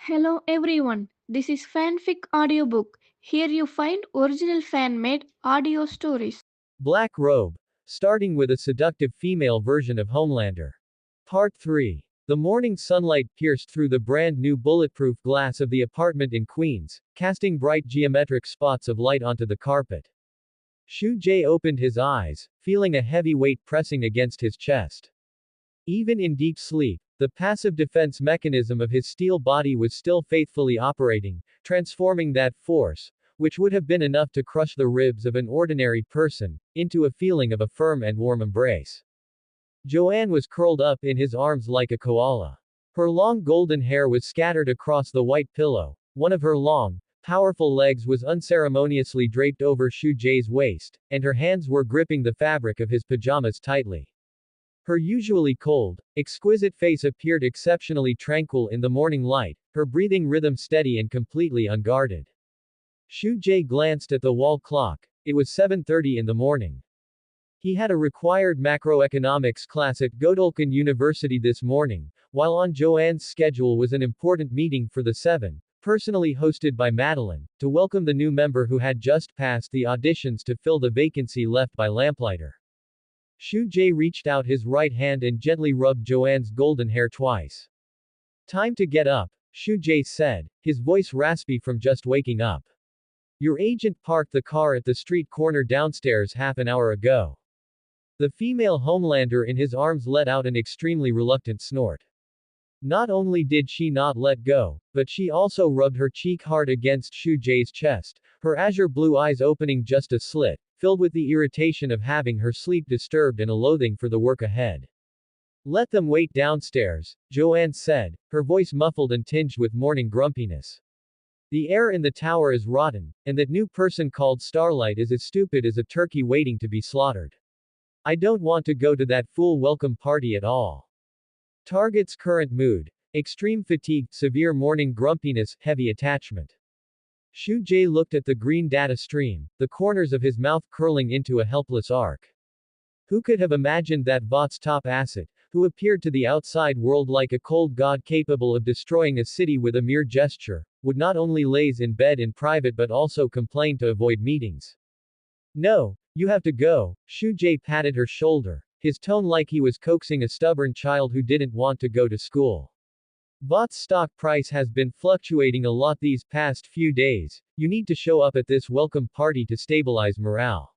Hello everyone, this is Fanfic Audiobook. Here you find original fan made audio stories. Black Robe, starting with a seductive female version of Homelander. Part 3. The morning sunlight pierced through the brand new bulletproof glass of the apartment in Queens, casting bright geometric spots of light onto the carpet. Shu Jae opened his eyes, feeling a heavy weight pressing against his chest. Even in deep sleep, the passive defense mechanism of his steel body was still faithfully operating, transforming that force, which would have been enough to crush the ribs of an ordinary person, into a feeling of a firm and warm embrace. Joanne was curled up in his arms like a koala. Her long golden hair was scattered across the white pillow. One of her long, powerful legs was unceremoniously draped over Shu Jae's waist, and her hands were gripping the fabric of his pajamas tightly. Her usually cold, exquisite face appeared exceptionally tranquil in the morning light, her breathing rhythm steady and completely unguarded. Shu Jae glanced at the wall clock. It was 7:30 in the morning. He had a required macroeconomics class at Godolphin University this morning, while on Joanne's schedule was an important meeting for the Seven, personally hosted by Madeline, to welcome the new member who had just passed the auditions to fill the vacancy left by Lamplighter. Shu Jae reached out his right hand and gently rubbed Joanne's golden hair twice. Time to get up, Shu Jae said, his voice raspy from just waking up. Your agent parked the car at the street corner downstairs half an hour ago. The female Homelander in his arms let out an extremely reluctant snort. Not only did she not let go, but she also rubbed her cheek hard against Shu Jae's chest, her azure blue eyes opening just a slit, filled with the irritation of having her sleep disturbed and a loathing for the work ahead. Let them wait downstairs, Joanne said, her voice muffled and tinged with morning grumpiness. The air in the tower is rotten, and that new person called Starlight is as stupid as a turkey waiting to be slaughtered. I don't want to go to that fool welcome party at all. Target's current mood: extreme fatigue, severe morning grumpiness, heavy attachment. Shu Jae looked at the green data stream, the corners of his mouth curling into a helpless arc. Who could have imagined that Vought's top asset, who appeared to the outside world like a cold god capable of destroying a city with a mere gesture, would not only laze in bed in private but also complain to avoid meetings. No, you have to go, Shu Jae patted her shoulder, his tone like he was coaxing a stubborn child who didn't want to go to school. Vought's stock price has been fluctuating a lot these past few days. You need to show up at this welcome party to stabilize morale.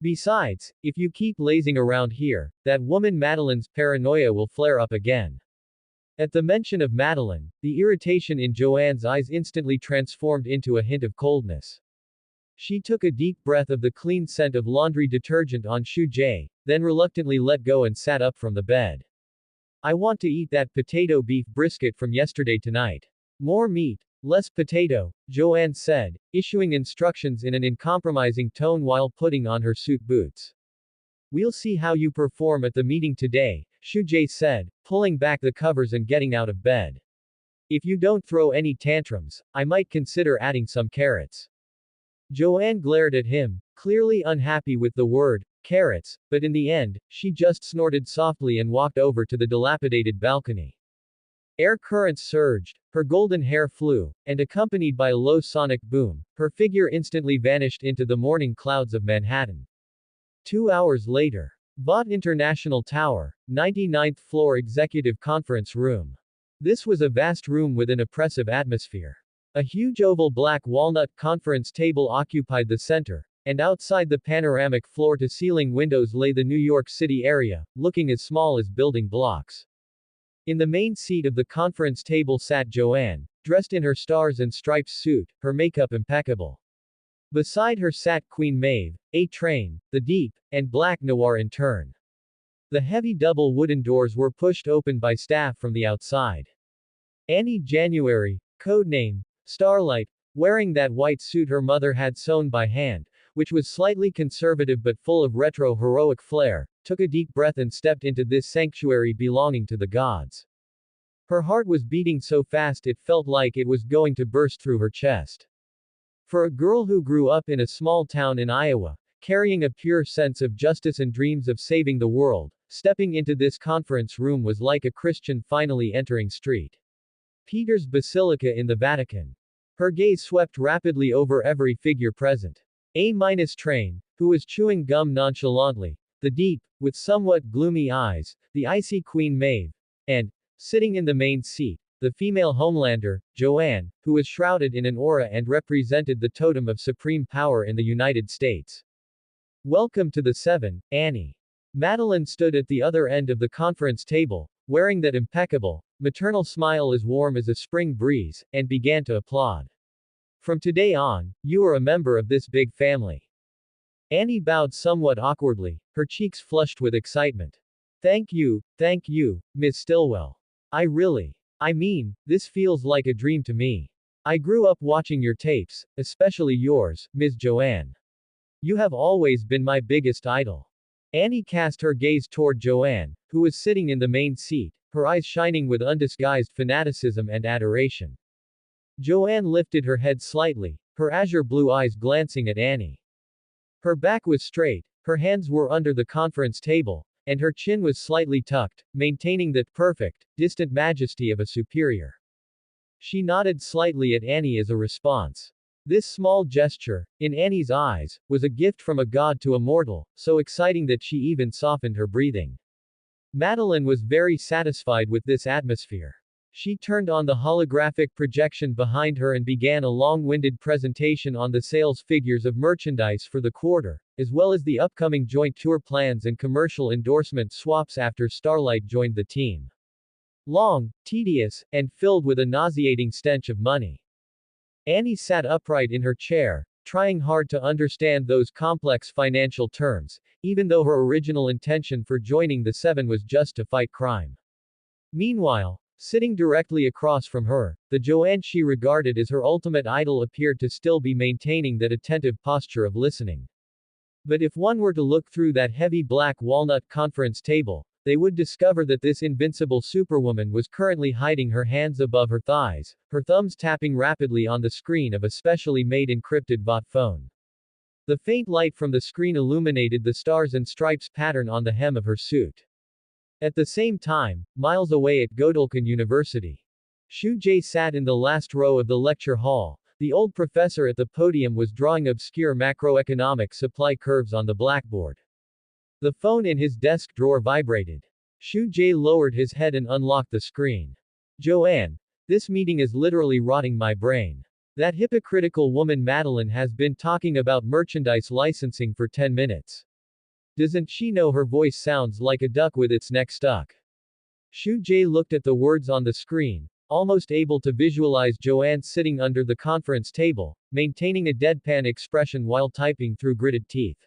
Besides, if you keep lazing around here, that woman Madeline's paranoia will flare up again. At the mention of Madeline, the irritation in Joanne's eyes instantly transformed into a hint of coldness. She took a deep breath of the clean scent of laundry detergent on Shu Jae, then reluctantly let go and sat up from the bed. I want to eat that potato beef brisket from yesterday tonight. More meat, less potato, Joanne said, issuing instructions in an uncompromising tone while putting on her suit boots. We'll see how you perform at the meeting today, Shu Jae said, pulling back the covers and getting out of bed. If you don't throw any tantrums, I might consider adding some carrots. Joanne glared at him, clearly unhappy with the word carrots, but in the end, she just snorted softly and walked over to the dilapidated balcony. Air currents surged, her golden hair flew, and accompanied by a low sonic boom, her figure instantly vanished into the morning clouds of Manhattan. 2 hours later. Vought International Tower, 99th floor executive conference room. This was a vast room with an oppressive atmosphere. A huge oval black walnut conference table occupied the center, and outside the panoramic floor-to-ceiling windows lay the New York City area, looking as small as building blocks. In the main seat of the conference table sat Joanne, dressed in her stars and stripes suit, her makeup impeccable. Beside her sat Queen Maeve, A-Train, the Deep, and Black Noir in turn. The heavy double wooden doors were pushed open by staff from the outside. Annie January, codename Starlight, wearing that white suit her mother had sewn by hand, which was slightly conservative but full of retro heroic flair, took a deep breath and stepped into this sanctuary belonging to the gods. Her heart was beating so fast it felt like it was going to burst through her chest. For a girl who grew up in a small town in Iowa, carrying a pure sense of justice and dreams of saving the world, stepping into this conference room was like a Christian finally entering street. Peter's Basilica in the Vatican. Her gaze swept rapidly over every figure present. A-Train, who was chewing gum nonchalantly, the deep, with somewhat gloomy eyes, the icy Queen Maeve, and, sitting in the main seat, the female Homelander, Joanne, who was shrouded in an aura and represented the totem of supreme power in the United States. Welcome to the Seven, Annie. Madeline stood at the other end of the conference table, wearing that impeccable, maternal smile as warm as a spring breeze, and began to applaud. From today on, you are a member of this big family. Annie bowed somewhat awkwardly, her cheeks flushed with excitement. Thank you, Miss Stillwell. I mean, this feels like a dream to me. I grew up watching your tapes, especially yours, Ms. Joanne. You have always been my biggest idol. Annie cast her gaze toward Joanne, who was sitting in the main seat, her eyes shining with undisguised fanaticism and adoration. Joanne lifted her head slightly, her azure blue eyes glancing at Annie. Her back was straight, her hands were under the conference table, and her chin was slightly tucked, maintaining that perfect, distant majesty of a superior. She nodded slightly at Annie as a response. This small gesture, in Annie's eyes, was a gift from a god to a mortal, so exciting that she even softened her breathing. Madeline was very satisfied with this atmosphere. She turned on the holographic projection behind her and began a long-winded presentation on the sales figures of merchandise for the quarter, as well as the upcoming joint tour plans and commercial endorsement swaps after Starlight joined the team. Long, tedious, and filled with a nauseating stench of money. Annie sat upright in her chair, trying hard to understand those complex financial terms, even though her original intention for joining the Seven was just to fight crime. Meanwhile, sitting directly across from her, the Joanne she regarded as her ultimate idol appeared to still be maintaining that attentive posture of listening. But if one were to look through that heavy black walnut conference table, they would discover that this invincible superwoman was currently hiding her hands above her thighs, her thumbs tapping rapidly on the screen of a specially made encrypted bot phone. The faint light from the screen illuminated the stars and stripes pattern on the hem of her suit. At the same time, miles away at Godolphin University, Shu Jae sat in the last row of the lecture hall. The old professor at the podium was drawing obscure macroeconomic supply curves on the blackboard. The phone in his desk drawer vibrated. Shu Jae lowered his head and unlocked the screen. Joanne, this meeting is literally rotting my brain. That hypocritical woman Madeline has been talking about merchandise licensing for 10 minutes. Doesn't she know her voice sounds like a duck with its neck stuck? Shu Jae looked at the words on the screen, almost able to visualize Joanne sitting under the conference table, maintaining a deadpan expression while typing through gritted teeth.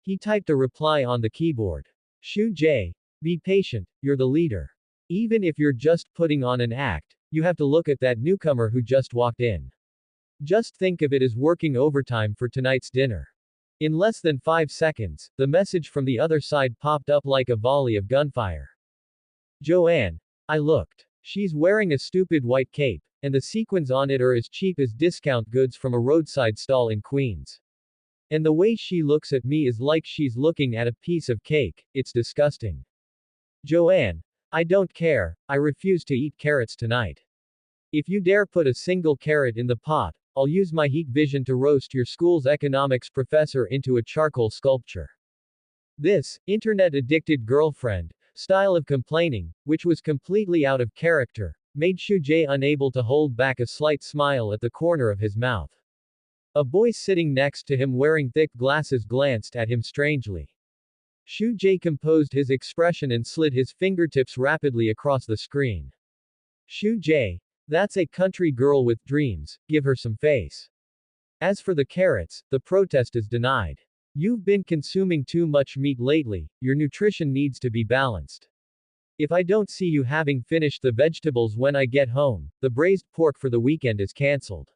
He typed a reply on the keyboard. Shu Jae, be patient, you're the leader. Even if you're just putting on an act, you have to look at that newcomer who just walked in. Just think of it as working overtime for tonight's dinner. In less than 5 seconds, the message from the other side popped up like a volley of gunfire. Joanne. I looked. She's wearing a stupid white cape, and the sequins on it are as cheap as discount goods from a roadside stall in Queens. And the way she looks at me is like she's looking at a piece of cake, it's disgusting. Joanne. I don't care, I refuse to eat carrots tonight. If you dare put a single carrot in the pot, I'll use my heat vision to roast your school's economics professor into a charcoal sculpture. This, internet-addicted girlfriend, style of complaining, which was completely out of character, made Shu Jae unable to hold back a slight smile at the corner of his mouth. A boy sitting next to him wearing thick glasses glanced at him strangely. Shu Jae composed his expression and slid his fingertips rapidly across the screen. Shu Jae, that's a country girl with dreams, give her some face. As for the carrots, the protest is denied. You've been consuming too much meat lately, your nutrition needs to be balanced. If I don't see you having finished the vegetables when I get home, the braised pork for the weekend is cancelled.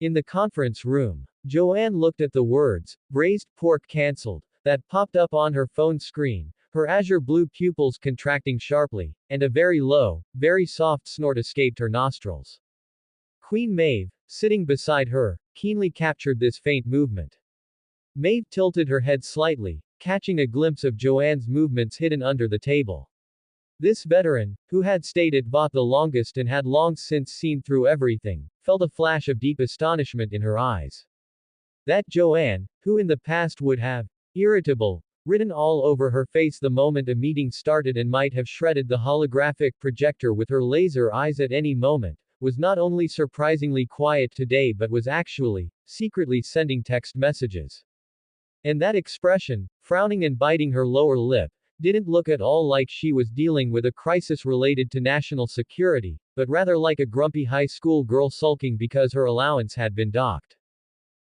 In the conference room, Joanne looked at the words, braised pork cancelled, that popped up on her phone screen, her azure blue pupils contracting sharply, and a very low, very soft snort escaped her nostrils. Queen Maeve, sitting beside her, keenly captured this faint movement. Maeve tilted her head slightly, catching a glimpse of Joanne's movements hidden under the table. This veteran, who had stayed at Vought the longest and had long since seen through everything, felt a flash of deep astonishment in her eyes. That Joanne, who in the past would have, irritable, written all over her face the moment a meeting started and might have shredded the holographic projector with her laser eyes at any moment, was not only surprisingly quiet today but was actually, secretly sending text messages. And that expression, frowning and biting her lower lip, didn't look at all like she was dealing with a crisis related to national security, but rather like a grumpy high school girl sulking because her allowance had been docked.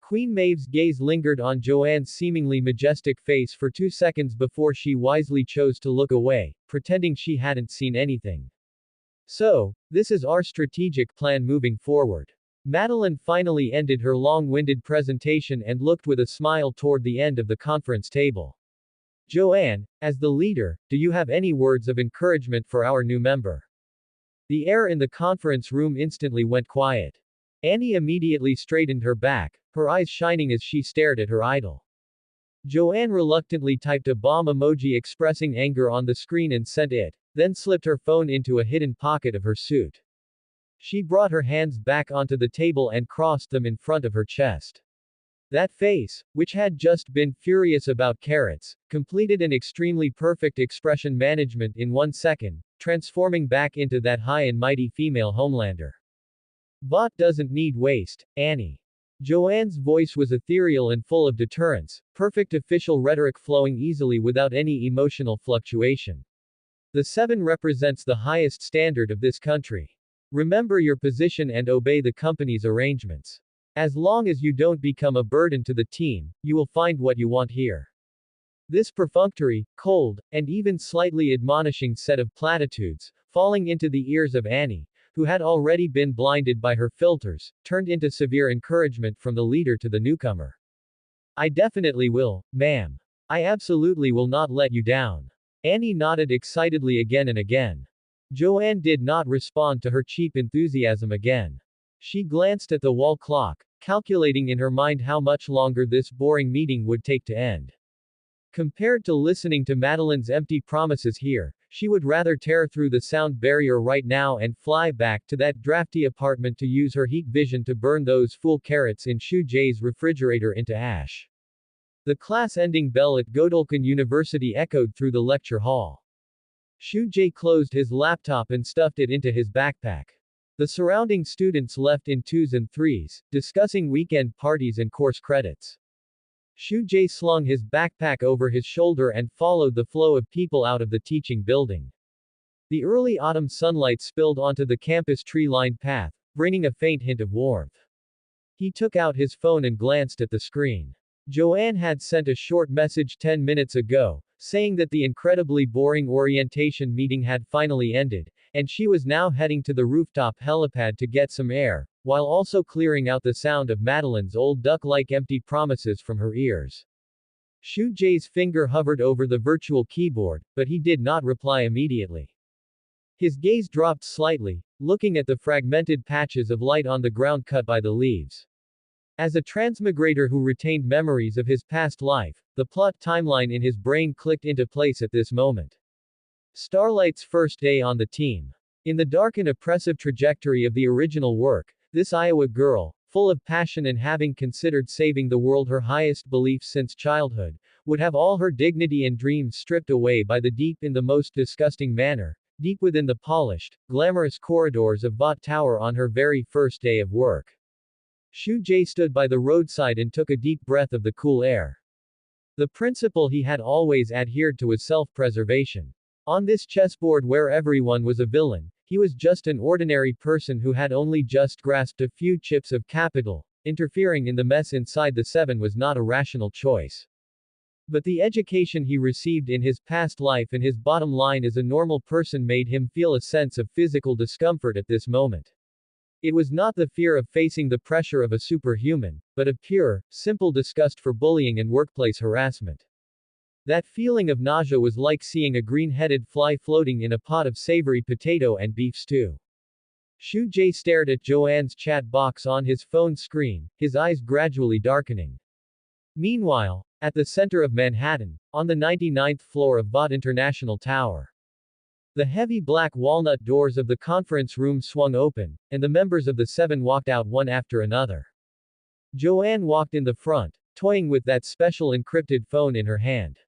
Queen Maeve's gaze lingered on Joanne's seemingly majestic face for 2 seconds before she wisely chose to look away, pretending she hadn't seen anything. So, this is our strategic plan moving forward. Madeline finally ended her long-winded presentation and looked with a smile toward the end of the conference table. Joanne, as the leader, do you have any words of encouragement for our new member? The air in the conference room instantly went quiet. Annie immediately straightened her back, her eyes shining as she stared at her idol. Joanne reluctantly typed a bomb emoji expressing anger on the screen and sent it, then slipped her phone into a hidden pocket of her suit. She brought her hands back onto the table and crossed them in front of her chest. That face, which had just been furious about carrots, completed an extremely perfect expression management in 1 second, transforming back into that high and mighty female Homelander. Vought doesn't need waste, Annie. Joanne's voice was ethereal and full of deterrence, perfect official rhetoric flowing easily without any emotional fluctuation. The 7 represents the highest standard of this country. Remember your position and obey the company's arrangements. As long as you don't become a burden to the team, you will find what you want here. This perfunctory, cold, and even slightly admonishing set of platitudes, falling into the ears of Annie, who had already been blinded by her filters, turned into severe encouragement from the leader to the newcomer. I definitely will, ma'am. I absolutely will not let you down. Annie nodded excitedly again and again. Joanne did not respond to her cheap enthusiasm again. She glanced at the wall clock, calculating in her mind how much longer this boring meeting would take to end. Compared to listening to Madeline's empty promises here, she would rather tear through the sound barrier right now and fly back to that drafty apartment to use her heat vision to burn those fool carrots in Shu Jae's refrigerator into ash. The class-ending bell at Godolphin University echoed through the lecture hall. Shu Jae closed his laptop and stuffed it into his backpack. The surrounding students left in 2s and 3s, discussing weekend parties and course credits. Shu Jae slung his backpack over his shoulder and followed the flow of people out of the teaching building. The early autumn sunlight spilled onto the campus tree-lined path, bringing a faint hint of warmth. He took out his phone and glanced at the screen. Joanne had sent a short message 10 minutes ago, saying that the incredibly boring orientation meeting had finally ended, and she was now heading to the rooftop helipad to get some air, while also clearing out the sound of Madeline's old duck-like empty promises from her ears. Shu Jae's finger hovered over the virtual keyboard, but he did not reply immediately. His gaze dropped slightly, looking at the fragmented patches of light on the ground cut by the leaves. As a transmigrator who retained memories of his past life, the plot timeline in his brain clicked into place at this moment. Starlight's first day on the team. In the dark and oppressive trajectory of the original work, this Iowa girl, full of passion and having considered saving the world her highest belief since childhood, would have all her dignity and dreams stripped away by the deep in the most disgusting manner, deep within the polished, glamorous corridors of Vought Tower on her very first day of work. Shu Jae stood by the roadside and took a deep breath of the cool air. The principle he had always adhered to was self-preservation. On this chessboard where everyone was a villain, he was just an ordinary person who had only just grasped a few chips of capital. Interfering in the mess inside the 7 was not a rational choice. But the education he received in his past life and his bottom line as a normal person made him feel a sense of physical discomfort at this moment. It was not the fear of facing the pressure of a superhuman, but a pure, simple disgust for bullying and workplace harassment. That feeling of nausea was like seeing a green-headed fly floating in a pot of savory potato and beef stew. Shu Jae stared at Joanne's chat box on his phone screen, his eyes gradually darkening. Meanwhile, at the center of Manhattan, on the 99th floor of Vought International Tower, The heavy black walnut doors of the conference room swung open, and the members of the seven walked out one after another. Joanne walked in the front, toying with that special encrypted phone in her hand.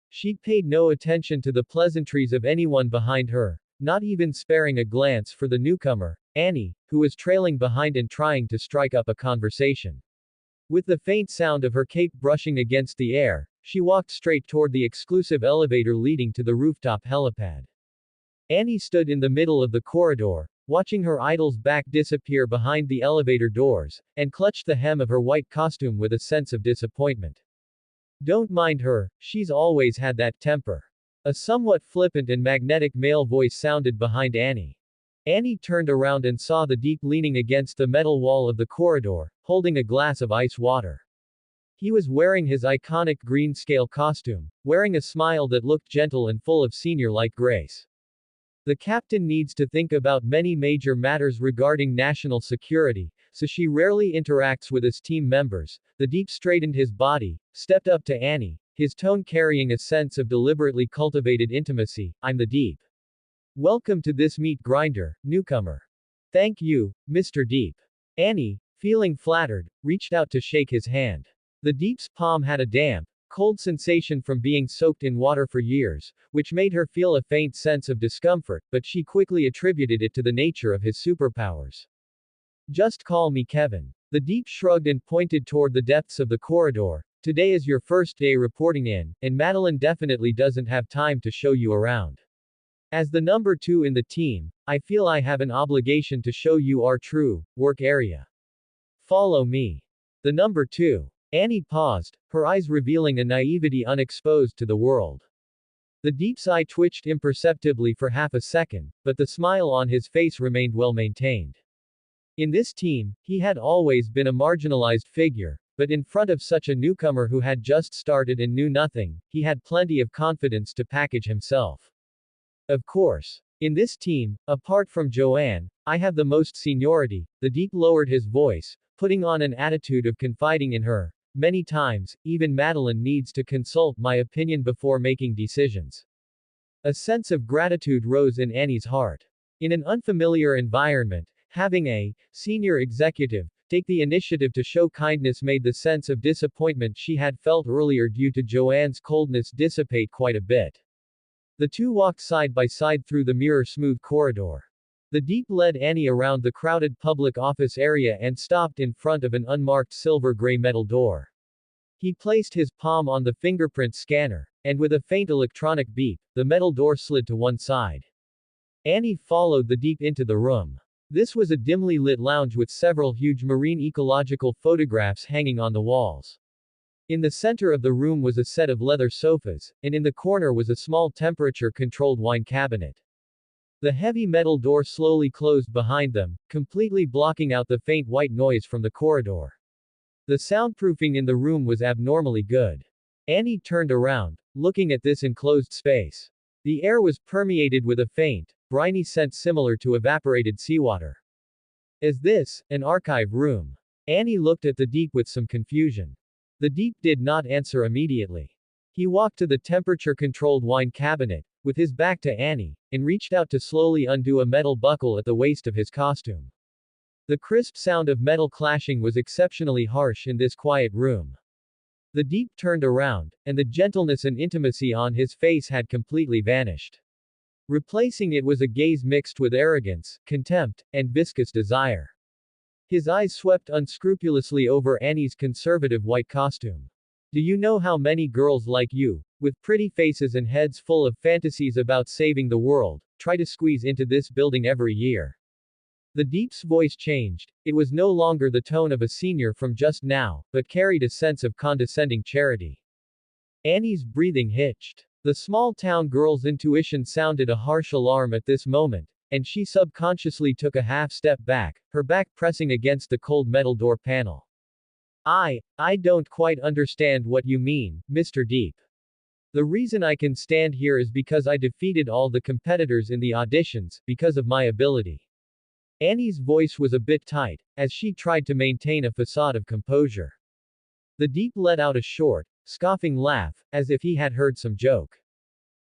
She paid no attention to the pleasantries of anyone behind her, not even sparing a glance for the newcomer, Annie, who was trailing behind and trying to strike up a conversation. With the faint sound of her cape brushing against the air, she walked straight toward the exclusive elevator leading to the rooftop helipad. Annie stood in the middle of the corridor, watching her idol's back disappear behind the elevator doors, and clutched the hem of her white costume with a sense of disappointment. Don't mind her, she's always had that temper. A somewhat flippant and magnetic male voice sounded behind Annie. Annie turned around and saw the Deep leaning against the metal wall of the corridor, holding a glass of ice water. He was wearing his iconic green scale costume, wearing a smile that looked gentle and full of senior-like grace. The captain needs to think about many major matters regarding national security, so she rarely interacts with his team members. The Deep straightened his body, stepped up to Annie, his tone carrying a sense of deliberately cultivated intimacy. I'm the Deep. Welcome to this meat grinder, newcomer. Thank you, Mr. Deep. Annie, feeling flattered, reached out to shake his hand. The Deep's palm had a damp, cold sensation from being soaked in water for years, which made her feel a faint sense of discomfort, but she quickly attributed it to the nature of his superpowers. Just call me Kevin. The Deep shrugged and pointed toward the depths of the corridor. Today is your first day reporting in, and Madeline definitely doesn't have time to show you around. As the number 2 in the team, I feel I have an obligation to show you our true work area. Follow me. The number 2. Annie paused, her eyes revealing a naivety unexposed to the world. The Deep's eye twitched imperceptibly for half a second, but the smile on his face remained well maintained. In this team, he had always been a marginalized figure, but in front of such a newcomer who had just started and knew nothing, he had plenty of confidence to package himself. Of course. In this team, apart from Joanne, I have the most seniority. The Deep lowered his voice, putting on an attitude of confiding in her. Many times, even Madeline needs to consult my opinion before making decisions. A sense of gratitude rose in Annie's heart. In an unfamiliar environment, having a senior executive take the initiative to show kindness made the sense of disappointment she had felt earlier due to Joanne's coldness dissipate quite a bit. The two walked side by side through the mirror-smooth corridor. The Deep led Annie around the crowded public office area and stopped in front of an unmarked silver-gray metal door. He placed his palm on the fingerprint scanner, and with a faint electronic beep, the metal door slid to one side. Annie followed the Deep into the room. This was a dimly lit lounge with several huge marine ecological photographs hanging on the walls. In the center of the room was a set of leather sofas, and in the corner was a small temperature-controlled wine cabinet. The heavy metal door slowly closed behind them, completely blocking out the faint white noise from the corridor. The soundproofing in the room was abnormally good. Annie turned around, looking at this enclosed space. The air was permeated with a faint, briny scent similar to evaporated seawater. Is this an archive room? Annie looked at the Deep with some confusion. The Deep did not answer immediately. He walked to the temperature-controlled wine cabinet, with his back to Annie, and reached out to slowly undo a metal buckle at the waist of his costume. The crisp sound of metal clashing was exceptionally harsh in this quiet room. The Deep turned around, and the gentleness and intimacy on his face had completely vanished. Replacing it was a gaze mixed with arrogance, contempt, and viscous desire. His eyes swept unscrupulously over Annie's conservative white costume. Do you know how many girls like you, with pretty faces and heads full of fantasies about saving the world, try to squeeze into this building every year? The Deep's voice changed. It was no longer the tone of a senior from just now, but carried a sense of condescending charity. Annie's breathing hitched. The small-town girl's intuition sounded a harsh alarm at this moment, and she subconsciously took a half-step back, her back pressing against the cold metal door panel. I don't quite understand what you mean, Mr. Deep. The reason I can stand here is because I defeated all the competitors in the auditions, because of my ability. Annie's voice was a bit tight, as she tried to maintain a facade of composure. The Deep let out a short, scoffing laugh, as if he had heard some joke.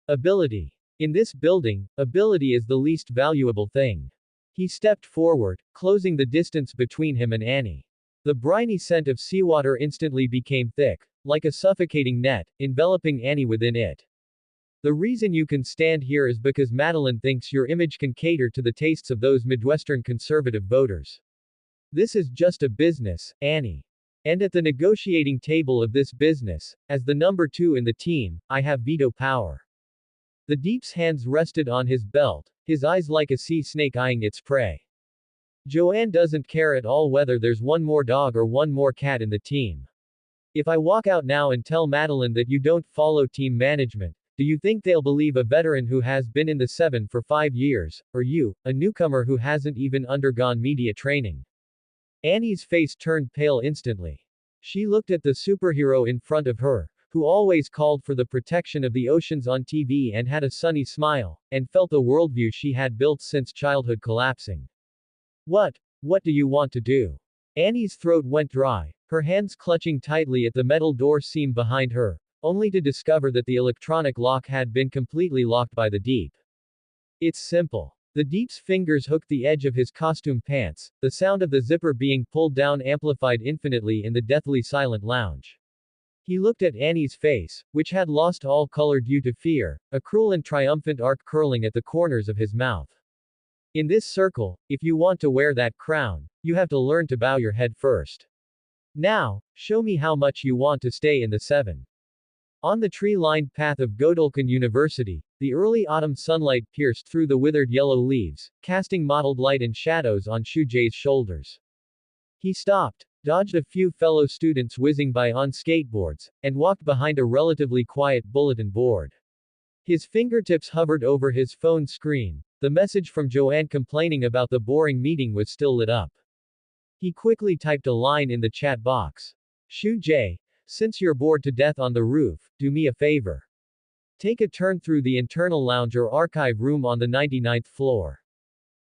Ability. In this building, ability is the least valuable thing. He stepped forward, closing the distance between him and Annie. The briny scent of seawater instantly became thick, like a suffocating net, enveloping Annie within it. The reason you can stand here is because Madeline thinks your image can cater to the tastes of those Midwestern conservative voters. This is just a business, Annie. And at the negotiating table of this business, as the number 2 in the team, I have veto power. The Deep's hands rested on his belt, his eyes like a sea snake eyeing its prey. Joanne doesn't care at all whether there's one more dog or one more cat in the team. If I walk out now and tell Madeline that you don't follow team management, do you think they'll believe a veteran who has been in the 7 for 5 years, or you, a newcomer who hasn't even undergone media training? Annie's face turned pale instantly. She looked at the superhero in front of her, who always called for the protection of the oceans on TV and had a sunny smile, and felt the worldview she had built since childhood collapsing. What do you want to do? Annie's throat went dry, her hands clutching tightly at the metal door seam behind her, only to discover that the electronic lock had been completely locked by the Deep. It's simple. The Deep's fingers hooked the edge of his costume pants, the sound of the zipper being pulled down amplified infinitely in the deathly silent lounge. He looked at Annie's face, which had lost all color due to fear, a cruel and triumphant arc curling at the corners of his mouth. In this circle, if you want to wear that crown, you have to learn to bow your head first. Now, show me how much you want to stay in the 7. On the tree-lined path of Godolphin University, the early autumn sunlight pierced through the withered yellow leaves, casting mottled light and shadows on Shujae's shoulders. He stopped, dodged a few fellow students whizzing by on skateboards, and walked behind a relatively quiet bulletin board. His fingertips hovered over his phone screen. The message from Joanne complaining about the boring meeting was still lit up. He quickly typed a line in the chat box. Shujae, since you're bored to death on the roof, do me a favor. Take a turn through the internal lounge or archive room on the 99th floor.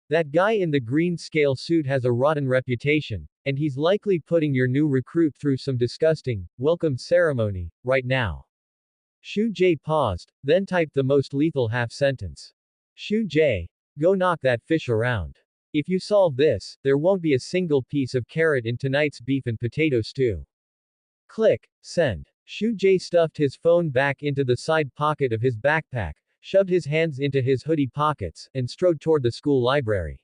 That guy in the green scale suit has a rotten reputation, and he's likely putting your new recruit through some disgusting, welcome ceremony, right now. Shujae paused, then typed the most lethal half-sentence. Shujae, go knock that fish around. If you solve this, there won't be a single piece of carrot in tonight's beef and potato stew. Click, send. Shujae stuffed his phone back into the side pocket of his backpack, shoved his hands into his hoodie pockets, and strode toward the school library.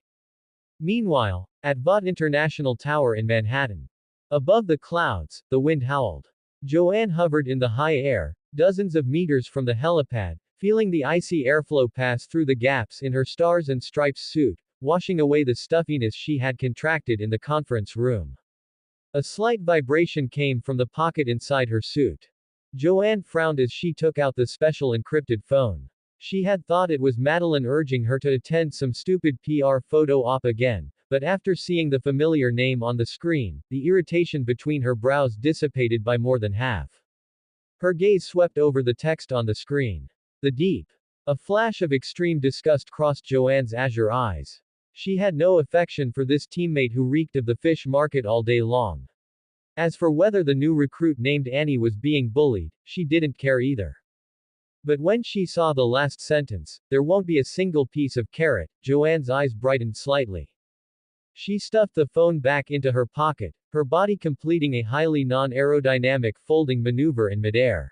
Meanwhile, at Vought International Tower in Manhattan. Above the clouds, the wind howled. Joanne hovered in the high air, dozens of meters from the helipad, feeling the icy airflow pass through the gaps in her stars and stripes suit, washing away the stuffiness she had contracted in the conference room. A slight vibration came from the pocket inside her suit. Joanne frowned as she took out the special encrypted phone. She had thought it was Madeline urging her to attend some stupid PR photo op again, but after seeing the familiar name on the screen, the irritation between her brows dissipated by more than half. Her gaze swept over the text on the screen. The Deep. A flash of extreme disgust crossed Joanne's azure eyes. She had no affection for this teammate who reeked of the fish market all day long. As for whether the new recruit named Annie was being bullied, she didn't care either. But when she saw the last sentence, there won't be a single piece of carrot, Joanne's eyes brightened slightly. She stuffed the phone back into her pocket, her body completing a highly non-aerodynamic folding maneuver in midair.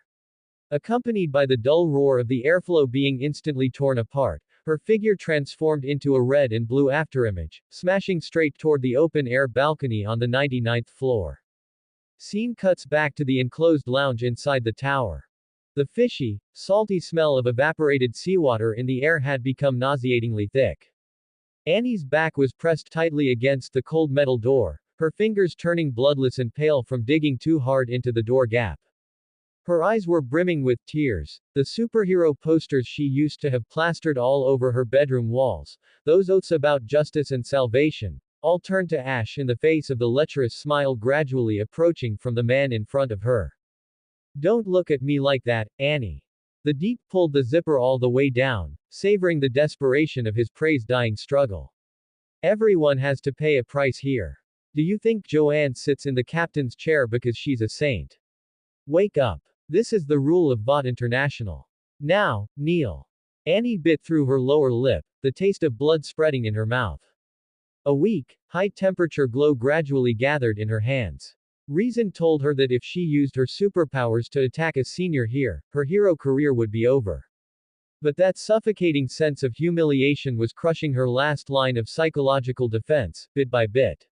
Accompanied by the dull roar of the airflow being instantly torn apart, her figure transformed into a red and blue afterimage, smashing straight toward the open-air balcony on the 99th floor. Scene cuts back to the enclosed lounge inside the tower. The fishy, salty smell of evaporated seawater in the air had become nauseatingly thick. Annie's back was pressed tightly against the cold metal door, her fingers turning bloodless and pale from digging too hard into the door gap. Her eyes were brimming with tears. The superhero posters she used to have plastered all over her bedroom walls, those oaths about justice and salvation, all turned to ash in the face of the lecherous smile gradually approaching from the man in front of her. Don't look at me like that, Annie. The Deep pulled the zipper all the way down, savoring the desperation of his prey's dying struggle. Everyone has to pay a price here. Do you think Joanne sits in the captain's chair because she's a saint? Wake up. This is the rule of Vought International. Now, kneel. Annie bit through her lower lip, the taste of blood spreading in her mouth. A weak, high-temperature glow gradually gathered in her hands. Reason told her that if she used her superpowers to attack a senior here, her hero career would be over. But that suffocating sense of humiliation was crushing her last line of psychological defense, bit by bit.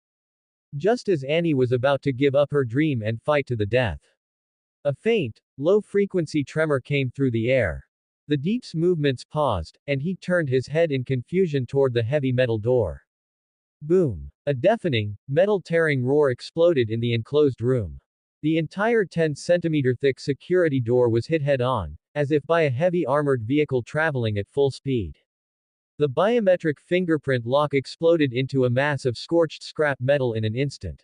Just as Annie was about to give up her dream and fight to the death. A faint, low-frequency tremor came through the air. The Deep's movements paused, and he turned his head in confusion toward the heavy metal door. Boom! A deafening, metal-tearing roar exploded in the enclosed room. The entire 10-centimeter-thick security door was hit head-on, as if by a heavy armored vehicle traveling at full speed. The biometric fingerprint lock exploded into a mass of scorched scrap metal in an instant.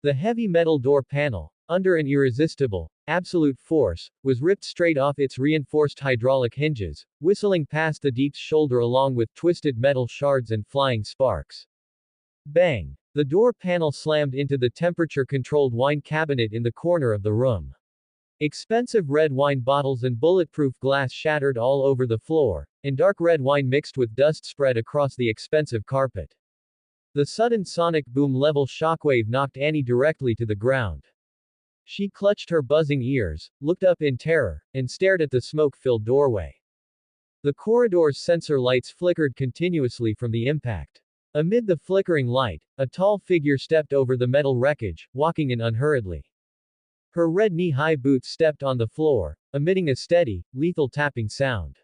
The heavy metal door panel, under an irresistible, absolute force, was ripped straight off its reinforced hydraulic hinges, whistling past the Deep's shoulder along with twisted metal shards and flying sparks. Bang! The door panel slammed into the temperature-controlled wine cabinet in the corner of the room. Expensive red wine bottles and bulletproof glass shattered all over the floor, and dark red wine mixed with dust spread across the expensive carpet. The sudden sonic boom-level shockwave knocked Annie directly to the ground. She clutched her buzzing ears, looked up in terror, and stared at the smoke-filled doorway. The corridor's sensor lights flickered continuously from the impact. Amid the flickering light, a tall figure stepped over the metal wreckage, walking in unhurriedly. Her red knee-high boots stepped on the floor, emitting a steady, lethal tapping sound.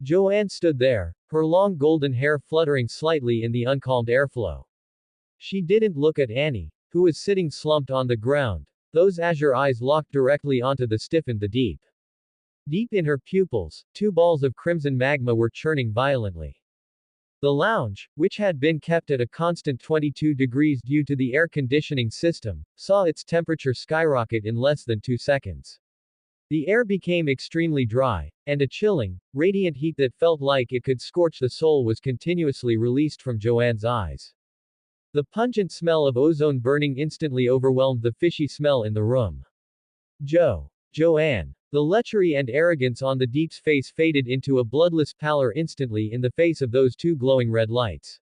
Joanne stood there, her long golden hair fluttering slightly in the uncalmed airflow. She didn't look at Annie, who was sitting slumped on the ground, those azure eyes locked directly onto the stiffened the Deep. Deep in her pupils, two balls of crimson magma were churning violently. The lounge, which had been kept at a constant 22 degrees due to the air conditioning system, saw its temperature skyrocket in less than 2 seconds. The air became extremely dry, and a chilling, radiant heat that felt like it could scorch the soul was continuously released from Joanne's eyes. The pungent smell of ozone burning instantly overwhelmed the fishy smell in the room. Joanne. The lechery and arrogance on the Deep's face faded into a bloodless pallor instantly in the face of those two glowing red lights.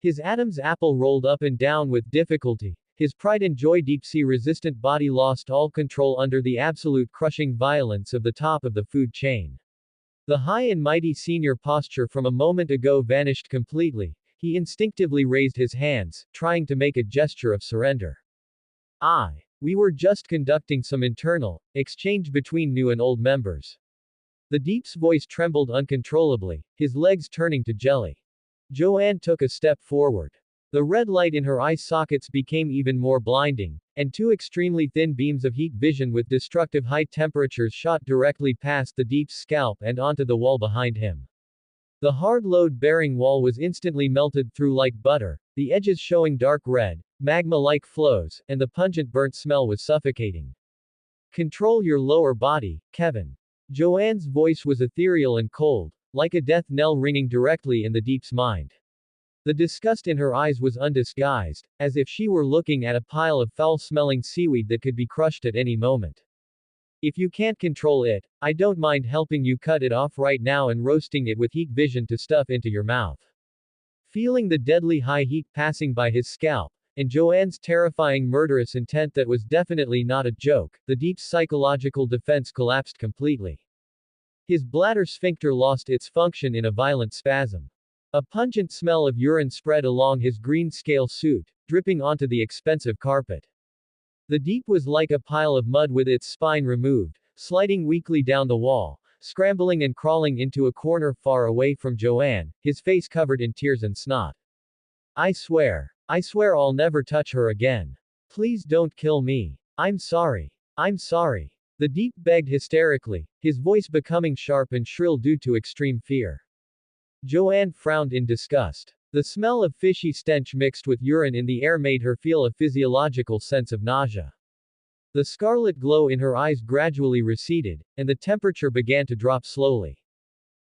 His Adam's apple rolled up and down with difficulty. His pride and joy deep-sea resistant body lost all control under the absolute crushing violence of the top of the food chain. The high and mighty senior posture from a moment ago vanished completely. He instinctively raised his hands, trying to make a gesture of surrender. We were just conducting some internal exchange between new and old members. The Deep's voice trembled uncontrollably, his legs turning to jelly. Joanne took a step forward. The red light in her eye sockets became even more blinding, and two extremely thin beams of heat vision with destructive high temperatures shot directly past the Deep's scalp and onto the wall behind him. The hard load-bearing wall was instantly melted through like butter, the edges showing dark red, magma-like flows, and the pungent burnt smell was suffocating. Control your lower body, Kevin. Joanne's voice was ethereal and cold, like a death knell ringing directly in the Deep's mind. The disgust in her eyes was undisguised, as if she were looking at a pile of foul-smelling seaweed that could be crushed at any moment. If you can't control it, I don't mind helping you cut it off right now and roasting it with heat vision to stuff into your mouth. Feeling the deadly high heat passing by his scalp, and Joanne's terrifying murderous intent that was definitely not a joke, the Deep's psychological defense collapsed completely. His bladder sphincter lost its function in a violent spasm. A pungent smell of urine spread along his green scale suit, dripping onto the expensive carpet. The Deep was like a pile of mud with its spine removed, sliding weakly down the wall, scrambling and crawling into a corner far away from Joanne, his face covered in tears and snot. I swear I'll never touch her again. Please don't kill me. I'm sorry. The Deep begged hysterically, his voice becoming sharp and shrill due to extreme fear. Joanne frowned in disgust. The smell of fishy stench mixed with urine in the air made her feel a physiological sense of nausea. The scarlet glow in her eyes gradually receded, and the temperature began to drop slowly.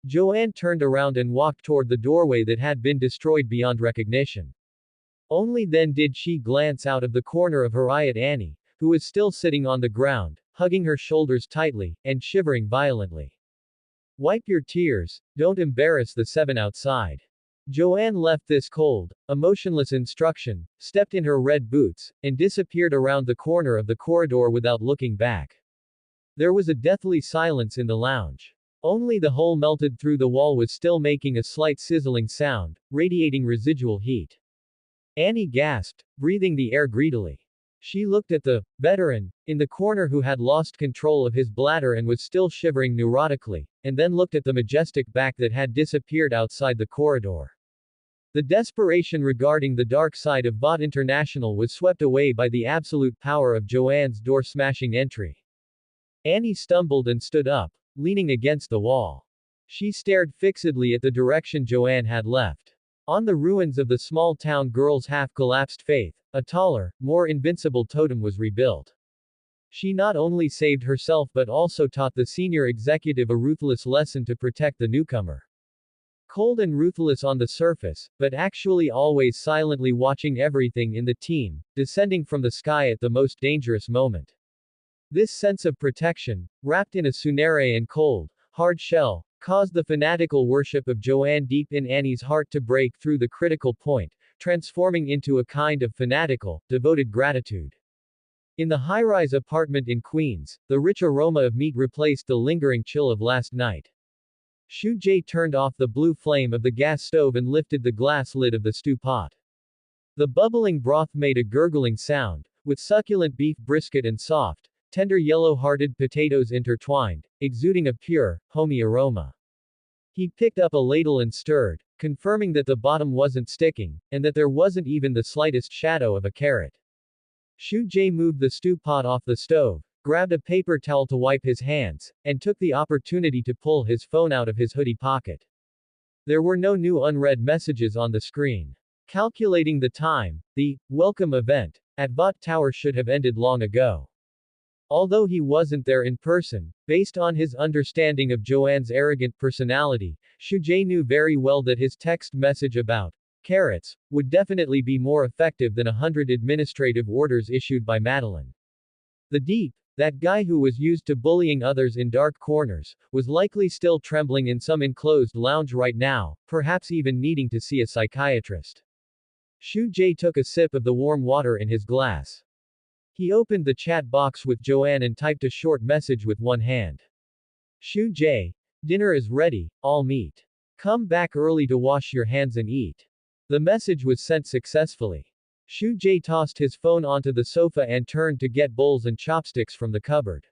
Joanne turned around and walked toward the doorway that had been destroyed beyond recognition. Only then did she glance out of the corner of her eye at Annie, who was still sitting on the ground, hugging her shoulders tightly, and shivering violently. Wipe your tears, don't embarrass the seven outside. Joanne left this cold, emotionless instruction, stepped in her red boots, and disappeared around the corner of the corridor without looking back. There was a deathly silence in the lounge. Only the hole melted through the wall was still making a slight sizzling sound, radiating residual heat. Annie gasped, breathing the air greedily. She looked at the veteran in the corner who had lost control of his bladder and was still shivering neurotically, and then looked at the majestic back that had disappeared outside the corridor. The desperation regarding the dark side of Bot International was swept away by the absolute power of Joanne's door-smashing entry. Annie stumbled and stood up, leaning against the wall. She stared fixedly at the direction Joanne had left. On the ruins of the small-town girl's half-collapsed faith, a taller, more invincible totem was rebuilt. She not only saved herself but also taught the senior executive a ruthless lesson to protect the newcomer. Cold and ruthless on the surface, but actually always silently watching everything in the team, descending from the sky at the most dangerous moment. This sense of protection, wrapped in a sunere and cold, hard shell, caused the fanatical worship of Joanne deep in Annie's heart to break through the critical point, transforming into a kind of fanatical, devoted gratitude. In the high-rise apartment in Queens, the rich aroma of meat replaced the lingering chill of last night. Shu Jae turned off the blue flame of the gas stove and lifted the glass lid of the stew pot. The bubbling broth made a gurgling sound, with succulent beef brisket and soft, tender yellow-hearted potatoes intertwined, exuding a pure, homey aroma. He picked up a ladle and stirred, confirming that the bottom wasn't sticking, and that there wasn't even the slightest shadow of a carrot. Shu Jae moved the stew pot off the stove, grabbed a paper towel to wipe his hands, and took the opportunity to pull his phone out of his hoodie pocket. There were no new unread messages on the screen. Calculating the time, the welcome event at Bot Tower should have ended long ago. Although he wasn't there in person, based on his understanding of Joanne's arrogant personality, Shu Jae knew very well that his text message about carrots would definitely be more effective than 100 administrative orders issued by Madeline. The Deep, that guy who was used to bullying others in dark corners, was likely still trembling in some enclosed lounge right now, perhaps even needing to see a psychiatrist. Shu Jae took a sip of the warm water in his glass. He opened the chat box with Joanne and typed a short message with one hand. Shu Jae, dinner is ready, all meat. Come back early to wash your hands and eat. The message was sent successfully. Shu Jae tossed his phone onto the sofa and turned to get bowls and chopsticks from the cupboard.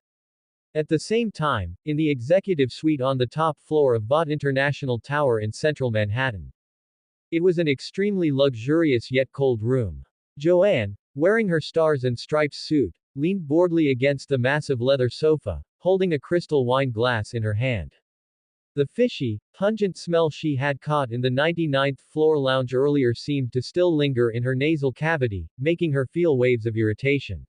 At the same time, in the executive suite on the top floor of Bot International Tower in central Manhattan. It was an extremely luxurious yet cold room. Joanne, wearing her stars and stripes suit, leaned boredly against the massive leather sofa, holding a crystal wine glass in her hand. The fishy, pungent smell she had caught in the 99th floor lounge earlier seemed to still linger in her nasal cavity, making her feel waves of irritation.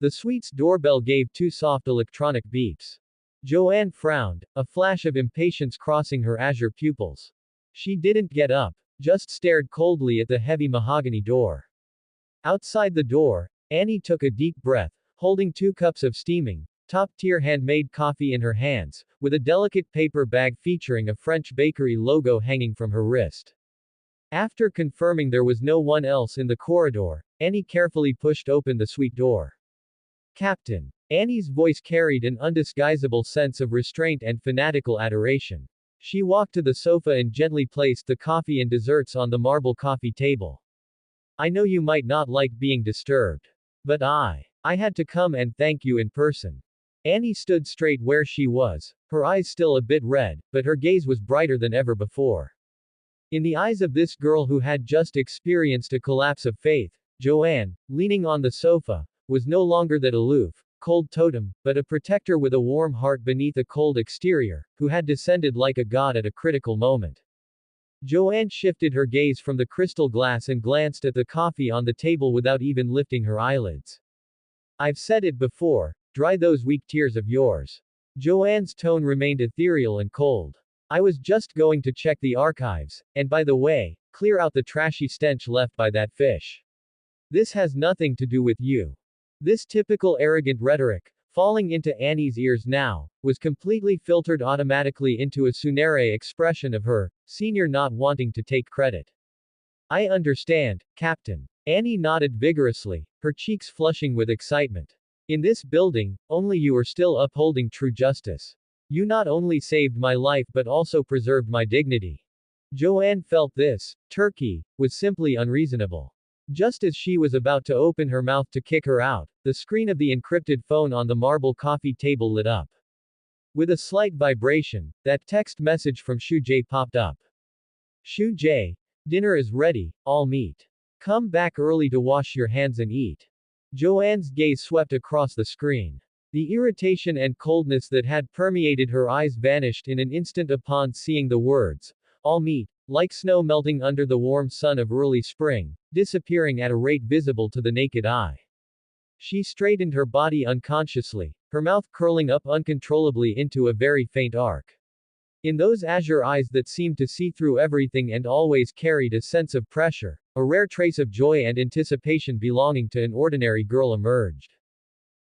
The suite's doorbell gave two soft electronic beeps. Joanne frowned, a flash of impatience crossing her azure pupils. She didn't get up, just stared coldly at the heavy mahogany door. Outside the door, Annie took a deep breath, holding 2 cups of steaming, top-tier handmade coffee in her hands, with a delicate paper bag featuring a French bakery logo hanging from her wrist. After confirming there was no one else in the corridor, Annie carefully pushed open the suite door. Captain. Annie's voice carried an undisguisable sense of restraint and fanatical adoration. She walked to the sofa and gently placed the coffee and desserts on the marble coffee table. I know you might not like being disturbed. But I had to come and thank you in person. Annie stood straight where she was, her eyes still a bit red, but her gaze was brighter than ever before. In the eyes of this girl who had just experienced a collapse of faith, Joanne, leaning on the sofa, was no longer that aloof, cold totem, but a protector with a warm heart beneath a cold exterior, who had descended like a god at a critical moment. Joanne shifted her gaze from the crystal glass and glanced at the coffee on the table without even lifting her eyelids. I've said it before, dry those weak tears of yours. Joanne's tone remained ethereal and cold. I was just going to check the archives, and by the way, clear out the trashy stench left by that fish. This has nothing to do with you. This typical arrogant rhetoric, falling into Annie's ears now, was completely filtered automatically into a Tsunere expression of her, senior not wanting to take credit. I understand, Captain. Annie nodded vigorously, her cheeks flushing with excitement. In this building, only you are still upholding true justice. You not only saved my life but also preserved my dignity. Joanne felt this, Turkey, was simply unreasonable. Just as she was about to open her mouth to kick her out, the screen of the encrypted phone on the marble coffee table lit up. With a slight vibration, that text message from Shu Jae popped up. Shu Jae, dinner is ready, all meet. Come back early to wash your hands and eat. Joanne's gaze swept across the screen. The irritation and coldness that had permeated her eyes vanished in an instant upon seeing the words, all meet, like snow melting under the warm sun of early spring, disappearing at a rate visible to the naked eye. She straightened her body unconsciously, her mouth curling up uncontrollably into a very faint arc. In those azure eyes that seemed to see through everything and always carried a sense of pressure, a rare trace of joy and anticipation belonging to an ordinary girl emerged.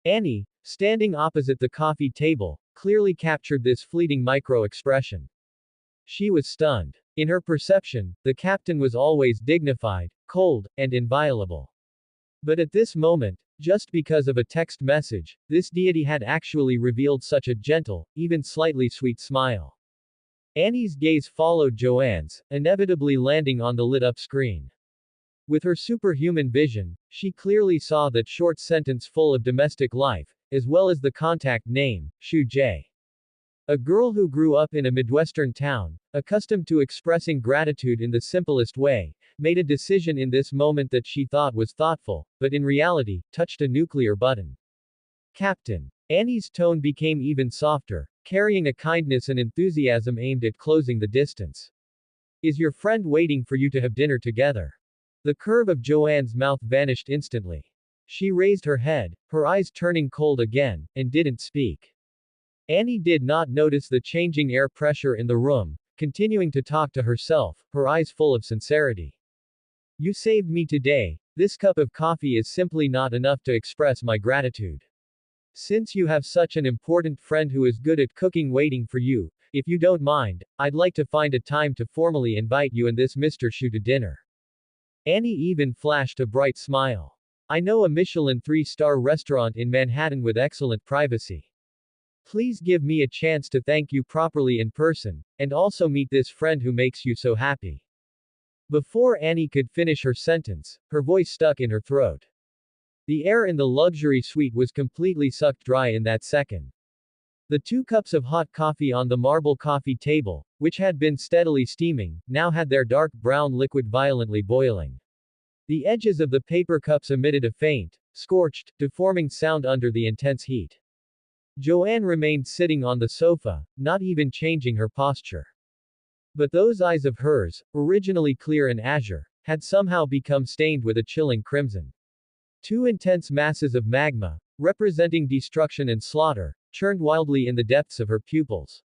Annie, standing opposite the coffee table, clearly captured this fleeting micro-expression. She was stunned. In her perception, the captain was always dignified, cold, and inviolable. But at this moment, just because of a text message, this deity had actually revealed such a gentle, even slightly sweet smile. Annie's gaze followed Joanne's, inevitably landing on the lit-up screen. With her superhuman vision, she clearly saw that short sentence full of domestic life, as well as the contact name, Shu Jae. A girl who grew up in a Midwestern town, accustomed to expressing gratitude in the simplest way, made a decision in this moment that she thought was thoughtful, but in reality, touched a nuclear button. Captain. Annie's tone became even softer, carrying a kindness and enthusiasm aimed at closing the distance. Is your friend waiting for you to have dinner together? The curve of Joanne's mouth vanished instantly. She raised her head, her eyes turning cold again, and didn't speak. Annie did not notice the changing air pressure in the room, continuing to talk to herself, her eyes full of sincerity. You saved me today. This cup of coffee is simply not enough to express my gratitude. Since you have such an important friend who is good at cooking waiting for you, if you don't mind, I'd like to find a time to formally invite you and this Mr. Shu to dinner. Annie even flashed a bright smile. I know a Michelin 3-star restaurant in Manhattan with excellent privacy. Please give me a chance to thank you properly in person, and also meet this friend who makes you so happy. Before Annie could finish her sentence, her voice stuck in her throat. The air in the luxury suite was completely sucked dry in that second. The 2 cups of hot coffee on the marble coffee table, which had been steadily steaming, now had their dark brown liquid violently boiling. The edges of the paper cups emitted a faint, scorched, deforming sound under the intense heat. Joanne remained sitting on the sofa, not even changing her posture. But those eyes of hers, originally clear and azure, had somehow become stained with a chilling crimson. 2 intense masses of magma, representing destruction and slaughter, churned wildly in the depths of her pupils.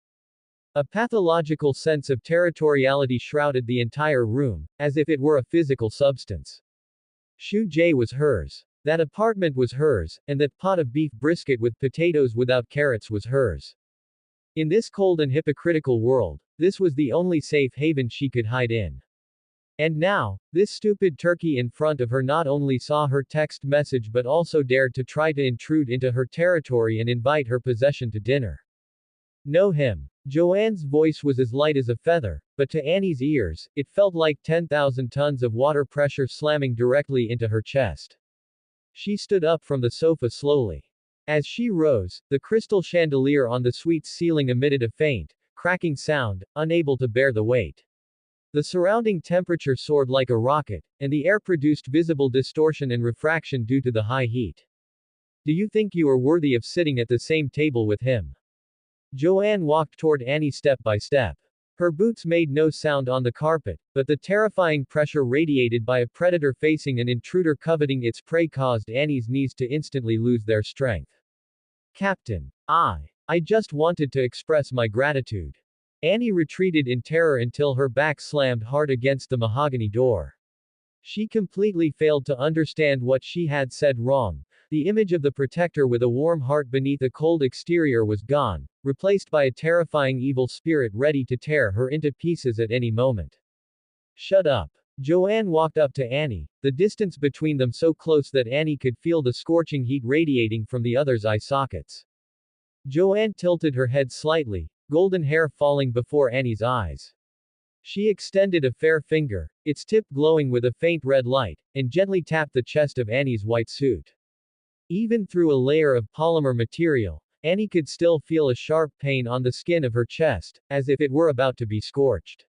A pathological sense of territoriality shrouded the entire room, as if it were a physical substance. Shu Jae was hers. That apartment was hers, and that pot of beef brisket with potatoes without carrots was hers. In this cold and hypocritical world, this was the only safe haven she could hide in. And now, this stupid turkey in front of her not only saw her text message but also dared to try to intrude into her territory and invite her possession to dinner. Know him. Joanne's voice was as light as a feather, but to Annie's ears, it felt like 10,000 tons of water pressure slamming directly into her chest. She stood up from the sofa slowly. As she rose, the crystal chandelier on the suite's ceiling emitted a faint, cracking sound, unable to bear the weight. The surrounding temperature soared like a rocket, and the air produced visible distortion and refraction due to the high heat. Do you think you are worthy of sitting at the same table with him? Joanne walked toward Annie step by step. Her boots made no sound on the carpet, but the terrifying pressure radiated by a predator facing an intruder coveting its prey caused Annie's knees to instantly lose their strength. Captain. I just wanted to express my gratitude. Annie retreated in terror until her back slammed hard against the mahogany door. She completely failed to understand what she had said wrong, The image of the protector with a warm heart beneath a cold exterior was gone, replaced by a terrifying evil spirit ready to tear her into pieces at any moment. Shut up. Joanne walked up to Annie, the distance between them so close that Annie could feel the scorching heat radiating from the other's eye sockets. Joanne tilted her head slightly, golden hair falling before Annie's eyes. She extended a fair finger, its tip glowing with a faint red light, and gently tapped the chest of Annie's white suit. Even through a layer of polymer material, Annie could still feel a sharp pain on the skin of her chest, as if it were about to be scorched.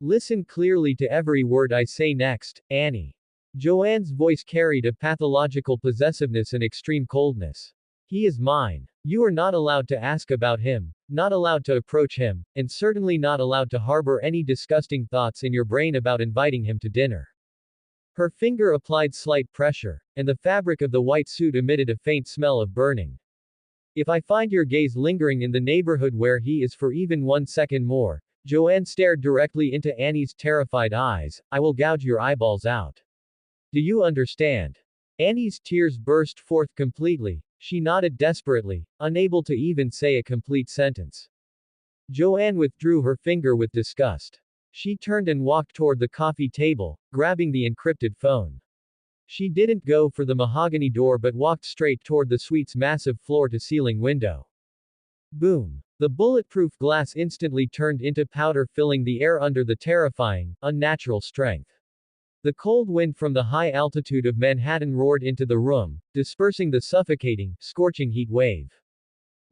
Listen clearly to every word I say next, Annie. Joanne's voice carried a pathological possessiveness and extreme coldness. He is mine. You are not allowed to ask about him, not allowed to approach him, and certainly not allowed to harbor any disgusting thoughts in your brain about inviting him to dinner. Her finger applied slight pressure, and the fabric of the white suit emitted a faint smell of burning. If I find your gaze lingering in the neighborhood where he is for even 1 second more, Joanne stared directly into Annie's terrified eyes, I will gouge your eyeballs out. Do you understand? Annie's tears burst forth completely. She nodded desperately, unable to even say a complete sentence. Joanne withdrew her finger with disgust. She turned and walked toward the coffee table, grabbing the encrypted phone. She didn't go for the mahogany door but walked straight toward the suite's massive floor-to-ceiling window. Boom! The bulletproof glass instantly turned into powder, filling the air under the terrifying, unnatural strength. The cold wind from the high altitude of Manhattan roared into the room, dispersing the suffocating, scorching heat wave.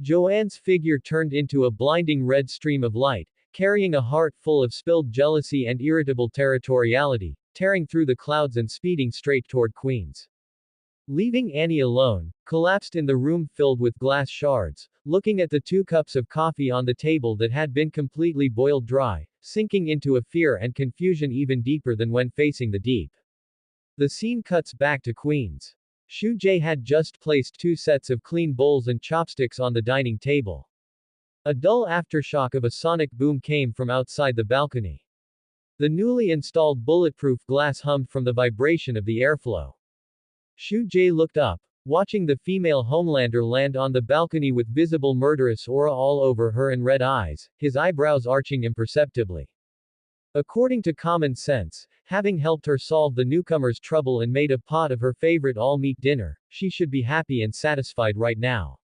Joanne's figure turned into a blinding red stream of light, carrying a heart full of spilled jealousy and irritable territoriality, tearing through the clouds and speeding straight toward Queens. Leaving Annie alone, collapsed in the room filled with glass shards, looking at the 2 cups of coffee on the table that had been completely boiled dry, sinking into a fear and confusion even deeper than when facing the deep. The scene cuts back to Queens. Shu Jae had just placed 2 sets of clean bowls and chopsticks on the dining table. A dull aftershock of a sonic boom came from outside the balcony. The newly installed bulletproof glass hummed from the vibration of the airflow. Shu Jae looked up, watching the female Homelander land on the balcony with visible murderous aura all over her and red eyes, his eyebrows arching imperceptibly. According to common sense, having helped her solve the newcomer's trouble and made a pot of her favorite all-meat dinner, she should be happy and satisfied right now.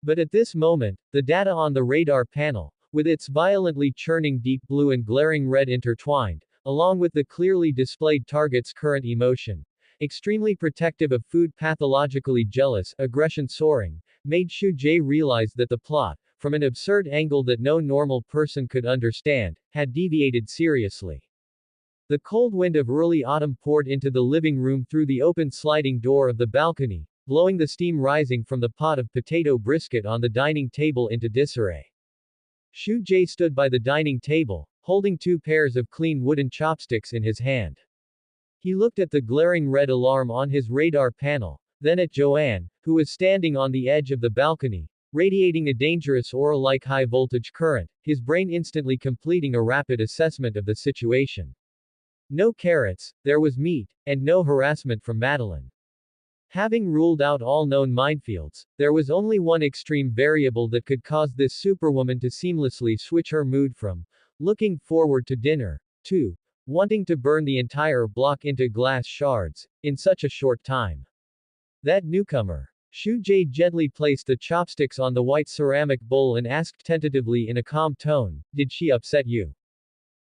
But at this moment, the data on the radar panel, with its violently churning deep blue and glaring red intertwined, along with the clearly displayed target's current emotion, extremely protective of food, pathologically jealous, aggression soaring, made Shu Jae realize that the plot, from an absurd angle that no normal person could understand, had deviated seriously. The cold wind of early autumn poured into the living room through the open sliding door of the balcony, blowing the steam rising from the pot of potato brisket on the dining table into disarray. Shu Jae stood by the dining table, holding 2 pairs of clean wooden chopsticks in his hand. He looked at the glaring red alarm on his radar panel, then at Joanne, who was standing on the edge of the balcony, radiating a dangerous aura-like high-voltage current, his brain instantly completing a rapid assessment of the situation. No carrots, there was meat, and no harassment from Madeline. Having ruled out all known minefields, there was only one extreme variable that could cause this superwoman to seamlessly switch her mood from looking forward to dinner to wanting to burn the entire block into glass shards, in such a short time. That newcomer. Shu Jae gently placed the chopsticks on the white ceramic bowl and asked tentatively in a calm tone, did she upset you?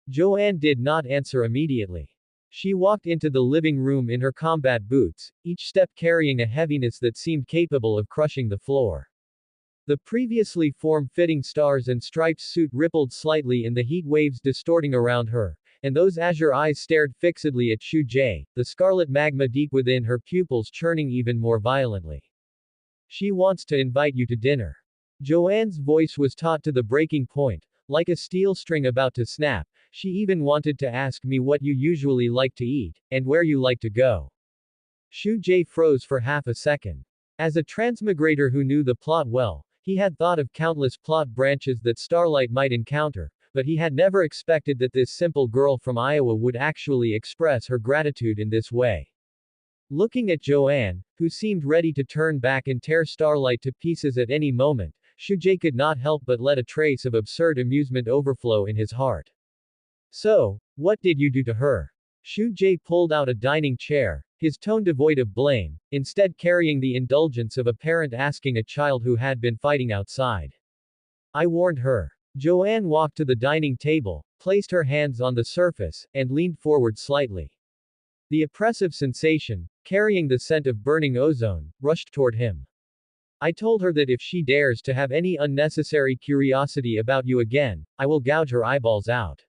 Joanne did not answer immediately. She walked into the living room in her combat boots, each step carrying a heaviness that seemed capable of crushing the floor. The previously form-fitting stars and stripes suit rippled slightly in the heat waves distorting around her, and those azure eyes stared fixedly at Shu Jae, the scarlet magma deep within her pupils churning even more violently. She wants to invite you to dinner. Joanne's voice was taut to the breaking point, like a steel string about to snap. She even wanted to ask me what you usually like to eat, and where you like to go. Shu Jae froze for half a second. As a transmigrator who knew the plot well, he had thought of countless plot branches that Starlight might encounter, but he had never expected that this simple girl from Iowa would actually express her gratitude in this way. Looking at Joanne, who seemed ready to turn back and tear Starlight to pieces at any moment, Shujae could not help but let a trace of absurd amusement overflow in his heart. So, what did you do to her? Shujae pulled out a dining chair, his tone devoid of blame, instead carrying the indulgence of a parent asking a child who had been fighting outside. I warned her. Joanne walked to the dining table, placed her hands on the surface, and leaned forward slightly. The oppressive sensation, carrying the scent of burning ozone, rushed toward him. I told her that if she dares to have any unnecessary curiosity about you again, I will gouge her eyeballs out.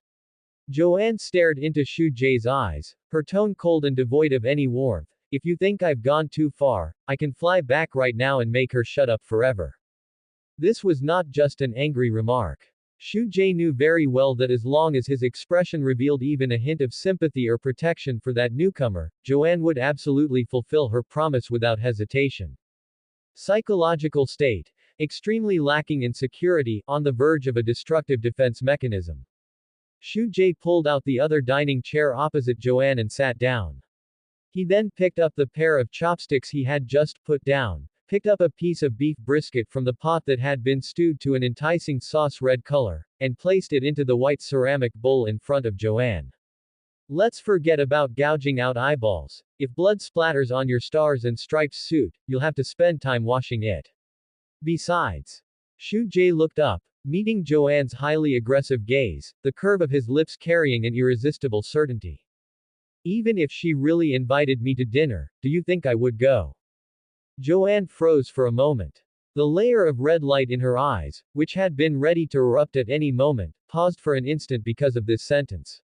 Joanne stared into Shujae's eyes, her tone cold and devoid of any warmth. If you think I've gone too far, I can fly back right now and make her shut up forever. This was not just an angry remark. Shujae knew very well that as long as his expression revealed even a hint of sympathy or protection for that newcomer, Joanne would absolutely fulfill her promise without hesitation. Psychological state. Extremely lacking in security, on the verge of a destructive defense mechanism. Shujae pulled out the other dining chair opposite Joanne and sat down. He then picked up the pair of chopsticks he had just put down, picked up a piece of beef brisket from the pot that had been stewed to an enticing sauce red color, and placed it into the white ceramic bowl in front of Joanne. Let's forget about gouging out eyeballs. If blood splatters on your stars and stripes suit, you'll have to spend time washing it. Besides, Shujae looked up, meeting Joanne's highly aggressive gaze, the curve of his lips carrying an irresistible certainty. Even if she really invited me to dinner, do you think I would go? Joanne froze for a moment. The layer of red light in her eyes, which had been ready to erupt at any moment, paused for an instant because of this sentence.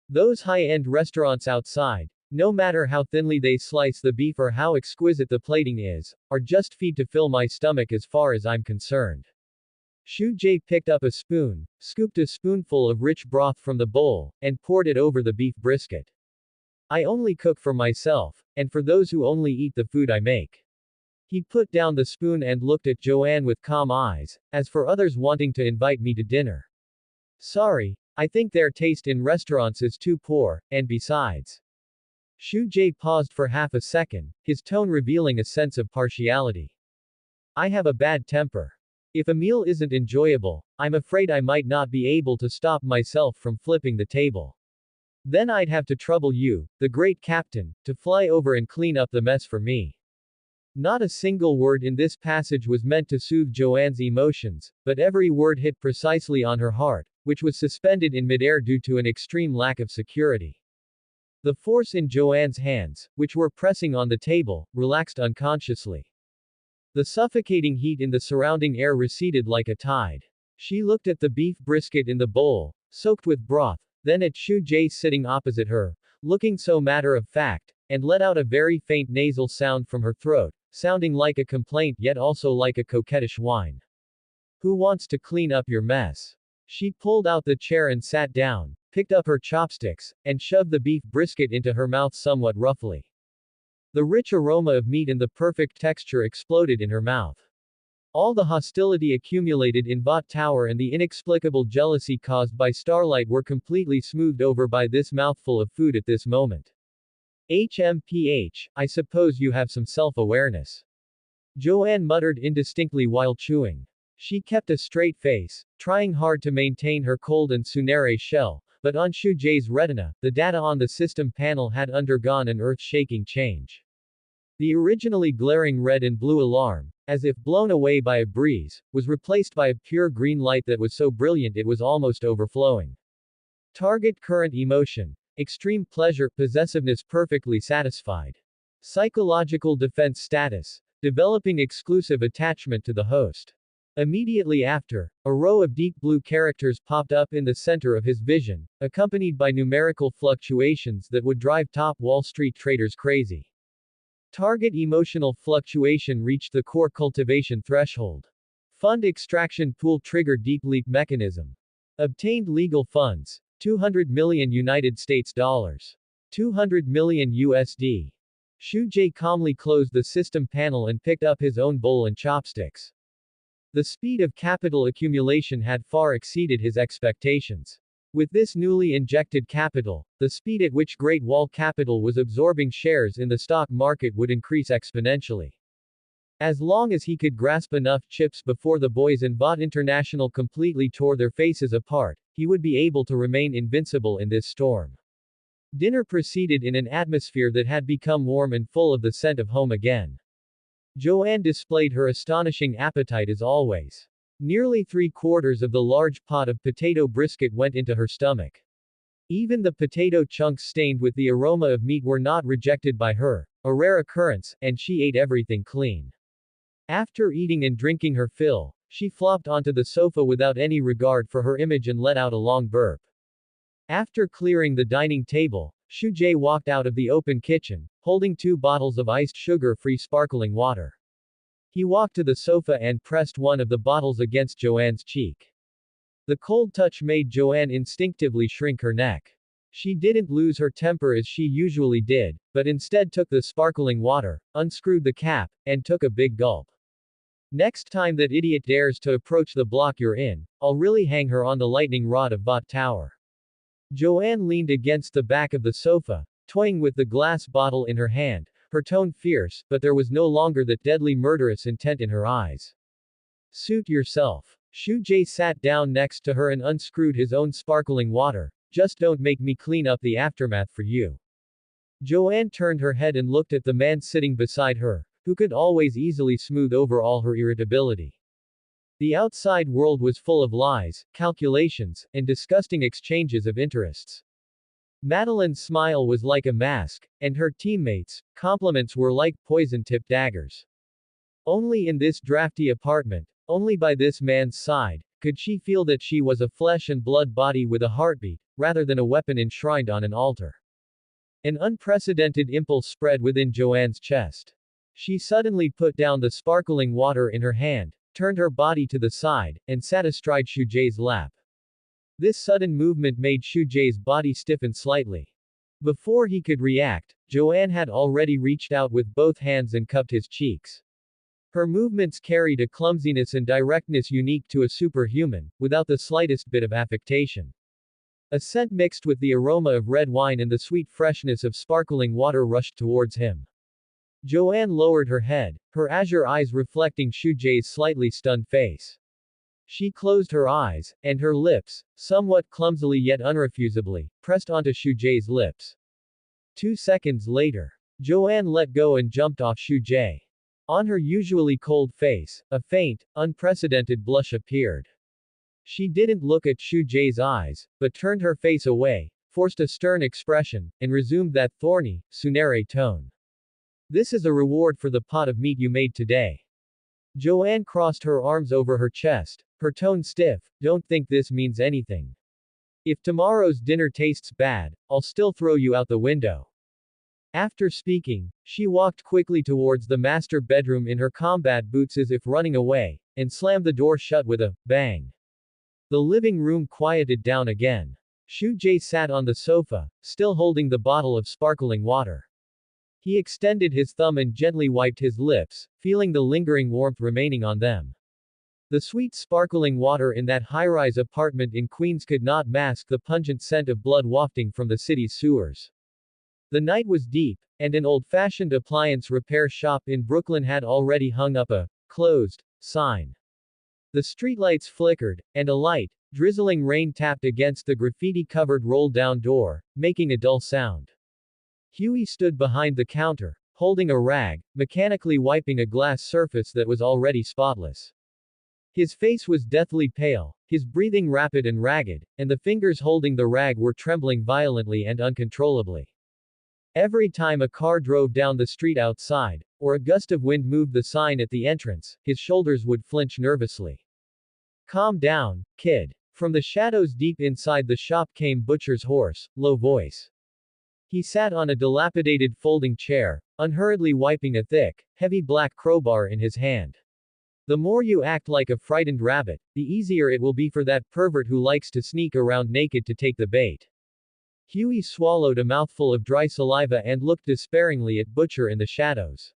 Those high-end restaurants outside, no matter how thinly they slice the beef or how exquisite the plating is, are just feed to fill my stomach as far as I'm concerned. Shujae picked up a spoon, scooped a spoonful of rich broth from the bowl, and poured it over the beef brisket. I only cook for myself, and for those who only eat the food I make. He put down the spoon and looked at Joanne with calm eyes, as for others wanting to invite me to dinner. Sorry, I think their taste in restaurants is too poor, and besides. Shujae paused for half a second, his tone revealing a sense of partiality. I have a bad temper. If a meal isn't enjoyable, I'm afraid I might not be able to stop myself from flipping the table. Then I'd have to trouble you, the great captain, to fly over and clean up the mess for me. Not a single word in this passage was meant to soothe Joanne's emotions, but every word hit precisely on her heart, which was suspended in midair due to an extreme lack of security. The force in Joanne's hands, which were pressing on the table, relaxed unconsciously. The suffocating heat in the surrounding air receded like a tide. She looked at the beef brisket in the bowl, soaked with broth, then at Shujae sitting opposite her, looking so matter-of-fact, and let out a very faint nasal sound from her throat, sounding like a complaint yet also like a coquettish whine. Who wants to clean up your mess? She pulled out the chair and sat down, picked up her chopsticks, and shoved the beef brisket into her mouth somewhat roughly. The rich aroma of meat and the perfect texture exploded in her mouth. All the hostility accumulated in Bot Tower and the inexplicable jealousy caused by Starlight were completely smoothed over by this mouthful of food at this moment. HMPH, I suppose you have some self-awareness. Joanne muttered indistinctly while chewing. She kept a straight face, trying hard to maintain her cold and Tsunere shell, but on Shujae's retina, the data on the system panel had undergone an earth-shaking change. The originally glaring red and blue alarm, as if blown away by a breeze, was replaced by a pure green light that was so brilliant it was almost overflowing. Target current emotion. Extreme pleasure, possessiveness perfectly satisfied. Psychological defense status. Developing exclusive attachment to the host. Immediately after, a row of deep blue characters popped up in the center of his vision, accompanied by numerical fluctuations that would drive top Wall Street traders crazy. Target emotional fluctuation reached the core cultivation threshold. Fund extraction pool trigger deep leap mechanism. Obtained legal funds. 200 million United States dollars. 200 million USD. Shujae calmly closed the system panel and picked up his own bowl and chopsticks. The speed of capital accumulation had far exceeded his expectations. With this newly injected capital, the speed at which Great Wall Capital was absorbing shares in the stock market would increase exponentially. As long as he could grasp enough chips before the boys in Bot International completely tore their faces apart, he would be able to remain invincible in this storm. Dinner proceeded in an atmosphere that had become warm and full of the scent of home again. Joanne displayed her astonishing appetite as always. Nearly 3/4 of the large pot of potato brisket went into her stomach. Even the potato chunks stained with the aroma of meat were not rejected by her, a rare occurrence, and she ate everything clean. After eating and drinking her fill, she flopped onto the sofa without any regard for her image and let out a long burp. After clearing the dining table, Shujae walked out of the open kitchen, holding 2 bottles of iced sugar-free sparkling water. He walked to the sofa and pressed one of the bottles against Joanne's cheek. The cold touch made Joanne instinctively shrink her neck. She didn't lose her temper as she usually did, but instead took the sparkling water, unscrewed the cap, and took a big gulp. Next time that idiot dares to approach the block you're in, I'll really hang her on the lightning rod of Bot Tower. Joanne leaned against the back of the sofa, toying with the glass bottle in her hand, her tone fierce, but there was no longer that deadly murderous intent in her eyes. Suit yourself. Shu Jae sat down next to her and unscrewed his own sparkling water. Just don't make me clean up the aftermath for you. Joanne turned her head and looked at the man sitting beside her, who could always easily smooth over all her irritability. The outside world was full of lies, calculations, and disgusting exchanges of interests. Madeline's smile was like a mask, and her teammates' compliments were like poison-tipped daggers. Only in this drafty apartment, only by this man's side, could she feel that she was a flesh and blood body with a heartbeat, rather than a weapon enshrined on an altar. An unprecedented impulse spread within Joanne's chest. She suddenly put down the sparkling water in her hand, turned her body to the side, and sat astride Shujae's lap. This sudden movement made Shujae's body stiffen slightly. Before he could react, Joanne had already reached out with both hands and cupped his cheeks. Her movements carried a clumsiness and directness unique to a superhuman, without the slightest bit of affectation. A scent mixed with the aroma of red wine and the sweet freshness of sparkling water rushed towards him. Joanne lowered her head, her azure eyes reflecting Shujae's slightly stunned face. She closed her eyes, and her lips, somewhat clumsily yet unrefusably, pressed onto Shujae's lips. 2 seconds later, Joanne let go and jumped off Shujae. On her usually cold face, a faint, unprecedented blush appeared. She didn't look at Shujae's eyes, but turned her face away, forced a stern expression, and resumed that thorny, Tsunere tone. This is a reward for the pot of meat you made today. Joanne crossed her arms over her chest, her tone stiff. Don't think this means anything. If tomorrow's dinner tastes bad, I'll still throw you out the window. After speaking, she walked quickly towards the master bedroom in her combat boots as if running away, and slammed the door shut with a bang. The living room quieted down again. Shu Jae sat on the sofa, still holding the bottle of sparkling water. He extended his thumb and gently wiped his lips, feeling the lingering warmth remaining on them. The sweet sparkling water in that high-rise apartment in Queens could not mask the pungent scent of blood wafting from the city's sewers. The night was deep, and an old-fashioned appliance repair shop in Brooklyn had already hung up a closed sign. The streetlights flickered, and a light, drizzling rain tapped against the graffiti-covered roll-down door, making a dull sound. Huey stood behind the counter, holding a rag, mechanically wiping a glass surface that was already spotless. His face was deathly pale, his breathing rapid and ragged, and the fingers holding the rag were trembling violently and uncontrollably. Every time a car drove down the street outside, or a gust of wind moved the sign at the entrance, his shoulders would flinch nervously. Calm down, kid. From the shadows deep inside the shop came Butcher's hoarse, low voice. He sat on a dilapidated folding chair, unhurriedly wiping a thick, heavy black crowbar in his hand. The more you act like a frightened rabbit, the easier it will be for that pervert who likes to sneak around naked to take the bait. Huey swallowed a mouthful of dry saliva and looked despairingly at Butcher in the shadows.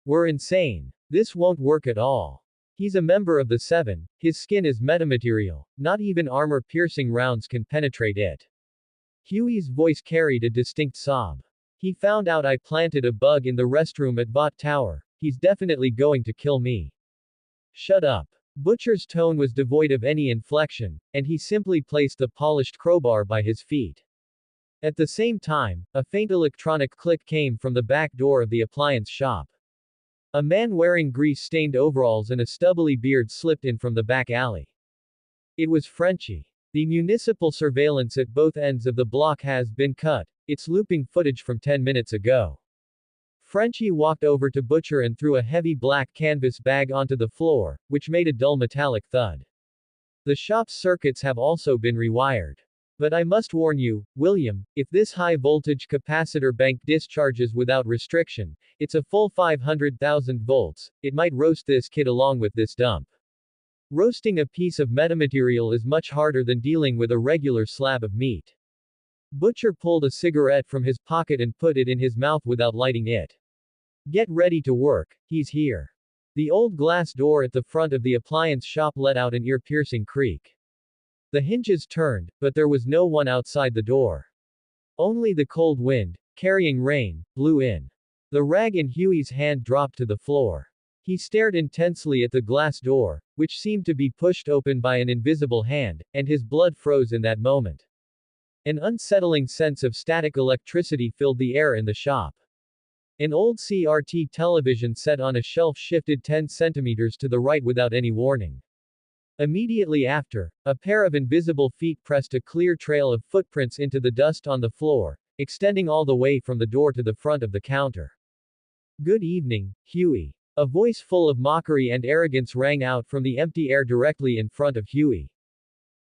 We're insane. This won't work at all. He's a member of the Seven, his skin is metamaterial, not even armor-piercing rounds can penetrate it. Huey's voice carried a distinct sob. He found out I planted a bug in the restroom at Bot Tower, he's definitely going to kill me. Shut up. Butcher's tone was devoid of any inflection, and he simply placed the polished crowbar by his feet. At the same time, a faint electronic click came from the back door of the appliance shop. A man wearing grease-stained overalls and a stubbly beard slipped in from the back alley. It was Frenchie. The municipal surveillance at both ends of the block has been cut, it's looping footage from 10 minutes ago. Frenchie walked over to Butcher and threw a heavy black canvas bag onto the floor, which made a dull metallic thud. The shop's circuits have also been rewired. But I must warn you, William, if this high-voltage capacitor bank discharges without restriction, it's a full 500,000 volts, it might roast this kid along with this dump. Roasting a piece of metamaterial is much harder than dealing with a regular slab of meat. Butcher pulled a cigarette from his pocket and put it in his mouth without lighting it. Get ready to work, he's here. The old glass door at the front of the appliance shop let out an ear-piercing creak. The hinges turned, but there was no one outside the door. Only the cold wind, carrying rain, blew in. The rag in Huey's hand dropped to the floor. He stared intensely at the glass door, which seemed to be pushed open by an invisible hand, and his blood froze in that moment. An unsettling sense of static electricity filled the air in the shop. An old CRT television set on a shelf shifted 10 centimeters to the right without any warning. Immediately after, a pair of invisible feet pressed a clear trail of footprints into the dust on the floor, extending all the way from the door to the front of the counter. Good evening, Huey. A voice full of mockery and arrogance rang out from the empty air directly in front of Huey.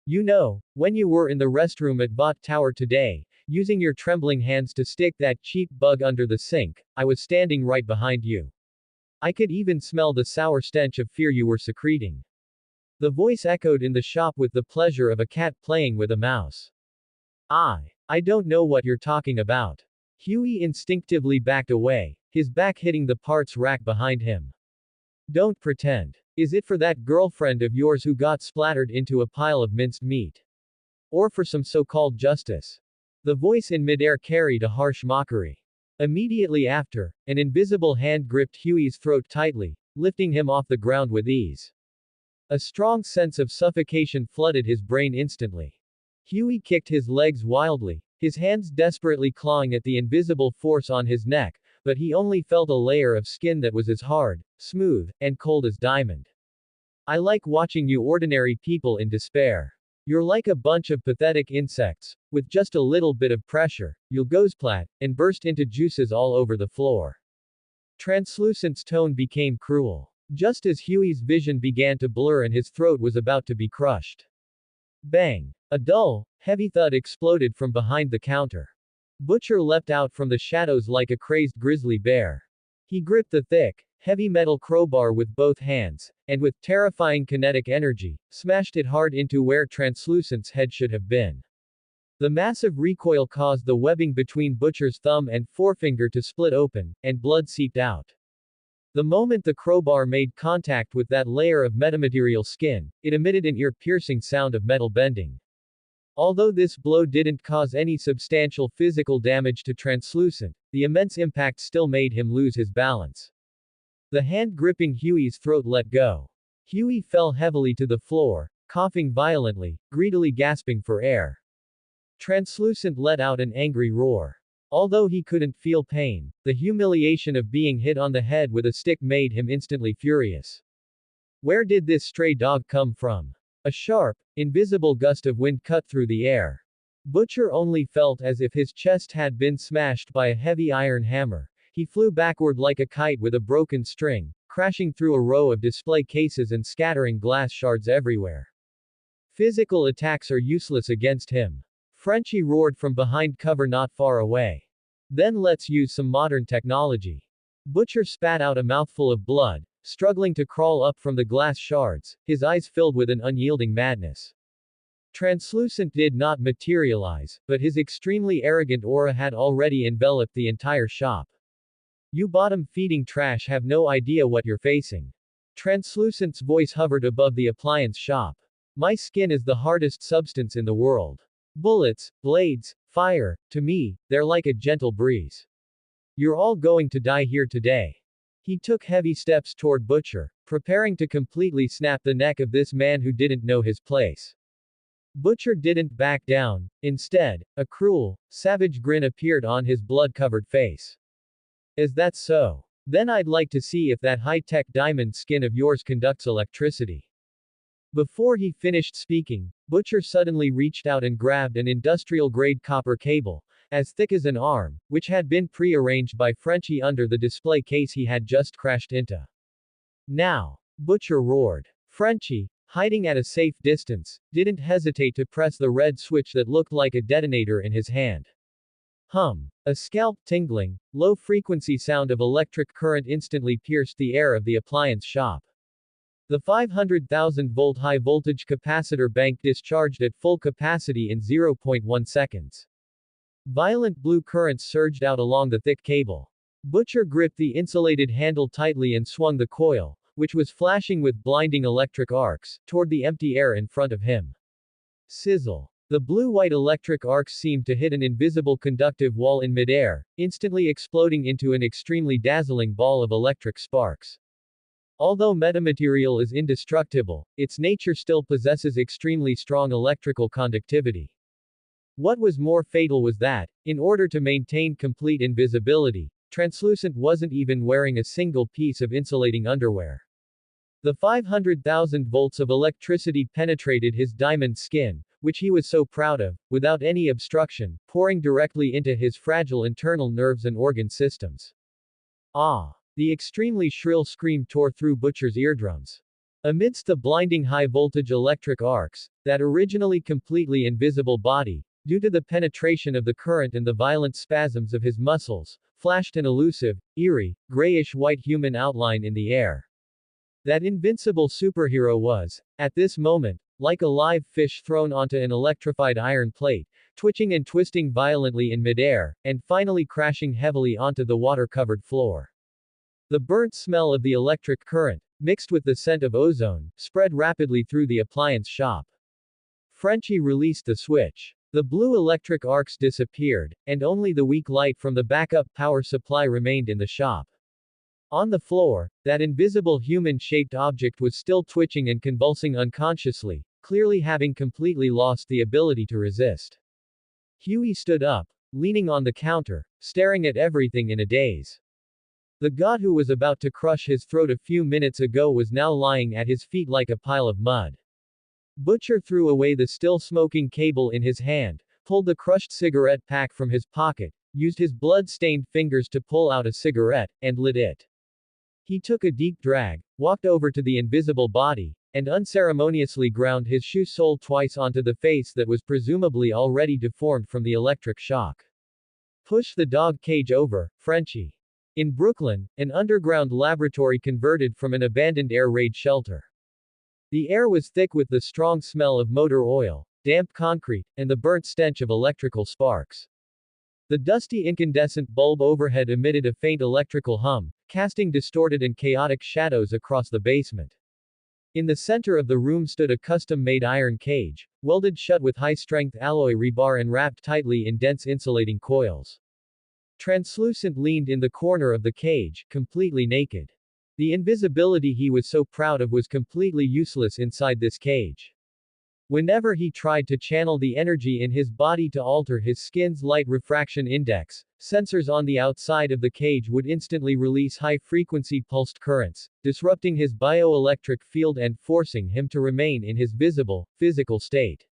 You know, when you were in the restroom at Bot Tower today, using your trembling hands to stick that cheap bug under the sink, I was standing right behind you. I could even smell the sour stench of fear you were secreting. The voice echoed in the shop with the pleasure of a cat playing with a mouse. I don't know what you're talking about. Huey instinctively backed away, his back hitting the parts rack behind him. Don't pretend. Is it for that girlfriend of yours who got splattered into a pile of minced meat? Or for some so-called justice? The voice in midair carried a harsh mockery. Immediately after, an invisible hand gripped Huey's throat tightly, lifting him off the ground with ease. A strong sense of suffocation flooded his brain instantly. Huey kicked his legs wildly, his hands desperately clawing at the invisible force on his neck, but he only felt a layer of skin that was as hard, smooth, and cold as diamond. I like watching you ordinary people in despair. You're like a bunch of pathetic insects. With just a little bit of pressure, you'll go splat, and burst into juices all over the floor. Translucent's tone became cruel. Just as Huey's vision began to blur and his throat was about to be crushed. Bang! A dull, heavy thud exploded from behind the counter. Butcher leapt out from the shadows like a crazed grizzly bear. He gripped the thick, heavy metal crowbar with both hands, and with terrifying kinetic energy, smashed it hard into where Translucent's head should have been. The massive recoil caused the webbing between Butcher's thumb and forefinger to split open, and blood seeped out. The moment the crowbar made contact with that layer of metamaterial skin, it emitted an ear-piercing sound of metal bending. Although this blow didn't cause any substantial physical damage to Translucent, the immense impact still made him lose his balance. The hand gripping Huey's throat let go. Huey fell heavily to the floor, coughing violently, greedily gasping for air. Translucent let out an angry roar. Although he couldn't feel pain, the humiliation of being hit on the head with a stick made him instantly furious. Where did this stray dog come from? A sharp, invisible gust of wind cut through the air. Butcher only felt as if his chest had been smashed by a heavy iron hammer. He flew backward like a kite with a broken string, crashing through a row of display cases and scattering glass shards everywhere. Physical attacks are useless against him. Frenchie roared from behind cover not far away. Then let's use some modern technology. Butcher spat out a mouthful of blood, struggling to crawl up from the glass shards, his eyes filled with an unyielding madness. Translucent did not materialize, but his extremely arrogant aura had already enveloped the entire shop. You bottom-feeding trash have no idea what you're facing. Translucent's voice hovered above the appliance shop. My skin is the hardest substance in the world. Bullets, blades, fire, to me, they're like a gentle breeze. You're all going to die here today. He took heavy steps toward Butcher, preparing to completely snap the neck of this man who didn't know his place. Butcher didn't back down. Instead, a cruel, savage grin appeared on his blood-covered face. Is that so? Then I'd like to see if that high-tech diamond skin of yours conducts electricity. Before he finished speaking, Butcher suddenly reached out and grabbed an industrial-grade copper cable, as thick as an arm, which had been pre-arranged by Frenchie under the display case he had just crashed into. Now! Butcher roared. Frenchie, hiding at a safe distance, didn't hesitate to press the red switch that looked like a detonator in his hand. A scalp-tingling, low-frequency sound of electric current instantly pierced the air of the appliance shop. The 500,000-volt high-voltage capacitor bank discharged at full capacity in 0.1 seconds. Violent blue currents surged out along the thick cable. Butcher gripped the insulated handle tightly and swung the coil, which was flashing with blinding electric arcs, toward the empty air in front of him. Sizzle. The blue-white electric arcs seemed to hit an invisible conductive wall in midair, instantly exploding into an extremely dazzling ball of electric sparks. Although metamaterial is indestructible, its nature still possesses extremely strong electrical conductivity. What was more fatal was that, in order to maintain complete invisibility, Translucent wasn't even wearing a single piece of insulating underwear. The 500,000 volts of electricity penetrated his diamond skin, which he was so proud of, without any obstruction, pouring directly into his fragile internal nerves and organ systems. Ah! The extremely shrill scream tore through Butcher's eardrums. Amidst the blinding high-voltage electric arcs, that originally completely invisible body, due to the penetration of the current and the violent spasms of his muscles, flashed an elusive, eerie, grayish-white human outline in the air. That invincible superhero was, at this moment, like a live fish thrown onto an electrified iron plate, twitching and twisting violently in midair, and finally crashing heavily onto the water-covered floor. The burnt smell of the electric current, mixed with the scent of ozone, spread rapidly through the appliance shop. Frenchie released the switch. The blue electric arcs disappeared, and only the weak light from the backup power supply remained in the shop. On the floor, that invisible human-shaped object was still twitching and convulsing unconsciously, clearly having completely lost the ability to resist. Huey stood up, leaning on the counter, staring at everything in a daze. The god who was about to crush his throat a few minutes ago was now lying at his feet like a pile of mud. Butcher threw away the still smoking cable in his hand, pulled the crushed cigarette pack from his pocket, used his blood-stained fingers to pull out a cigarette, and lit it. He took a deep drag, walked over to the invisible body, and unceremoniously ground his shoe sole twice onto the face that was presumably already deformed from the electric shock. Push the dog cage over, Frenchie. In Brooklyn, an underground laboratory converted from an abandoned air raid shelter. The air was thick with the strong smell of motor oil, damp concrete, and the burnt stench of electrical sparks. The dusty incandescent bulb overhead emitted a faint electrical hum, casting distorted and chaotic shadows across the basement. In the center of the room stood a custom-made iron cage, welded shut with high-strength alloy rebar and wrapped tightly in dense insulating coils. Translucent leaned in the corner of the cage, completely naked. The invisibility he was so proud of was completely useless inside this cage. Whenever he tried to channel the energy in his body to alter his skin's light refraction index, sensors on the outside of the cage would instantly release high-frequency pulsed currents, disrupting his bioelectric field and forcing him to remain in his visible, physical state.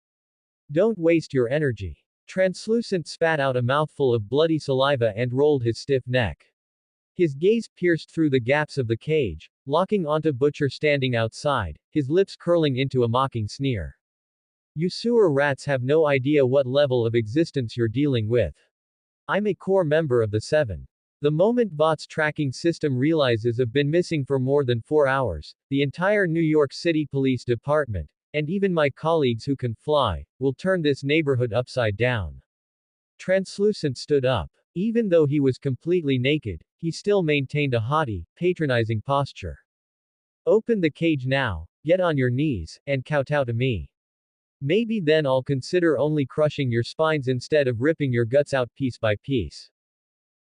Don't waste your energy. Translucent spat out a mouthful of bloody saliva and rolled his stiff neck. His gaze pierced through the gaps of the cage, locking onto Butcher standing outside, his lips curling into a mocking sneer. You sewer rats have no idea what level of existence you're dealing with. I'm a core member of the Seven. The moment Bot's tracking system realizes I've been missing for more than 4 hours, the entire New York City Police Department, and even my colleagues who can fly, will turn this neighborhood upside down. Translucent stood up. Even though he was completely naked, he still maintained a haughty, patronizing posture. Open the cage now, get on your knees, and kowtow to me. Maybe then I'll consider only crushing your spines instead of ripping your guts out piece by piece.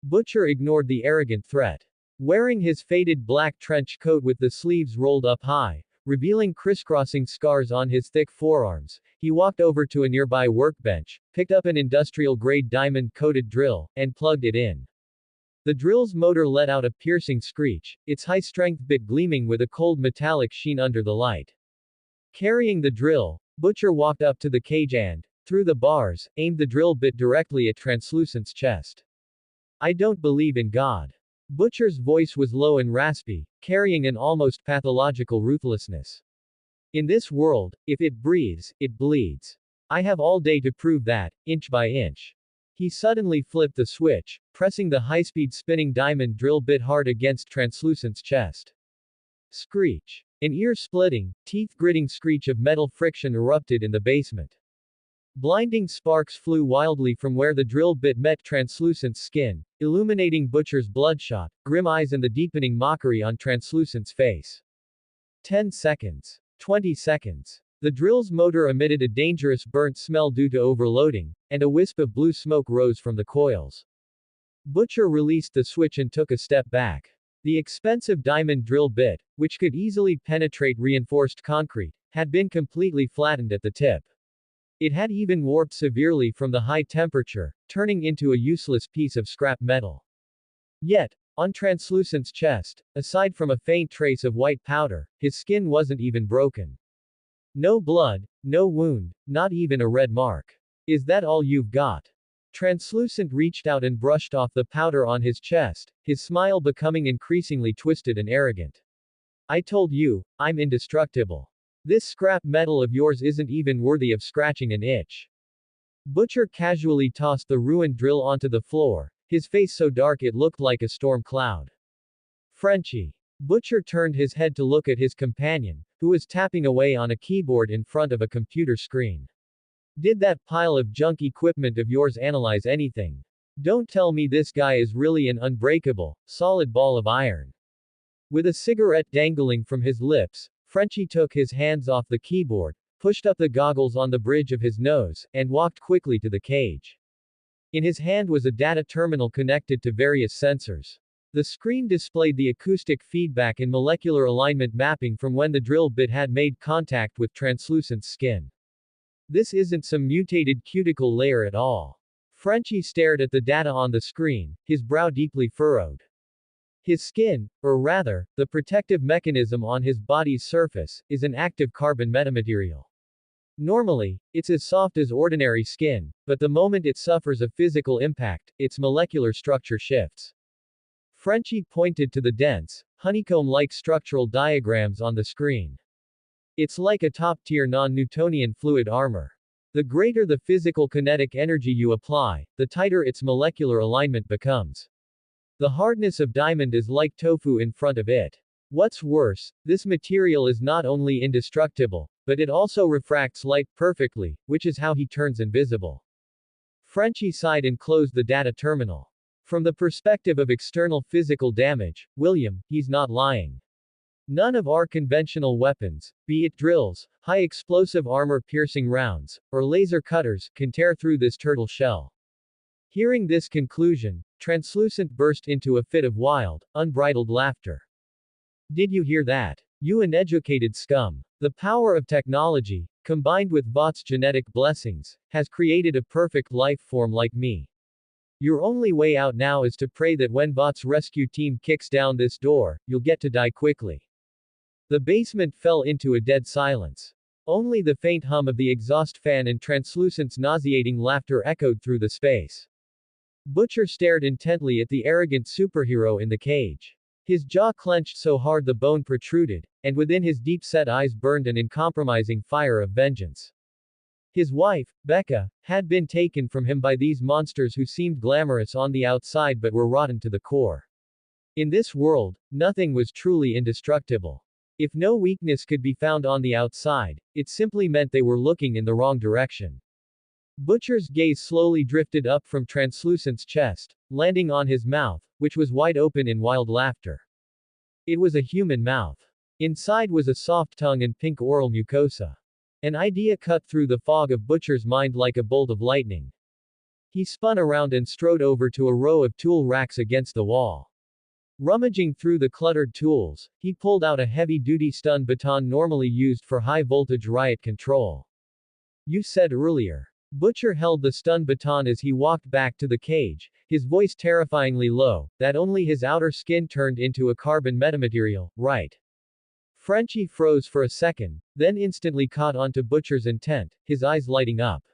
Butcher ignored the arrogant threat. Wearing his faded black trench coat with the sleeves rolled up high, revealing crisscrossing scars on his thick forearms, he walked over to a nearby workbench, picked up an industrial-grade diamond-coated drill, and plugged it in. The drill's motor let out a piercing screech, its high-strength bit gleaming with a cold metallic sheen under the light. Carrying the drill, Butcher walked up to the cage and, through the bars, aimed the drill bit directly at Translucent's chest. I don't believe in God. Butcher's voice was low and raspy, carrying an almost pathological ruthlessness. In this world, if it breathes, it bleeds. I have all day to prove that, inch by inch. He suddenly flipped the switch, pressing the high-speed spinning diamond drill bit hard against Translucent's chest. Screech. An ear-splitting, teeth-gritting screech of metal friction erupted in the basement. Blinding sparks flew wildly from where the drill bit met Translucent's skin, illuminating Butcher's bloodshot, grim eyes and the deepening mockery on Translucent's face. 10 seconds. 20 seconds. The drill's motor emitted a dangerous burnt smell due to overloading, and a wisp of blue smoke rose from the coils. Butcher released the switch and took a step back. The expensive diamond drill bit, which could easily penetrate reinforced concrete, had been completely flattened at the tip. It had even warped severely from the high temperature, turning into a useless piece of scrap metal. Yet, on Translucent's chest, aside from a faint trace of white powder, his skin wasn't even broken. No blood, no wound, not even a red mark. Is that all you've got? Translucent reached out and brushed off the powder on his chest, his smile becoming increasingly twisted and arrogant. I told you, I'm indestructible. This scrap metal of yours isn't even worthy of scratching an itch. Butcher casually tossed the ruined drill onto the floor, his face so dark it looked like a storm cloud. Frenchie. Butcher turned his head to look at his companion, who was tapping away on a keyboard in front of a computer screen. Did that pile of junk equipment of yours analyze anything? Don't tell me this guy is really an unbreakable, solid ball of iron. With a cigarette dangling from his lips, Frenchie took his hands off the keyboard, pushed up the goggles on the bridge of his nose, and walked quickly to the cage. In his hand was a data terminal connected to various sensors. The screen displayed the acoustic feedback and molecular alignment mapping from when the drill bit had made contact with Translucent's skin. This isn't some mutated cuticle layer at all. Frenchie stared at the data on the screen, his brow deeply furrowed. His skin, or rather, the protective mechanism on his body's surface, is an active carbon metamaterial. Normally, it's as soft as ordinary skin, but the moment it suffers a physical impact, its molecular structure shifts. Frenchie pointed to the dense, honeycomb-like structural diagrams on the screen. It's like a top-tier non-Newtonian fluid armor. The greater the physical kinetic energy you apply, the tighter its molecular alignment becomes. The hardness of diamond is like tofu in front of it. What's worse, this material is not only indestructible, but it also refracts light perfectly, which is how he turns invisible. Frenchie sighed and closed the data terminal. From the perspective of external physical damage, William, he's not lying. None of our conventional weapons, be it drills, high-explosive armor-piercing rounds, or laser cutters, can tear through this turtle shell. Hearing this conclusion, Translucent burst into a fit of wild, unbridled laughter. Did you hear that? You uneducated scum. The power of technology, combined with Vough's genetic blessings, has created a perfect life form like me. Your only way out now is to pray that when Vough's rescue team kicks down this door, you'll get to die quickly. The basement fell into a dead silence. Only the faint hum of the exhaust fan and Translucent's nauseating laughter echoed through the space. Butcher stared intently at the arrogant superhero in the cage. His jaw clenched so hard the bone protruded, and within his deep-set eyes burned an uncompromising fire of vengeance. His wife, Becca, had been taken from him by these monsters who seemed glamorous on the outside but were rotten to the core. In this world, nothing was truly indestructible. If no weakness could be found on the outside, it simply meant they were looking in the wrong direction. Butcher's gaze slowly drifted up from Translucent's chest, landing on his mouth, which was wide open in wild laughter. It was a human mouth. Inside was a soft tongue and pink oral mucosa. An idea cut through the fog of Butcher's mind like a bolt of lightning. He spun around and strode over to a row of tool racks against the wall. Rummaging through the cluttered tools, he pulled out a heavy-duty stun baton normally used for high-voltage riot control. You said earlier. Butcher held the stun baton as he walked back to the cage, his voice terrifyingly low, that only his outer skin turned into a carbon metamaterial, right? Frenchie froze for a second, then instantly caught on to Butcher's intent, his eyes lighting up.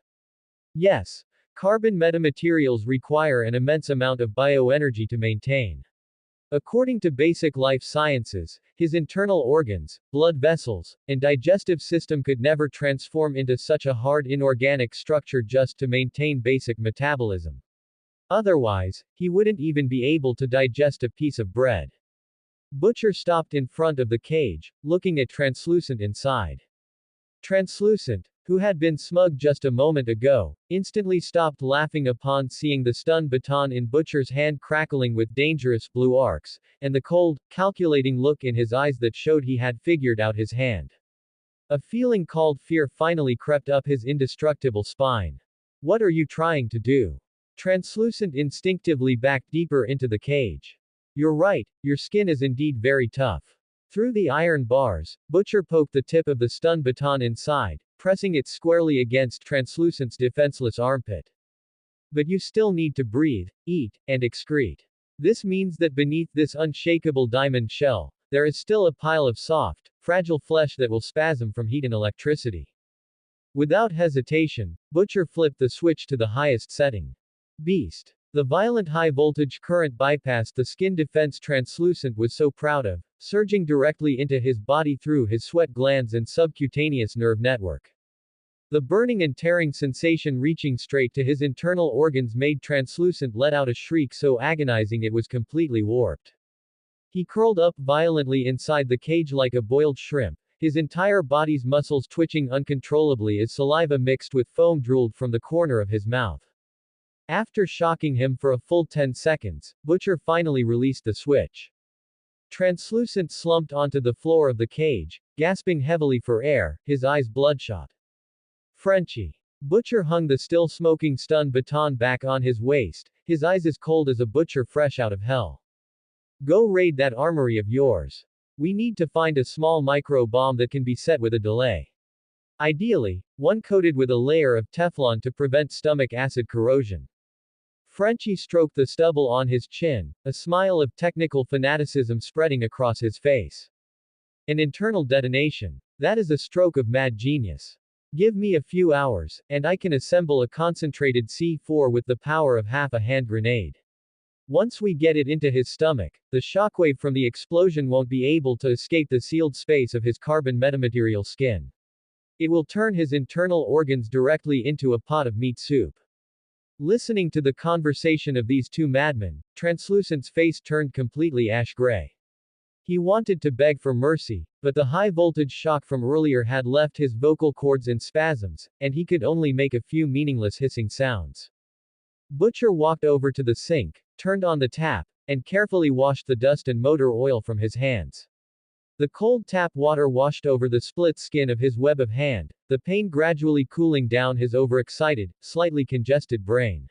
Yes. Carbon metamaterials require an immense amount of bioenergy to maintain. According to basic life sciences, his internal organs, blood vessels, and digestive system could never transform into such a hard inorganic structure just to maintain basic metabolism. Otherwise, he wouldn't even be able to digest a piece of bread. Butcher stopped in front of the cage, looking at Translucent inside. Translucent, who had been smug just a moment ago, instantly stopped laughing upon seeing the stun baton in Butcher's hand crackling with dangerous blue arcs, and the cold, calculating look in his eyes that showed he had figured out his hand. A feeling called fear finally crept up his indestructible spine. What are you trying to do? Translucent instinctively backed deeper into the cage. You're right, your skin is indeed very tough. Through the iron bars, Butcher poked the tip of the stun baton inside, pressing it squarely against Translucent's defenseless armpit. But you still need to breathe, eat, and excrete. This means that beneath this unshakable diamond shell, there is still a pile of soft, fragile flesh that will spasm from heat and electricity. Without hesitation, Butcher flipped the switch to the highest setting. Beast. The violent high-voltage current bypassed the skin defense Translucent was so proud of, surging directly into his body through his sweat glands and subcutaneous nerve network. The burning and tearing sensation reaching straight to his internal organs made Translucent let out a shriek so agonizing it was completely warped. He curled up violently inside the cage like a boiled shrimp, his entire body's muscles twitching uncontrollably as saliva mixed with foam drooled from the corner of his mouth. After shocking him for a full 10 seconds, Butcher finally released the switch. Translucent slumped onto the floor of the cage, gasping heavily for air, his eyes bloodshot. Frenchie. Butcher hung the still smoking stun baton back on his waist, his eyes as cold as a butcher fresh out of hell. Go raid that armory of yours. We need to find a small micro bomb that can be set with a delay. Ideally, one coated with a layer of Teflon to prevent stomach acid corrosion. Frenchie stroked the stubble on his chin, a smile of technical fanaticism spreading across his face. An internal detonation. That is a stroke of mad genius. Give me a few hours, and I can assemble a concentrated C4 with the power of half a hand grenade. Once we get it into his stomach, the shockwave from the explosion won't be able to escape the sealed space of his carbon metamaterial skin. It will turn his internal organs directly into a pot of meat soup. Listening to the conversation of these two madmen, Translucent's face turned completely ash-gray. He wanted to beg for mercy, but the high-voltage shock from earlier had left his vocal cords in spasms, and he could only make a few meaningless hissing sounds. Butcher walked over to the sink, turned on the tap, and carefully washed the dust and motor oil from his hands. The cold tap water washed over the split skin of his web of hand, the pain gradually cooling down his overexcited, slightly congested brain.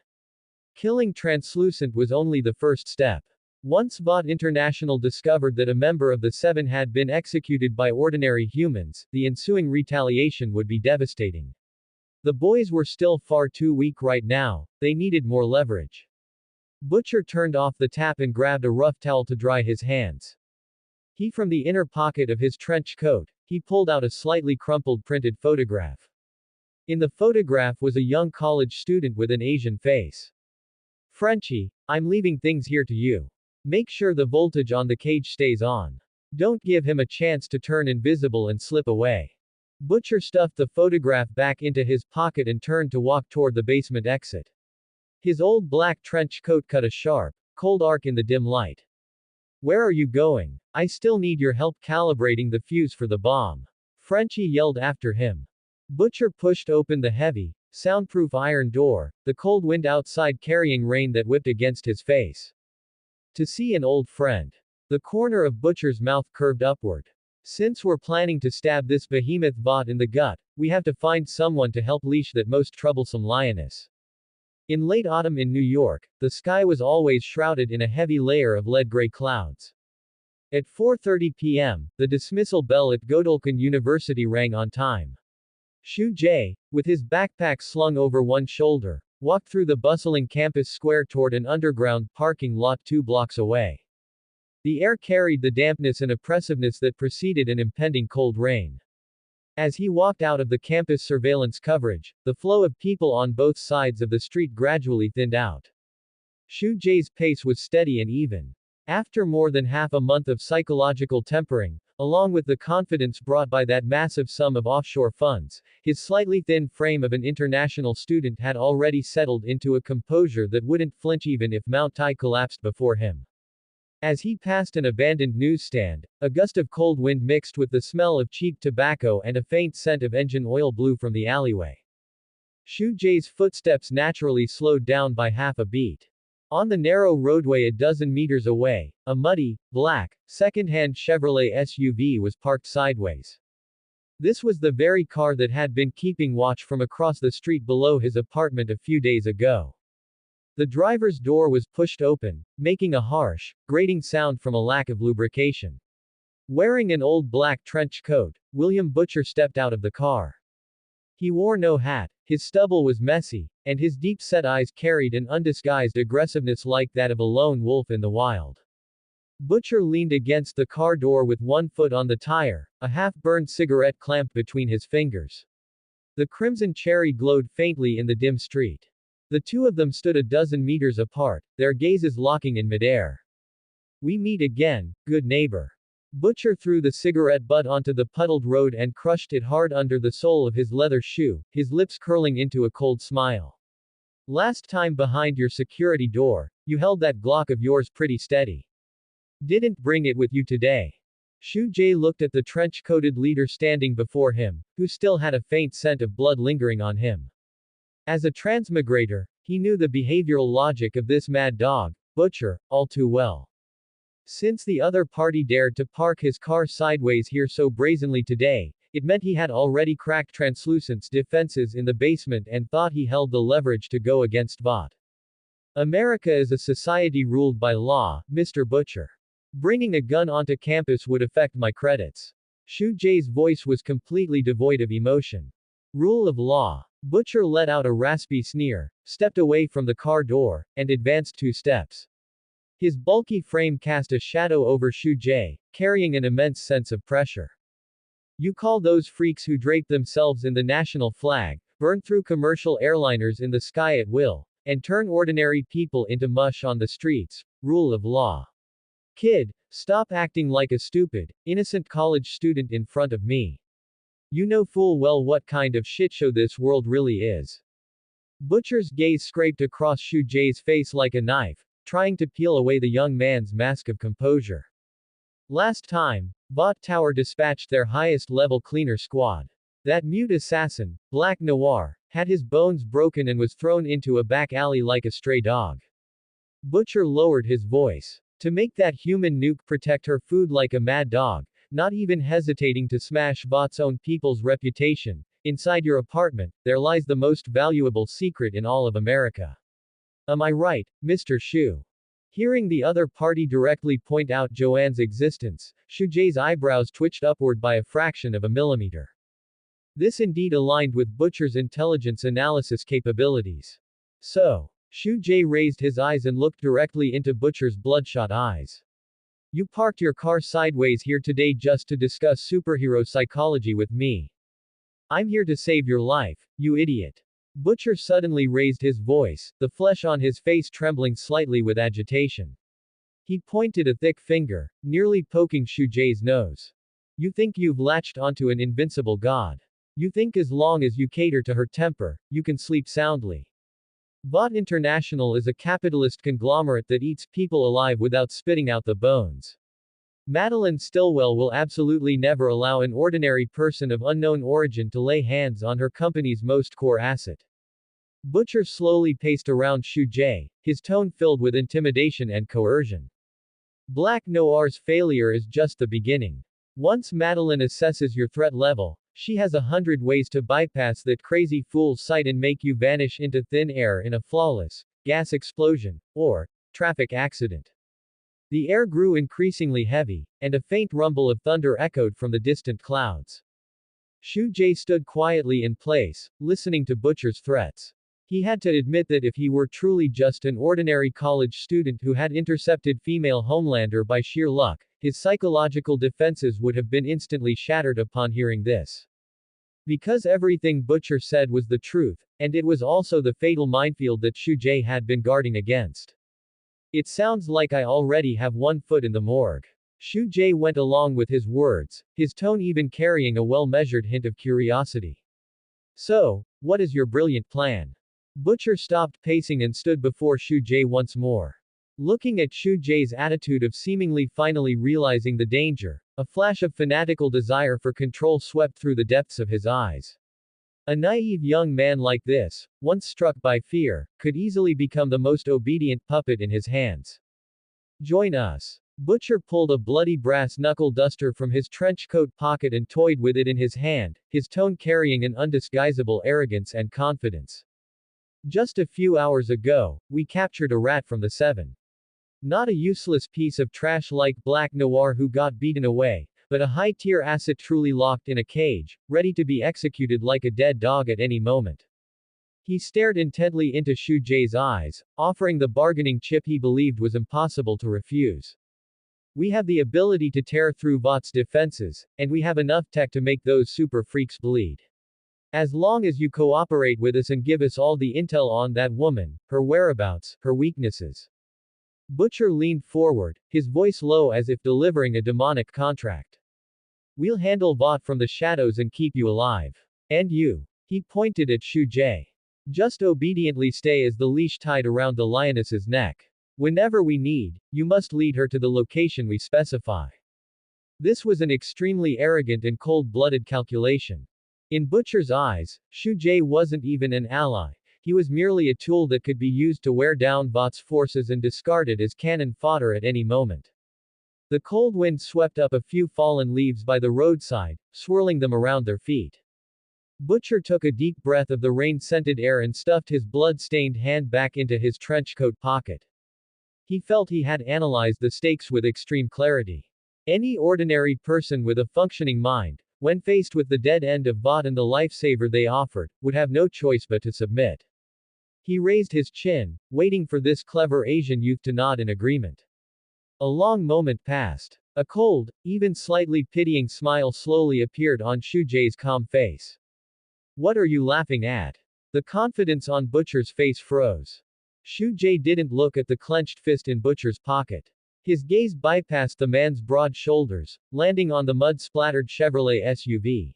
Killing Translucent was only the first step. Once Bot International discovered that a member of the Seven had been executed by ordinary humans, the ensuing retaliation would be devastating. The boys were still far too weak right now, they needed more leverage. Butcher turned off the tap and grabbed a rough towel to dry his hands. From the inner pocket of his trench coat, he pulled out a slightly crumpled printed photograph. In the photograph was a young college student with an Asian face. Frenchie, I'm leaving things here to you. Make sure the voltage on the cage stays on. Don't give him a chance to turn invisible and slip away. Butcher stuffed the photograph back into his pocket and turned to walk toward the basement exit. His old black trench coat cut a sharp, cold arc in the dim light. Where are you going? I still need your help calibrating the fuse for the bomb. Frenchie yelled after him. Butcher pushed open the heavy, soundproof iron door, the cold wind outside carrying rain that whipped against his face. To see an old friend. The corner of Butcher's mouth curved upward. Since we're planning to stab this behemoth Vought in the gut, we have to find someone to help leash that most troublesome lioness. In late autumn in New York, the sky was always shrouded in a heavy layer of lead-gray clouds. At 4:30 p.m., the dismissal bell at Godolphin University rang on time. Shu Jae, with his backpack slung over one shoulder, walked through the bustling campus square toward an underground parking lot 2 blocks away. The air carried the dampness and oppressiveness that preceded an impending cold rain. As he walked out of the campus surveillance coverage, the flow of people on both sides of the street gradually thinned out. Shu Jae's pace was steady and even. After more than half a month of psychological tempering, along with the confidence brought by that massive sum of offshore funds, his slightly thin frame of an international student had already settled into a composure that wouldn't flinch even if Mount Tai collapsed before him. As he passed an abandoned newsstand, a gust of cold wind mixed with the smell of cheap tobacco and a faint scent of engine oil blew from the alleyway. Shu Jae's footsteps naturally slowed down by half a beat. On the narrow roadway a dozen meters away, a muddy, black, second-hand Chevrolet SUV was parked sideways. This was the very car that had been keeping watch from across the street below his apartment a few days ago. The driver's door was pushed open, making a harsh, grating sound from a lack of lubrication. Wearing an old black trench coat, William Butcher stepped out of the car. He wore no hat, his stubble was messy, and his deep-set eyes carried an undisguised aggressiveness like that of a lone wolf in the wild. Butcher leaned against the car door with one foot on the tire, a half-burned cigarette clamped between his fingers. The crimson cherry glowed faintly in the dim street. The two of them stood a dozen meters apart, their gazes locking in midair. "We meet again, good neighbor." Butcher threw the cigarette butt onto the puddled road and crushed it hard under the sole of his leather shoe, his lips curling into a cold smile. "Last time behind your security door, you held that Glock of yours pretty steady. Didn't bring it with you today." Shu Jae looked at the trench-coated leader standing before him, who still had a faint scent of blood lingering on him. As a transmigrator, he knew the behavioral logic of this mad dog, Butcher, all too well. Since the other party dared to park his car sideways here so brazenly today, it meant he had already cracked Translucent's defenses in the basement and thought he held the leverage to go against Vought. "America is a society ruled by law, Mr. Butcher. Bringing a gun onto campus would affect my credits." Shu Jae's voice was completely devoid of emotion. "Rule of law." Butcher let out a raspy sneer, stepped away from the car door, and advanced 2 steps. His bulky frame cast a shadow over Shu Jae, carrying an immense sense of pressure. "You call those freaks who drape themselves in the national flag, burn through commercial airliners in the sky at will, and turn ordinary people into mush on the streets, rule of law? Kid, stop acting like a stupid, innocent college student in front of me. You know full well what kind of shitshow this world really is." Butcher's gaze scraped across Shu Jae's face like a knife, trying to peel away the young man's mask of composure. "Last time, Vought Tower dispatched their highest-level cleaner squad. That mute assassin, Black Noir, had his bones broken and was thrown into a back alley like a stray dog." Butcher lowered his voice. "To make that human nuke protect her food like a mad dog, not even hesitating to smash Vought's own people's reputation, inside your apartment, there lies the most valuable secret in all of America. Am I right, Mr. Shu?" Hearing the other party directly point out Joanne's existence, Shu Jae's eyebrows twitched upward by a fraction of a millimeter. This indeed aligned with Butcher's intelligence analysis capabilities. "So." Shu Jae raised his eyes and looked directly into Butcher's bloodshot eyes. "You parked your car sideways here today just to discuss superhero psychology with me. I'm here to save your life, you idiot." Butcher suddenly raised his voice, the flesh on his face trembling slightly with agitation. He pointed a thick finger, nearly poking Shu Jae's nose. "You think you've latched onto an invincible god. You think as long as you cater to her temper, you can sleep soundly. Vought International is a capitalist conglomerate that eats people alive without spitting out the bones. Madeline Stillwell will absolutely never allow an ordinary person of unknown origin to lay hands on her company's most core asset." Butcher slowly paced around Shu Jae, his tone filled with intimidation and coercion. "Black Noir's failure is just the beginning. Once Madeline assesses your threat level, she has 100 ways to bypass that crazy fool's sight and make you vanish into thin air in a flawless gas explosion or traffic accident. The air grew increasingly heavy, and a faint rumble of thunder echoed from the distant clouds. Shu Jae stood quietly in place, listening to Butcher's threats. He had to admit that if he were truly just an ordinary college student who had intercepted female Homelander by sheer luck, his psychological defenses would have been instantly shattered upon hearing this. Because everything Butcher said was the truth, and it was also the fatal minefield that Shu Jae had been guarding against. It sounds like I already have one foot in the morgue. Shu Jae went along with his words, his tone even carrying a well-measured hint of curiosity. So, what is your brilliant plan? Butcher stopped pacing and stood before Shu Jae once more. Looking at Shu Jae's attitude of seemingly finally realizing the danger, a flash of fanatical desire for control swept through the depths of his eyes. A naive young man like this, once struck by fear, could easily become the most obedient puppet in his hands. Join us. Butcher pulled a bloody brass knuckle duster from his trench coat pocket and toyed with it in his hand, his tone carrying an undisguisable arrogance and confidence. Just a few hours ago, we captured a rat from the Seven. Not a useless piece of trash like Black Noir who got beaten away, but a high-tier asset truly locked in a cage, ready to be executed like a dead dog at any moment. He stared intently into Shu Jae's eyes, offering the bargaining chip he believed was impossible to refuse. We have the ability to tear through Vough's defenses, and we have enough tech to make those super freaks bleed. As long as you cooperate with us and give us all the intel on that woman, her whereabouts, her weaknesses. Butcher leaned forward, his voice low as if delivering a demonic contract. We'll handle Vought from the shadows and keep you alive. And you. He pointed at Shu Jae. Just obediently stay as the leash tied around the lioness's neck. Whenever we need, you must lead her to the location we specify. This was an extremely arrogant and cold-blooded calculation. In Butcher's eyes, Shu Jae wasn't even an ally, he was merely a tool that could be used to wear down Vought's forces and discarded as cannon fodder at any moment. The cold wind swept up a few fallen leaves by the roadside, swirling them around their feet. Butcher took a deep breath of the rain-scented air and stuffed his blood-stained hand back into his trench coat pocket. He felt he had analyzed the stakes with extreme clarity. Any ordinary person with a functioning mind, when faced with the dead end of Vought and the lifesaver they offered, would have no choice but to submit. He raised his chin, waiting for this clever Asian youth to nod in agreement. A long moment passed. A cold, even slightly pitying smile slowly appeared on Shu Jae's calm face. What are you laughing at? The confidence on Butcher's face froze. Shu Jae didn't look at the clenched fist in Butcher's pocket. His gaze bypassed the man's broad shoulders, landing on the mud-splattered Chevrolet SUV.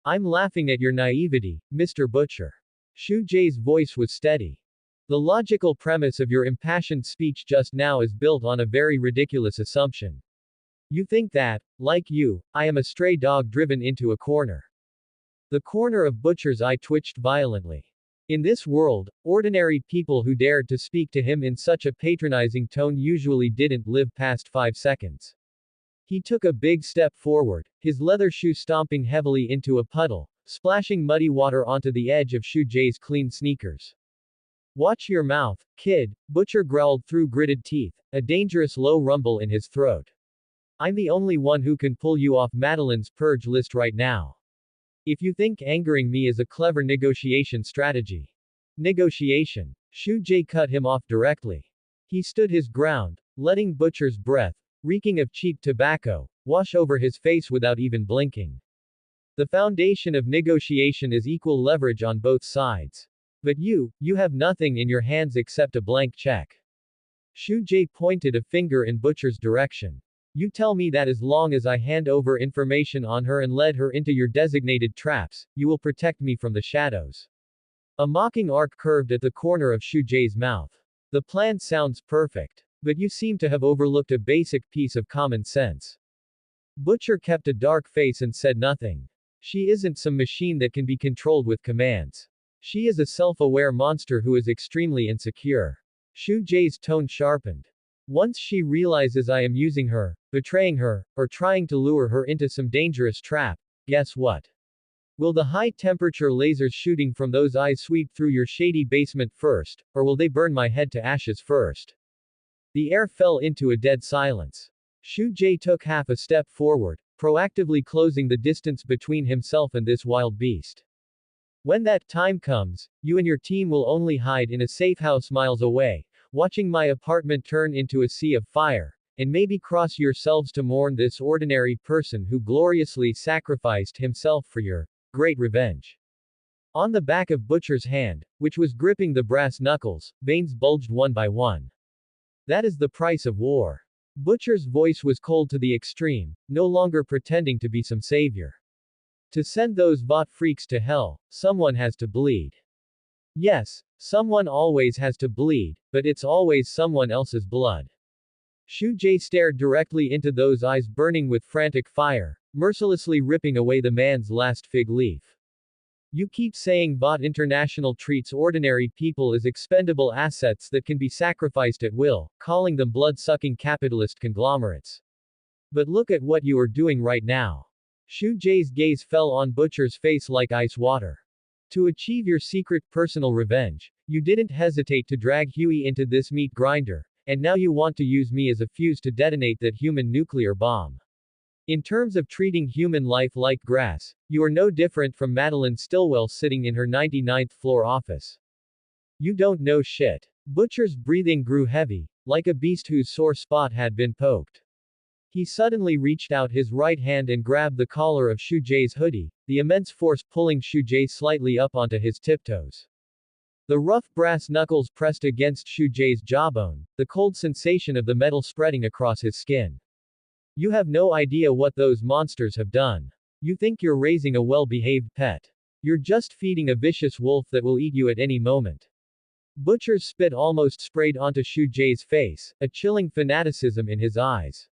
I'm laughing at your naivety, Mr. Butcher. Shu Jae's voice was steady. The logical premise of your impassioned speech just now is built on a very ridiculous assumption. You think that, like you, I am a stray dog driven into a corner. The corner of Butcher's eye twitched violently. In this world, ordinary people who dared to speak to him in such a patronizing tone usually didn't live past 5 seconds. He took a big step forward, his leather shoe stomping heavily into a puddle, splashing muddy water onto the edge of Shu Jae's clean sneakers. Watch your mouth, kid, Butcher growled through gritted teeth, a dangerous low rumble in his throat. I'm the only one who can pull you off Madeline's purge list right now. If you think angering me is a clever negotiation strategy. Negotiation. Shu Jae cut him off directly. He stood his ground, letting Butcher's breath, reeking of cheap tobacco, wash over his face without even blinking. The foundation of negotiation is equal leverage on both sides. But you have nothing in your hands except a blank check. Shu Jae pointed a finger in Butcher's direction. You tell me that as long as I hand over information on her and lead her into your designated traps, you will protect me from the shadows. A mocking arc curved at the corner of Shu Jae's mouth. The plan sounds perfect. But you seem to have overlooked a basic piece of common sense. Butcher kept a dark face and said nothing. She isn't some machine that can be controlled with commands. She is a self-aware monster who is extremely insecure. Shu Jae's tone sharpened. Once she realizes I am using her, betraying her, or trying to lure her into some dangerous trap, guess what? Will the high-temperature lasers shooting from those eyes sweep through your shady basement first, or will they burn my head to ashes first? The air fell into a dead silence. Shu Jie took half a step forward, proactively closing the distance between himself and this wild beast. When that time comes, you and your team will only hide in a safe house miles away, watching my apartment turn into a sea of fire, and maybe cross yourselves to mourn this ordinary person who gloriously sacrificed himself for your great revenge. On the back of Butcher's hand, which was gripping the brass knuckles, veins bulged one by one. That is the price of war. Butcher's voice was cold to the extreme, no longer pretending to be some savior. To send those bot freaks to hell, someone has to bleed. Yes, someone always has to bleed, but it's always someone else's blood. Shu Jie stared directly into those eyes burning with frantic fire, mercilessly ripping away the man's last fig leaf. You keep saying Bot International treats ordinary people as expendable assets that can be sacrificed at will, calling them blood-sucking capitalist conglomerates. But look at what you are doing right now. Shu Jie's gaze fell on Butcher's face like ice water. To achieve your secret personal revenge, you didn't hesitate to drag Huey into this meat grinder, and now you want to use me as a fuse to detonate that human nuclear bomb. In terms of treating human life like grass, you are no different from Madeline Stillwell sitting in her 99th floor office. You don't know shit. Butcher's breathing grew heavy, like a beast whose sore spot had been poked. He suddenly reached out his right hand and grabbed the collar of Shu Jie's hoodie, the immense force pulling Shu Jie slightly up onto his tiptoes. The rough brass knuckles pressed against Shu Jie's jawbone, the cold sensation of the metal spreading across his skin. You have no idea what those monsters have done. You think you're raising a well-behaved pet. You're just feeding a vicious wolf that will eat you at any moment. Butcher's spit almost sprayed onto Shu Jie's face, a chilling fanaticism in his eyes.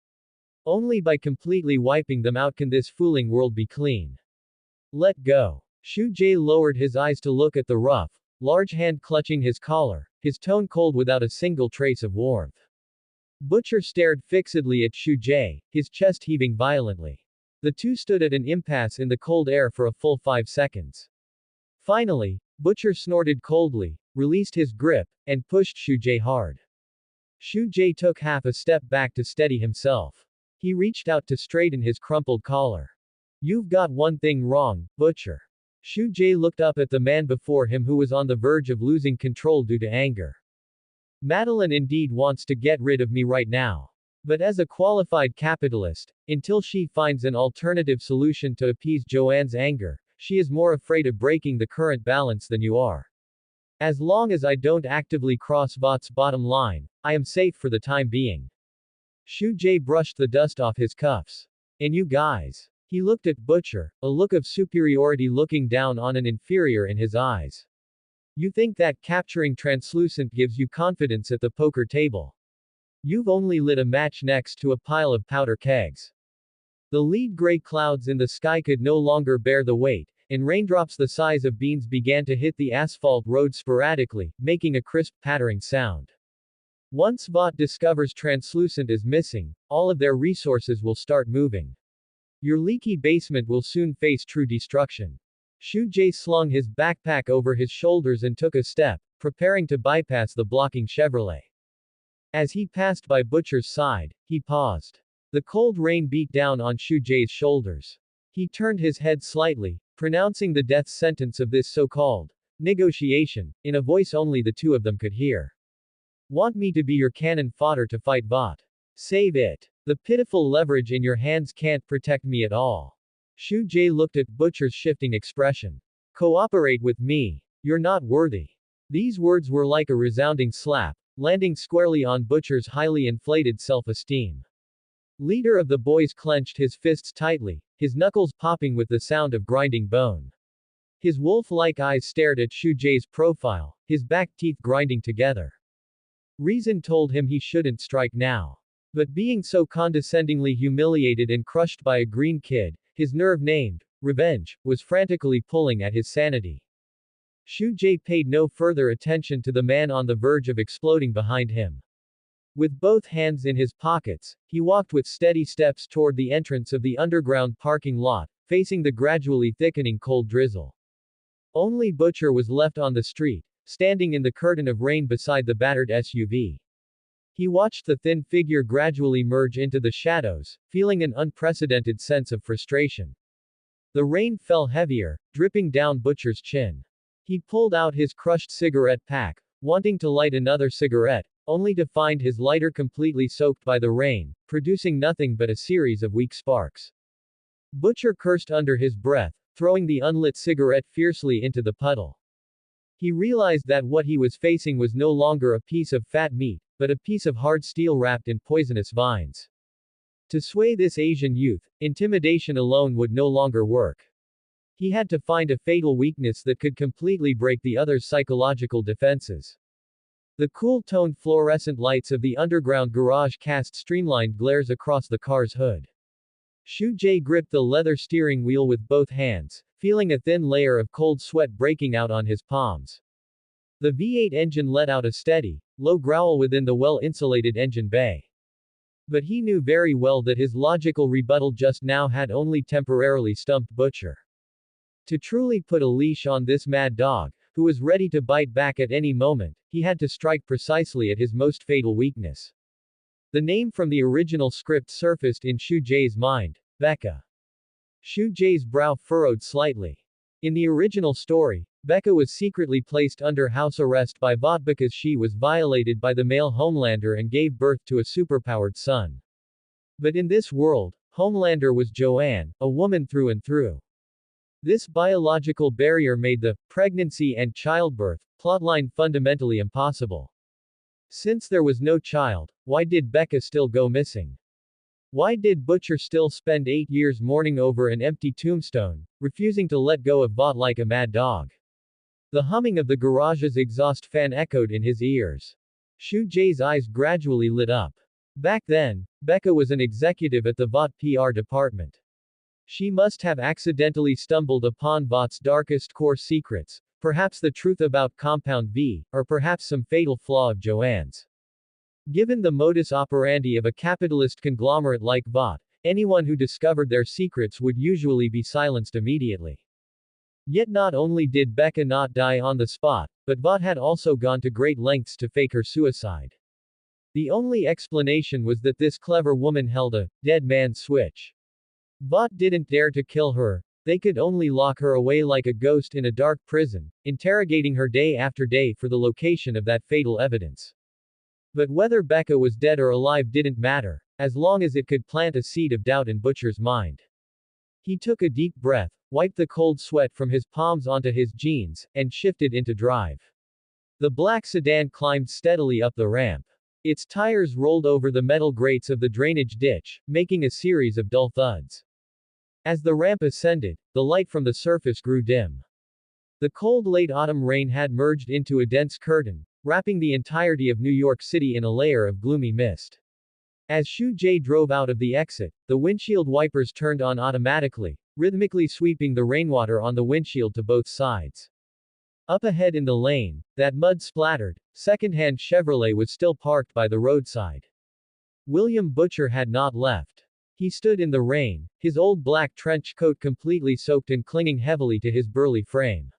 Only by completely wiping them out can this fooling world be clean. Let go. Shu Jie lowered his eyes to look at the rough, large hand clutching his collar, his tone cold without a single trace of warmth. Butcher stared fixedly at Shu Jie, his chest heaving violently. The two stood at an impasse in the cold air for a full 5 seconds. Finally, Butcher snorted coldly, released his grip, and pushed Shu Jie hard. Shu Jie took half a step back to steady himself. He reached out to straighten his crumpled collar. You've got one thing wrong, Butcher. Shu Jie looked up at the man before him who was on the verge of losing control due to anger. Madeline indeed wants to get rid of me right now. But as a qualified capitalist, until she finds an alternative solution to appease Joanne's anger, she is more afraid of breaking the current balance than you are. As long as I don't actively cross Bot's bottom line, I am safe for the time being. Shu Jie brushed the dust off his cuffs. And you guys. He looked at Butcher, a look of superiority looking down on an inferior in his eyes. You think that capturing translucent gives you confidence at the poker table. You've only lit a match next to a pile of powder kegs. The lead gray clouds in the sky could no longer bear the weight, and raindrops the size of beans began to hit the asphalt road sporadically, making a crisp, pattering sound. Once Bot discovers translucent is missing, all of their resources will start moving. Your leaky basement will soon face true destruction. Shu Jie slung his backpack over his shoulders and took a step, preparing to bypass the blocking Chevrolet. As he passed by Butcher's side, he paused. The cold rain beat down on Shu Jie's shoulders. He turned his head slightly, pronouncing the death sentence of this so-called negotiation, in a voice only the two of them could hear. Want me to be your cannon fodder to fight Bot? Save it. The pitiful leverage in your hands can't protect me at all. Shu Jie looked at Butcher's shifting expression. Cooperate with me. You're not worthy. These words were like a resounding slap, landing squarely on Butcher's highly inflated self-esteem. Leader of the boys clenched his fists tightly, his knuckles popping with the sound of grinding bone. His wolf-like eyes stared at Shu Jie's profile, his back teeth grinding together. Reason told him he shouldn't strike now. But being so condescendingly humiliated and crushed by a green kid, his nerve named revenge, was frantically pulling at his sanity. Shu Jie paid no further attention to the man on the verge of exploding behind him. With both hands in his pockets, he walked with steady steps toward the entrance of the underground parking lot, facing the gradually thickening cold drizzle. Only Butcher was left on the street, standing in the curtain of rain beside the battered SUV. He watched the thin figure gradually merge into the shadows, feeling an unprecedented sense of frustration. The rain fell heavier, dripping down Butcher's chin. He pulled out his crushed cigarette pack, wanting to light another cigarette, only to find his lighter completely soaked by the rain, producing nothing but a series of weak sparks. Butcher cursed under his breath, throwing the unlit cigarette fiercely into the puddle. He realized that what he was facing was no longer a piece of fat meat, but a piece of hard steel wrapped in poisonous vines. To sway this Asian youth, intimidation alone would no longer work. He had to find a fatal weakness that could completely break the other's psychological defenses. The cool-toned fluorescent lights of the underground garage cast streamlined glares across the car's hood. Shu-jae gripped the leather steering wheel with both hands, feeling a thin layer of cold sweat breaking out on his palms. The V8 engine let out a steady, low growl within the well-insulated engine bay. But he knew very well that his logical rebuttal just now had only temporarily stumped Butcher. To truly put a leash on this mad dog, who was ready to bite back at any moment, he had to strike precisely at his most fatal weakness. The name from the original script surfaced in Shu-jae's mind, Becca. Shu-jae's brow furrowed slightly. In the original story, Becca was secretly placed under house arrest by Vought because she was violated by the male Homelander and gave birth to a superpowered son. But in this world, Homelander was Joanne, a woman through and through. This biological barrier made the pregnancy and childbirth plotline fundamentally impossible. Since there was no child, why did Becca still go missing? Why did Butcher still spend 8 years mourning over an empty tombstone, refusing to let go of Vought like a mad dog? The humming of the garage's exhaust fan echoed in his ears. Shu-jae's eyes gradually lit up. Back then, Becca was an executive at the Vought PR department. She must have accidentally stumbled upon Vought's darkest core secrets, perhaps the truth about Compound V, or perhaps some fatal flaw of Joanne's. Given the modus operandi of a capitalist conglomerate like Vought, anyone who discovered their secrets would usually be silenced immediately. Yet not only did Becca not die on the spot, but Vought had also gone to great lengths to fake her suicide. The only explanation was that this clever woman held a dead man's switch. Vought didn't dare to kill her, they could only lock her away like a ghost in a dark prison, interrogating her day after day for the location of that fatal evidence. But whether Becca was dead or alive didn't matter, as long as it could plant a seed of doubt in Butcher's mind. He took a deep breath, wiped the cold sweat from his palms onto his jeans, and shifted into drive. The black sedan climbed steadily up the ramp. Its tires rolled over the metal grates of the drainage ditch, making a series of dull thuds. As the ramp ascended, the light from the surface grew dim. The cold late autumn rain had merged into a dense curtain, wrapping the entirety of New York City in a layer of gloomy mist. As Shu-jae drove out of the exit, the windshield wipers turned on automatically, rhythmically sweeping the rainwater on the windshield to both sides. Up ahead in the lane, that mud-splattered, second-hand Chevrolet was still parked by the roadside. William Butcher had not left. He stood in the rain, his old black trench coat completely soaked and clinging heavily to his burly frame.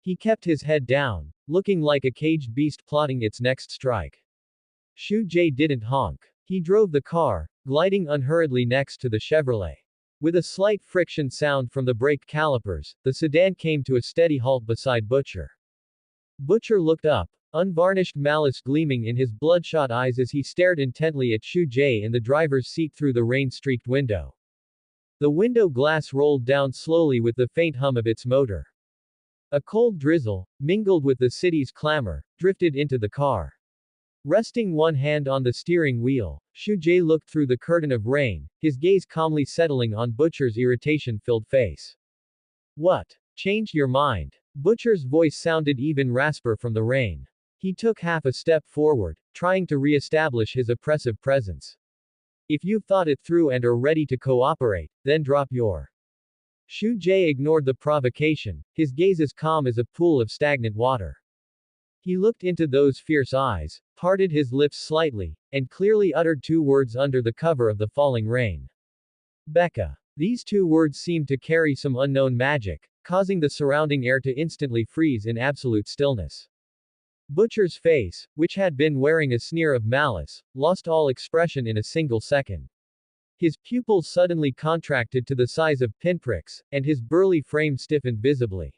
He kept his head down, looking like a caged beast plotting its next strike. Shu-jae didn't honk. He drove the car, gliding unhurriedly next to the Chevrolet. With a slight friction sound from the brake calipers, the sedan came to a steady halt beside Butcher. Butcher looked up, unvarnished malice gleaming in his bloodshot eyes as he stared intently at Shu-jae in the driver's seat through the rain-streaked window. The window glass rolled down slowly with the faint hum of its motor. A cold drizzle, mingled with the city's clamor, drifted into the car. Resting one hand on the steering wheel, Shu-jae looked through the curtain of rain, his gaze calmly settling on Butcher's irritation-filled face. What? Changed your mind? Butcher's voice sounded even rasper from the rain. He took half a step forward, trying to re-establish his oppressive presence. If you've thought it through and are ready to cooperate, then drop your. Shu-jae ignored the provocation, his gaze as calm as a pool of stagnant water. He looked into those fierce eyes, parted his lips slightly, and clearly uttered two words under the cover of the falling rain. Becca. These two words seemed to carry some unknown magic, causing the surrounding air to instantly freeze in absolute stillness. Butcher's face, which had been wearing a sneer of malice, lost all expression in a single second. His pupils suddenly contracted to the size of pinpricks, and his burly frame stiffened visibly.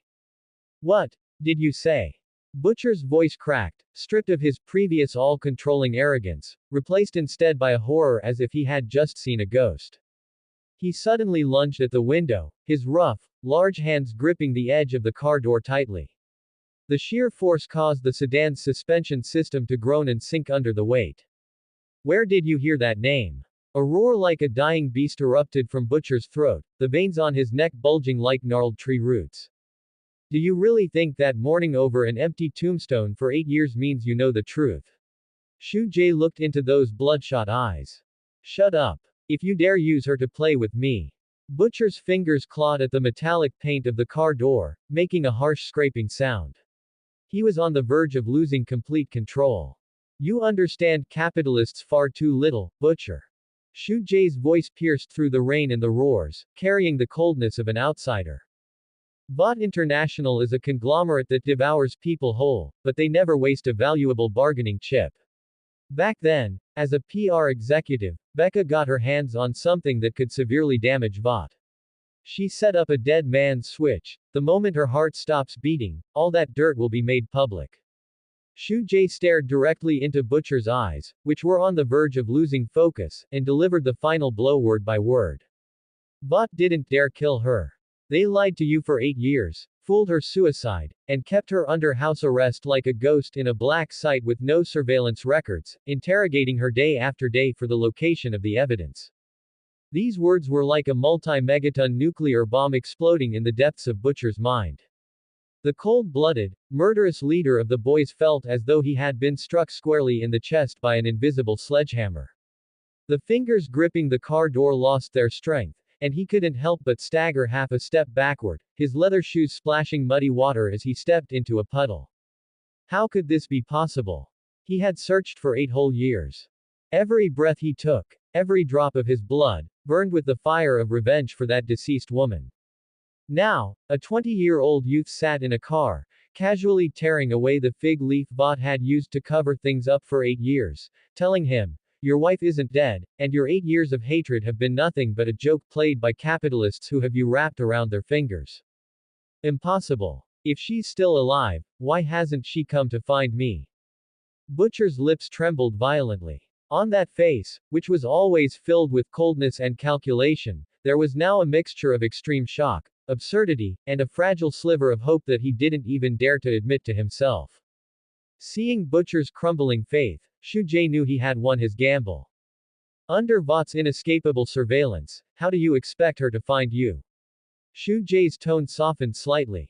What did you say? Butcher's voice cracked, stripped of his previous all-controlling arrogance, replaced instead by a horror as if he had just seen a ghost. He suddenly lunged at the window, his rough, large hands gripping the edge of the car door tightly. The sheer force caused the sedan's suspension system to groan and sink under the weight. Where did you hear that name? A roar like a dying beast erupted from Butcher's throat, the veins on his neck bulging like gnarled tree roots. Do you really think that mourning over an empty tombstone for 8 years means you know the truth? Shu Jie looked into those bloodshot eyes. Shut up. If you dare use her to play with me. Butcher's fingers clawed at the metallic paint of the car door, making a harsh scraping sound. He was on the verge of losing complete control. You understand capitalists far too little, Butcher. Shu Jie's voice pierced through the rain and the roars, carrying the coldness of an outsider. Vought International is a conglomerate that devours people whole, but they never waste a valuable bargaining chip. Back then, as a PR executive, Becca got her hands on something that could severely damage Vought. She set up a dead man's switch. The moment her heart stops beating, all that dirt will be made public. Shu Jie stared directly into Butcher's eyes, which were on the verge of losing focus, and delivered the final blow word by word. Vought didn't dare kill her. They lied to you for 8 years, fooled her suicide, and kept her under house arrest like a ghost in a black site with no surveillance records, interrogating her day after day for the location of the evidence. These words were like a multi-megaton nuclear bomb exploding in the depths of Butcher's mind. The cold-blooded, murderous leader of the boys felt as though he had been struck squarely in the chest by an invisible sledgehammer. The fingers gripping the car door lost their strength, and he couldn't help but stagger half a step backward, his leather shoes splashing muddy water as he stepped into a puddle. How could this be possible? He had searched for 8 whole years. Every breath he took, every drop of his blood, burned with the fire of revenge for that deceased woman. Now, a 20-year-old youth sat in a car, casually tearing away the fig leaf Vought had used to cover things up for 8 years, telling him, "Your wife isn't dead, and your 8 years of hatred have been nothing but a joke played by capitalists who have you wrapped around their fingers. Impossible. If she's still alive, why hasn't she come to find me?" Butcher's lips trembled violently. On that face, which was always filled with coldness and calculation, there was now a mixture of extreme shock, absurdity, and a fragile sliver of hope that he didn't even dare to admit to himself. Seeing Butcher's crumbling faith, Shu Jie knew he had won his gamble. Under Vought's inescapable surveillance, how do you expect her to find you? Shu Jie's tone softened slightly.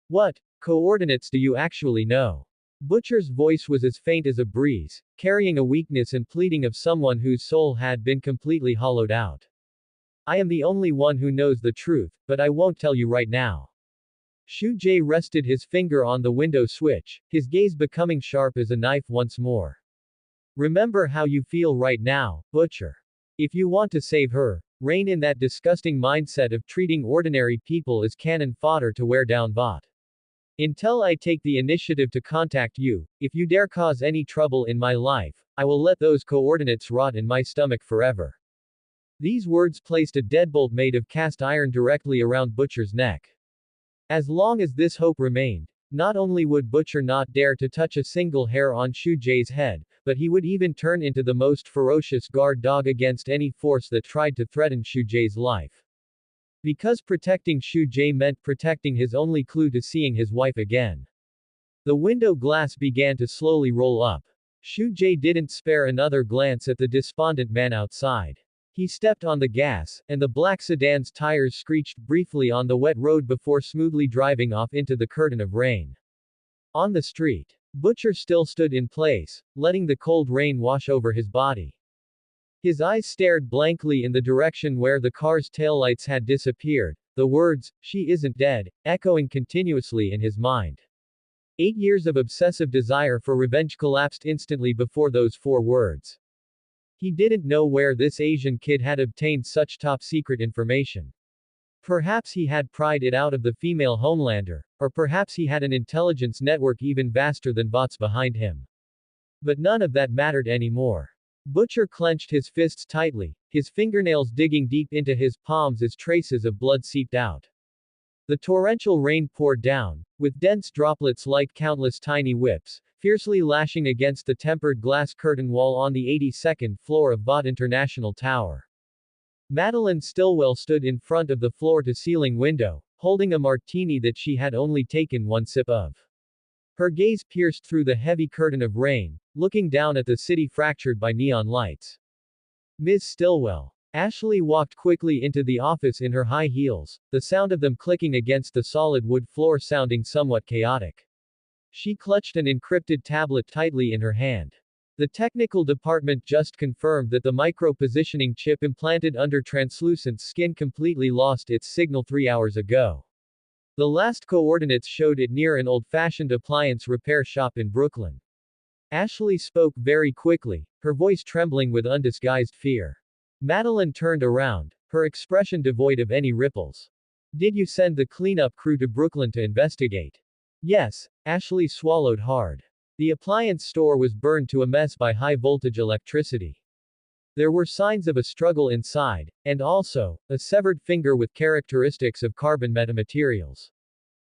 What coordinates do you actually know? Butcher's voice was as faint as a breeze, carrying a weakness and pleading of someone whose soul had been completely hollowed out. I am the only one who knows the truth, but I won't tell you right now. Shu Jie rested his finger on the window switch, his gaze becoming sharp as a knife once more. Remember how you feel right now, Butcher. If you want to save her, rein in that disgusting mindset of treating ordinary people as cannon fodder to wear down Vought. Until I take the initiative to contact you, if you dare cause any trouble in my life, I will let those coordinates rot in my stomach forever. These words placed a deadbolt made of cast iron directly around Butcher's neck. As long as this hope remained, not only would Butcher not dare to touch a single hair on Shu Jie's head, but he would even turn into the most ferocious guard dog against any force that tried to threaten Shu Jie's life. Because protecting Shu Jie meant protecting his only clue to seeing his wife again. The window glass began to slowly roll up. Shu Jie didn't spare another glance at the despondent man outside. He stepped on the gas, and the black sedan's tires screeched briefly on the wet road before smoothly driving off into the curtain of rain. On the street, Butcher still stood in place, letting the cold rain wash over his body. His eyes stared blankly in the direction where the car's taillights had disappeared, the words, "She isn't dead," echoing continuously in his mind. 8 years of obsessive desire for revenge collapsed instantly before those 4 words. He didn't know where this Asian kid had obtained such top-secret information. Perhaps he had pried it out of the female Homelander, or perhaps he had an intelligence network even vaster than bots behind him. But none of that mattered anymore. Butcher clenched his fists tightly, his fingernails digging deep into his palms as traces of blood seeped out. The torrential rain poured down, with dense droplets like countless tiny whips, fiercely lashing against the tempered glass curtain wall on the 82nd floor of Vought International Tower. Madeline Stillwell stood in front of the floor-to-ceiling window, holding a martini that she had only taken one sip of. Her gaze pierced through the heavy curtain of rain, looking down at the city fractured by neon lights. Ms. Stillwell. Ashley walked quickly into the office in her high heels, the sound of them clicking against the solid wood floor sounding somewhat chaotic. She clutched an encrypted tablet tightly in her hand. The technical department just confirmed that the micro-positioning chip implanted under translucent skin completely lost its signal 3 hours ago. The last coordinates showed it near an old-fashioned appliance repair shop in Brooklyn. Ashley spoke very quickly, her voice trembling with undisguised fear. Madeline turned around, her expression devoid of any ripples. Did you send the cleanup crew to Brooklyn to investigate? Yes, Ashley swallowed hard. The appliance store was burned to a mess by high-voltage electricity. There were signs of a struggle inside, and also, a severed finger with characteristics of carbon metamaterials.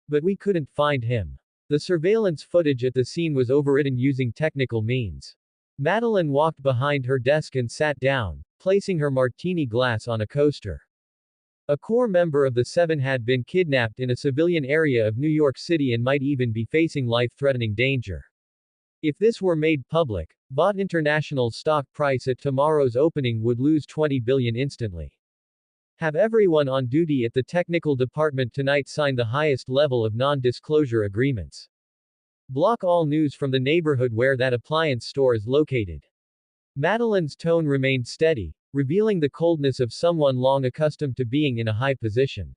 But we couldn't find him. The surveillance footage at the scene was overridden using technical means. Madeline walked behind her desk and sat down, placing her martini glass on a coaster. A core member of the Seven had been kidnapped in a civilian area of New York City and might even be facing life-threatening danger. If this were made public, Vought International's stock price at tomorrow's opening would lose $20 billion instantly. Have everyone on duty at the technical department tonight sign the highest level of non-disclosure agreements. Block all news from the neighborhood where that appliance store is located. Madeline's tone remained steady, revealing the coldness of someone long accustomed to being in a high position.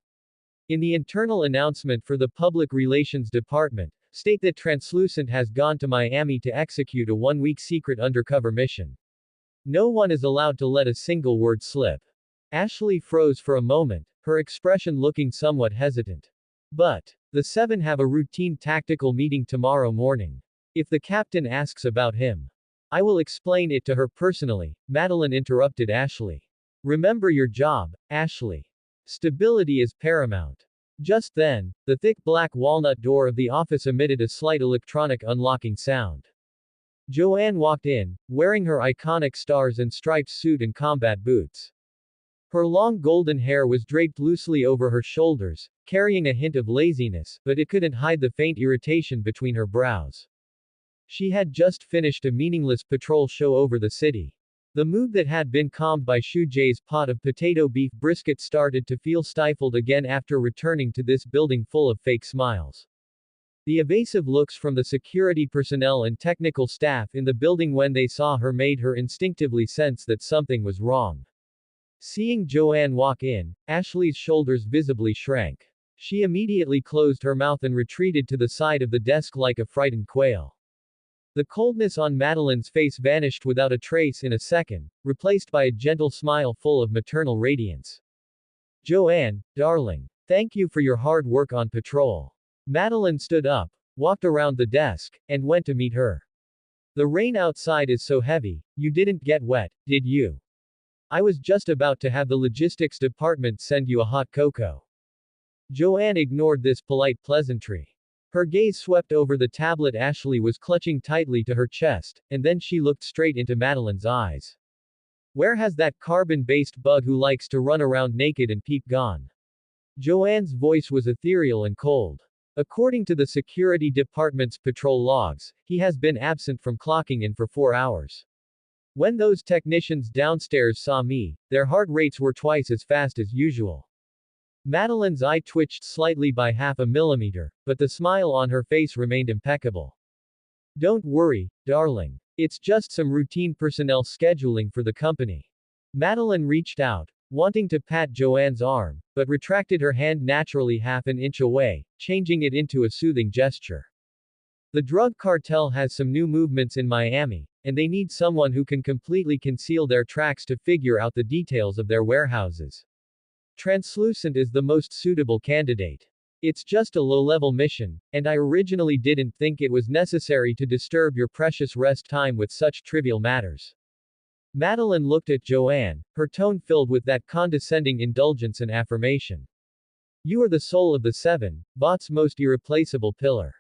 In the internal announcement for the Public Relations Department, state that Translucent has gone to Miami to execute a 1-week secret undercover mission. No one is allowed to let a single word slip. Ashley froze for a moment, her expression looking somewhat hesitant. But, the Seven have a routine tactical meeting tomorrow morning. If the captain asks about him, I will explain it to her personally, Madeline interrupted Ashley. Remember your job, Ashley. Stability is paramount. Just then, the thick black walnut door of the office emitted a slight electronic unlocking sound. Joanne walked in, wearing her iconic stars and stripes suit and combat boots. Her long golden hair was draped loosely over her shoulders, carrying a hint of laziness, but it couldn't hide the faint irritation between her brows. She had just finished a meaningless patrol show over the city. The mood that had been calmed by Shu Jae's pot of potato beef brisket started to feel stifled again after returning to this building full of fake smiles. The evasive looks from the security personnel and technical staff in the building when they saw her made her instinctively sense that something was wrong. Seeing Joanne walk in, Ashley's shoulders visibly shrank. She immediately closed her mouth and retreated to the side of the desk like a frightened quail. The coldness on Madeline's face vanished without a trace in a second, replaced by a gentle smile full of maternal radiance. Joanne, darling. Thank you for your hard work on patrol. Madeline stood up, walked around the desk, and went to meet her. The rain outside is so heavy, you didn't get wet, did you? I was just about to have the logistics department send you a hot cocoa. Joanne ignored this polite pleasantry. Her gaze swept over the tablet Ashley was clutching tightly to her chest, and then she looked straight into Madeline's eyes. Where has that carbon-based bug who likes to run around naked and peep gone? Joanne's voice was ethereal and cold. According to the security department's patrol logs, he has been absent from clocking in for 4 hours. When those technicians downstairs saw me, their heart rates were twice as fast as usual. Madeline's eye twitched slightly by 0.5 millimeter, but the smile on her face remained impeccable. Don't worry, darling. It's just some routine personnel scheduling for the company. Madeline reached out, wanting to pat Joanne's arm, but retracted her hand naturally 0.5 inch away, changing it into a soothing gesture. The drug cartel has some new movements in Miami, and they need someone who can completely conceal their tracks to figure out the details of their warehouses. Translucent is the most suitable candidate. It's just a low-level mission, and I originally didn't think it was necessary to disturb your precious rest time with such trivial matters. Madeline looked at Joanne, her tone filled with that condescending indulgence and affirmation. You are the soul of the seven, Bot's most irreplaceable pillar.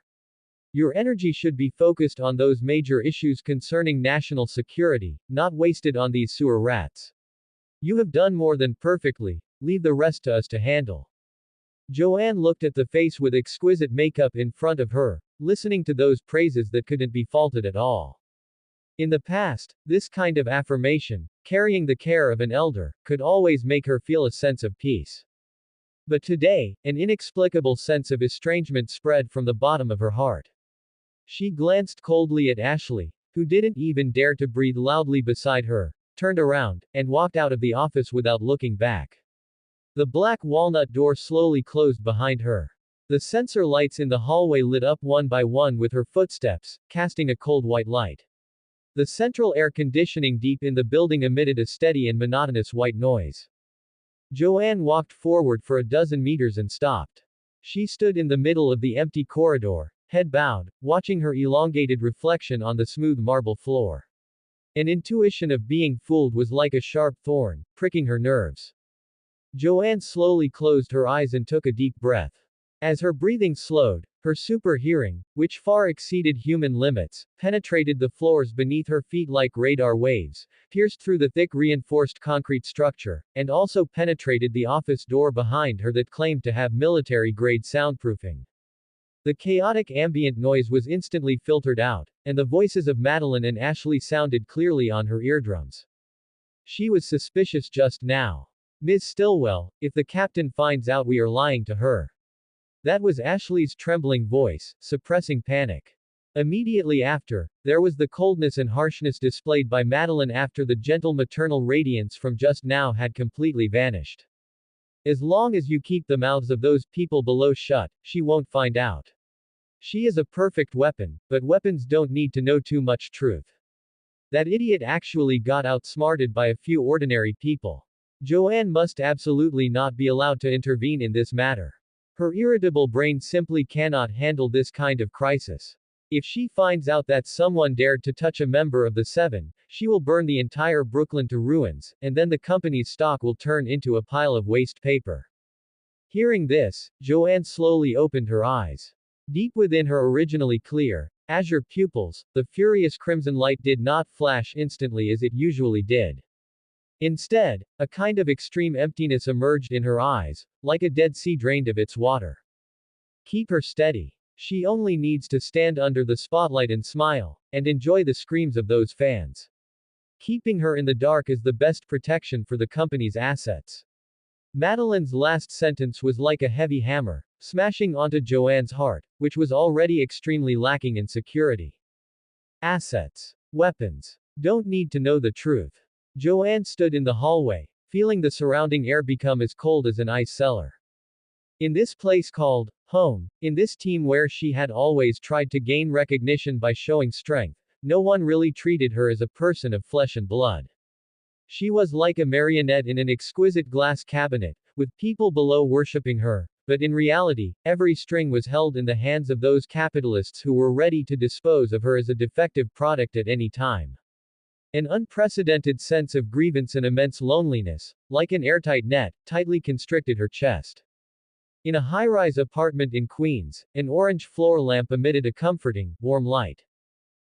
Your energy should be focused on those major issues concerning national security, not wasted on these sewer rats. You have done more than perfectly, leave the rest to us to handle. Joanne looked at the face with exquisite makeup in front of her, listening to those praises that couldn't be faulted at all. In the past, this kind of affirmation, carrying the care of an elder, could always make her feel a sense of peace. But today, an inexplicable sense of estrangement spread from the bottom of her heart. She glanced coldly at Ashley, who didn't even dare to breathe loudly beside her, turned around, and walked out of the office without looking back. The black walnut door slowly closed behind her. The sensor lights in the hallway lit up one by one with her footsteps, casting a cold white light. The central air conditioning deep in the building emitted a steady and monotonous white noise. Joanne walked forward for a dozen meters and stopped. She stood in the middle of the empty corridor, head bowed, watching her elongated reflection on the smooth marble floor. An intuition of being fooled was like a sharp thorn, pricking her nerves. Joanne slowly closed her eyes and took a deep breath. As her breathing slowed, her super hearing, which far exceeded human limits, penetrated the floors beneath her feet like radar waves, pierced through the thick reinforced concrete structure, and also penetrated the office door behind her that claimed to have military-grade soundproofing. The chaotic ambient noise was instantly filtered out, and the voices of Madeline and Ashley sounded clearly on her eardrums. She was suspicious just now. Ms. Stillwell, if the captain finds out we are lying to her. That was Ashley's trembling voice, suppressing panic. Immediately after, there was the coldness and harshness displayed by Madeline after the gentle maternal radiance from just now had completely vanished. As long as you keep the mouths of those people below shut, she won't find out. She is a perfect weapon, but weapons don't need to know too much truth. That idiot actually got outsmarted by a few ordinary people. Joanne must absolutely not be allowed to intervene in this matter. Her irritable brain simply cannot handle this kind of crisis. If she finds out that someone dared to touch a member of the Seven, she will burn the entire Brooklyn to ruins, and then the company's stock will turn into a pile of waste paper. Hearing this, Joanne slowly opened her eyes. Deep within her originally clear, azure pupils, the furious crimson light did not flash instantly as it usually did. Instead, a kind of extreme emptiness emerged in her eyes, like a dead sea drained of its water. Keep her steady. She only needs to stand under the spotlight and smile, and enjoy the screams of those fans. Keeping her in the dark is the best protection for the company's assets. Madeline's last sentence was like a heavy hammer, smashing onto Joanne's heart, which was already extremely lacking in security. Assets. Weapons. Don't need to know the truth. Joanne stood in the hallway, feeling the surrounding air become as cold as an ice cellar. In this place called home, in this team where she had always tried to gain recognition by showing strength, no one really treated her as a person of flesh and blood. She was like a marionette in an exquisite glass cabinet, with people below worshipping her, but in reality, every string was held in the hands of those capitalists who were ready to dispose of her as a defective product at any time. An unprecedented sense of grievance and immense loneliness, like an airtight net, tightly constricted her chest. In a high-rise apartment in Queens, an orange floor lamp emitted a comforting, warm light.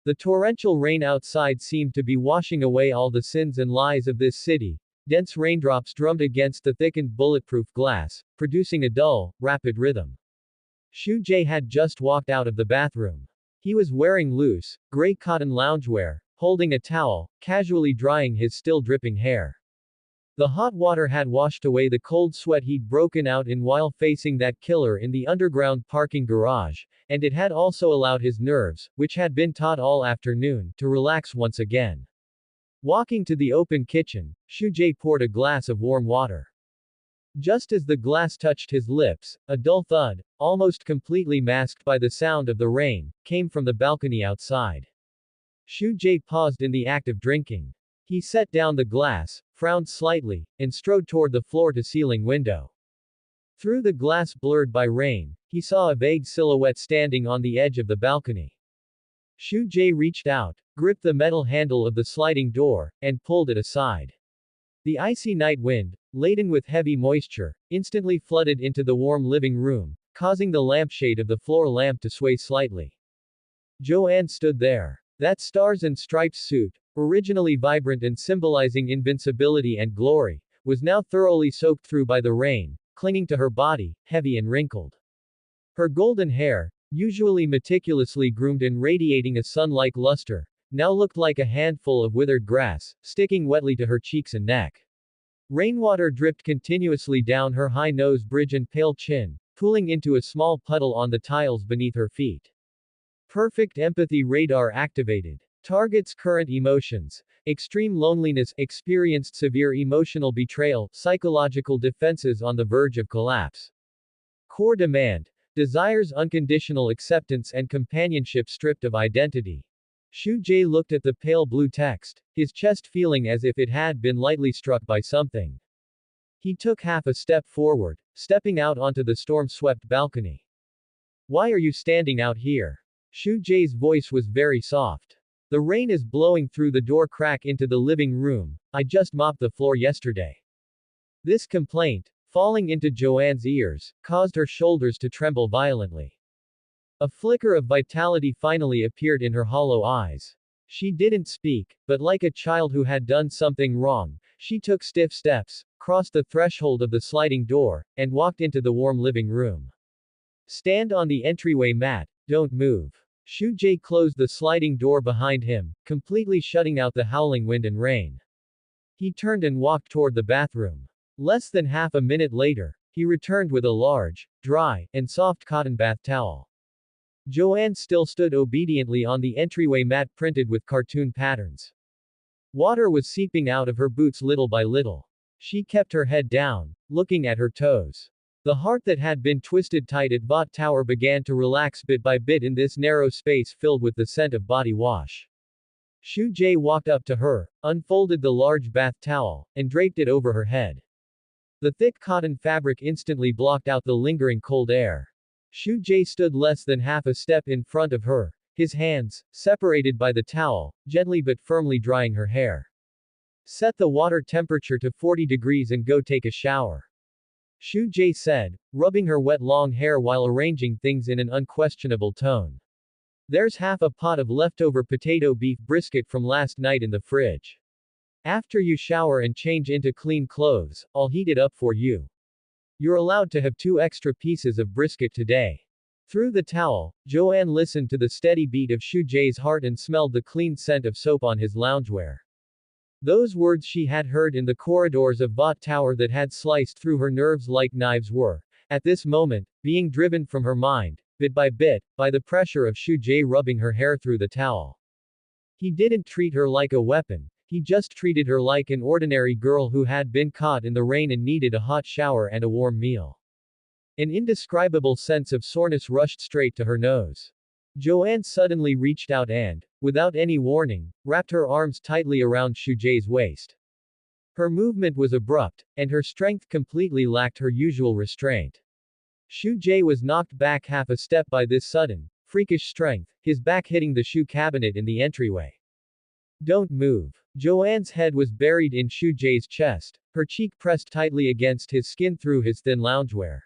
The torrential rain outside seemed to be washing away all the sins and lies of this city. Dense raindrops drummed against the thickened bulletproof glass, producing a dull, rapid rhythm. Shu Jae had just walked out of the bathroom. He was wearing loose, gray cotton loungewear, holding a towel, casually drying his still dripping hair. The hot water had washed away the cold sweat he'd broken out in while facing that killer in the underground parking garage, and it had also allowed his nerves, which had been taut all afternoon, to relax once again. Walking to the open kitchen, Shu Jae poured a glass of warm water. Just as the glass touched his lips, a dull thud, almost completely masked by the sound of the rain, came from the balcony outside. Shu Jie paused in the act of drinking. He set down the glass, frowned slightly, and strode toward the floor-to-ceiling window. Through the glass blurred by rain, he saw a vague silhouette standing on the edge of the balcony. Shu Jie reached out, gripped the metal handle of the sliding door, and pulled it aside. The icy night wind, laden with heavy moisture, instantly flooded into the warm living room, causing the lampshade of the floor lamp to sway slightly. Joanne stood there. That stars and stripes suit, originally vibrant and symbolizing invincibility and glory, was now thoroughly soaked through by the rain, clinging to her body, heavy and wrinkled. Her golden hair, usually meticulously groomed and radiating a sun-like luster, now looked like a handful of withered grass, sticking wetly to her cheeks and neck. Rainwater dripped continuously down her high nose bridge and pale chin, pooling into a small puddle on the tiles beneath her feet. Perfect empathy radar activated. Target's current emotions. Extreme loneliness, experienced severe emotional betrayal, psychological defenses on the verge of collapse. Core demand. Desires unconditional acceptance and companionship stripped of identity. Shu Jie looked at the pale blue text, his chest feeling as if it had been lightly struck by something. He took half a step forward, stepping out onto the storm-swept balcony. Why are you standing out here? Shu Jie's voice was very soft. The rain is blowing through the door crack into the living room. I just mopped the floor yesterday. This complaint, falling into Joanne's ears, caused her shoulders to tremble violently. A flicker of vitality finally appeared in her hollow eyes. She didn't speak, but like a child who had done something wrong, she took stiff steps, crossed the threshold of the sliding door, and walked into the warm living room. Stand on the entryway mat, don't move. Shu Jie closed the sliding door behind him, completely shutting out the howling wind and rain. He turned and walked toward the bathroom. Less than half a minute later, he returned with a large, dry, and soft cotton bath towel. Joanne still stood obediently on the entryway mat printed with cartoon patterns. Water was seeping out of her boots little by little. She kept her head down, looking at her toes. The heart that had been twisted tight at Vought Tower began to relax bit by bit in this narrow space filled with the scent of body wash. Shu Jie walked up to her, unfolded the large bath towel, and draped it over her head. The thick cotton fabric instantly blocked out the lingering cold air. Shu Jie stood less than half a step in front of her, his hands, separated by the towel, gently but firmly drying her hair. Set the water temperature to 40 degrees and go take a shower. Shu Jie said, rubbing her wet long hair while arranging things in an unquestionable tone. There's half a pot of leftover potato beef brisket from last night in the fridge. After you shower and change into clean clothes, I'll heat it up for you. You're allowed to have 2 extra pieces of brisket today. Through the towel, Joanne listened to the steady beat of Shu Jie's heart and smelled the clean scent of soap on his loungewear. Those words she had heard in the corridors of Vought Tower that had sliced through her nerves like knives were, at this moment, being driven from her mind, bit by bit, by the pressure of Shu Jie rubbing her hair through the towel. He didn't treat her like a weapon, he just treated her like an ordinary girl who had been caught in the rain and needed a hot shower and a warm meal. An indescribable sense of soreness rushed straight to her nose. Joanne suddenly reached out and, without any warning, wrapped her arms tightly around Shu Jie's waist. Her movement was abrupt, and her strength completely lacked her usual restraint. Shu Jie was knocked back half a step by this sudden, freakish strength, his back hitting the shoe cabinet in the entryway. Don't move. Joanne's head was buried in Shu Jie's chest, her cheek pressed tightly against his skin through his thin loungewear.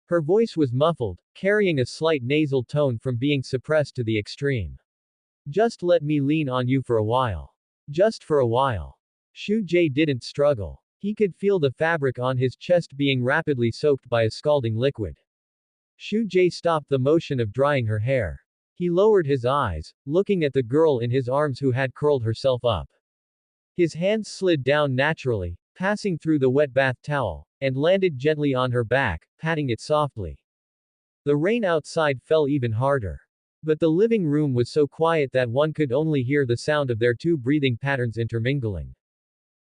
Her voice was muffled, carrying a slight nasal tone from being suppressed to the extreme. Just let me lean on you for a while. Just for a while. Shu Jie didn't struggle. He could feel the fabric on his chest being rapidly soaked by a scalding liquid. Shu Jie stopped the motion of drying her hair. He lowered his eyes, looking at the girl in his arms who had curled herself up. His hands slid down naturally, passing through the wet bath towel, and landed gently on her back, patting it softly. The rain outside fell even harder. But the living room was so quiet that one could only hear the sound of their 2 breathing patterns intermingling.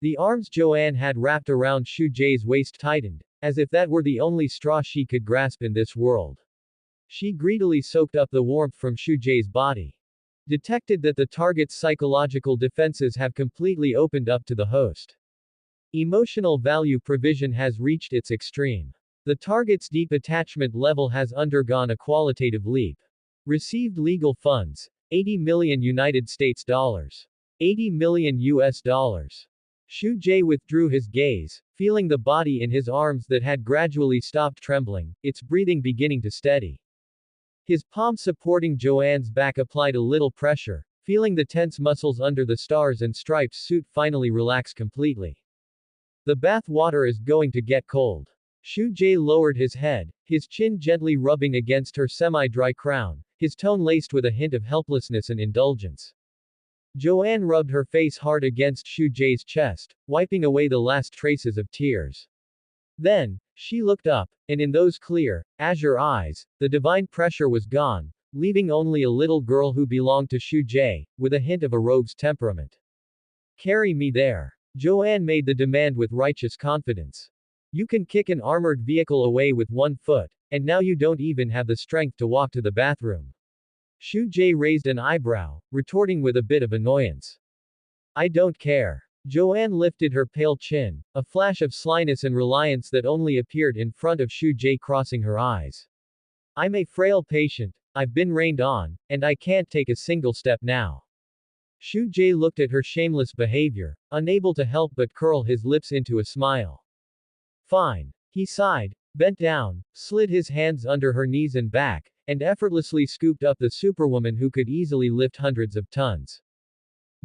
The arms Joanne had wrapped around Shu Jie's waist tightened, As if that were the only straw she could grasp in this world. She greedily soaked up the warmth from Shujae's body. Detected that the target's psychological defenses have completely opened up to the host. Emotional value provision has reached its extreme. The target's deep attachment level has undergone a qualitative leap. Received legal funds, 80 million United States dollars. 80 million US dollars. Shu Jae withdrew his gaze, feeling the body in his arms that had gradually stopped trembling, its breathing beginning to steady. His palm supporting Joanne's back applied a little pressure, feeling the tense muscles under the stars and stripes suit finally relax completely. The bath water is going to get cold. Shu Jae lowered his head, his chin gently rubbing against her semi-dry crown, his tone laced with a hint of helplessness and indulgence. Joanne rubbed her face hard against Shu Jae's chest, wiping away the last traces of tears. Then, she looked up, and in those clear, azure eyes, the divine pressure was gone, leaving only a little girl who belonged to Shu Jae, with a hint of a rogue's temperament. Carry me there. Joanne made the demand with righteous confidence. You can kick an armored vehicle away with one foot, and now you don't even have the strength to walk to the bathroom. Shu Jae raised an eyebrow, retorting with a bit of annoyance. I don't care. Joanne lifted her pale chin, a flash of slyness and reliance that only appeared in front of Shu Jae crossing her eyes. I'm a frail patient, I've been rained on, and I can't take a single step now. Shu Jae looked at her shameless behavior, unable to help but curl his lips into a smile. Fine. He sighed, bent down, slid his hands under her knees and back, and effortlessly scooped up the superwoman who could easily lift hundreds of tons.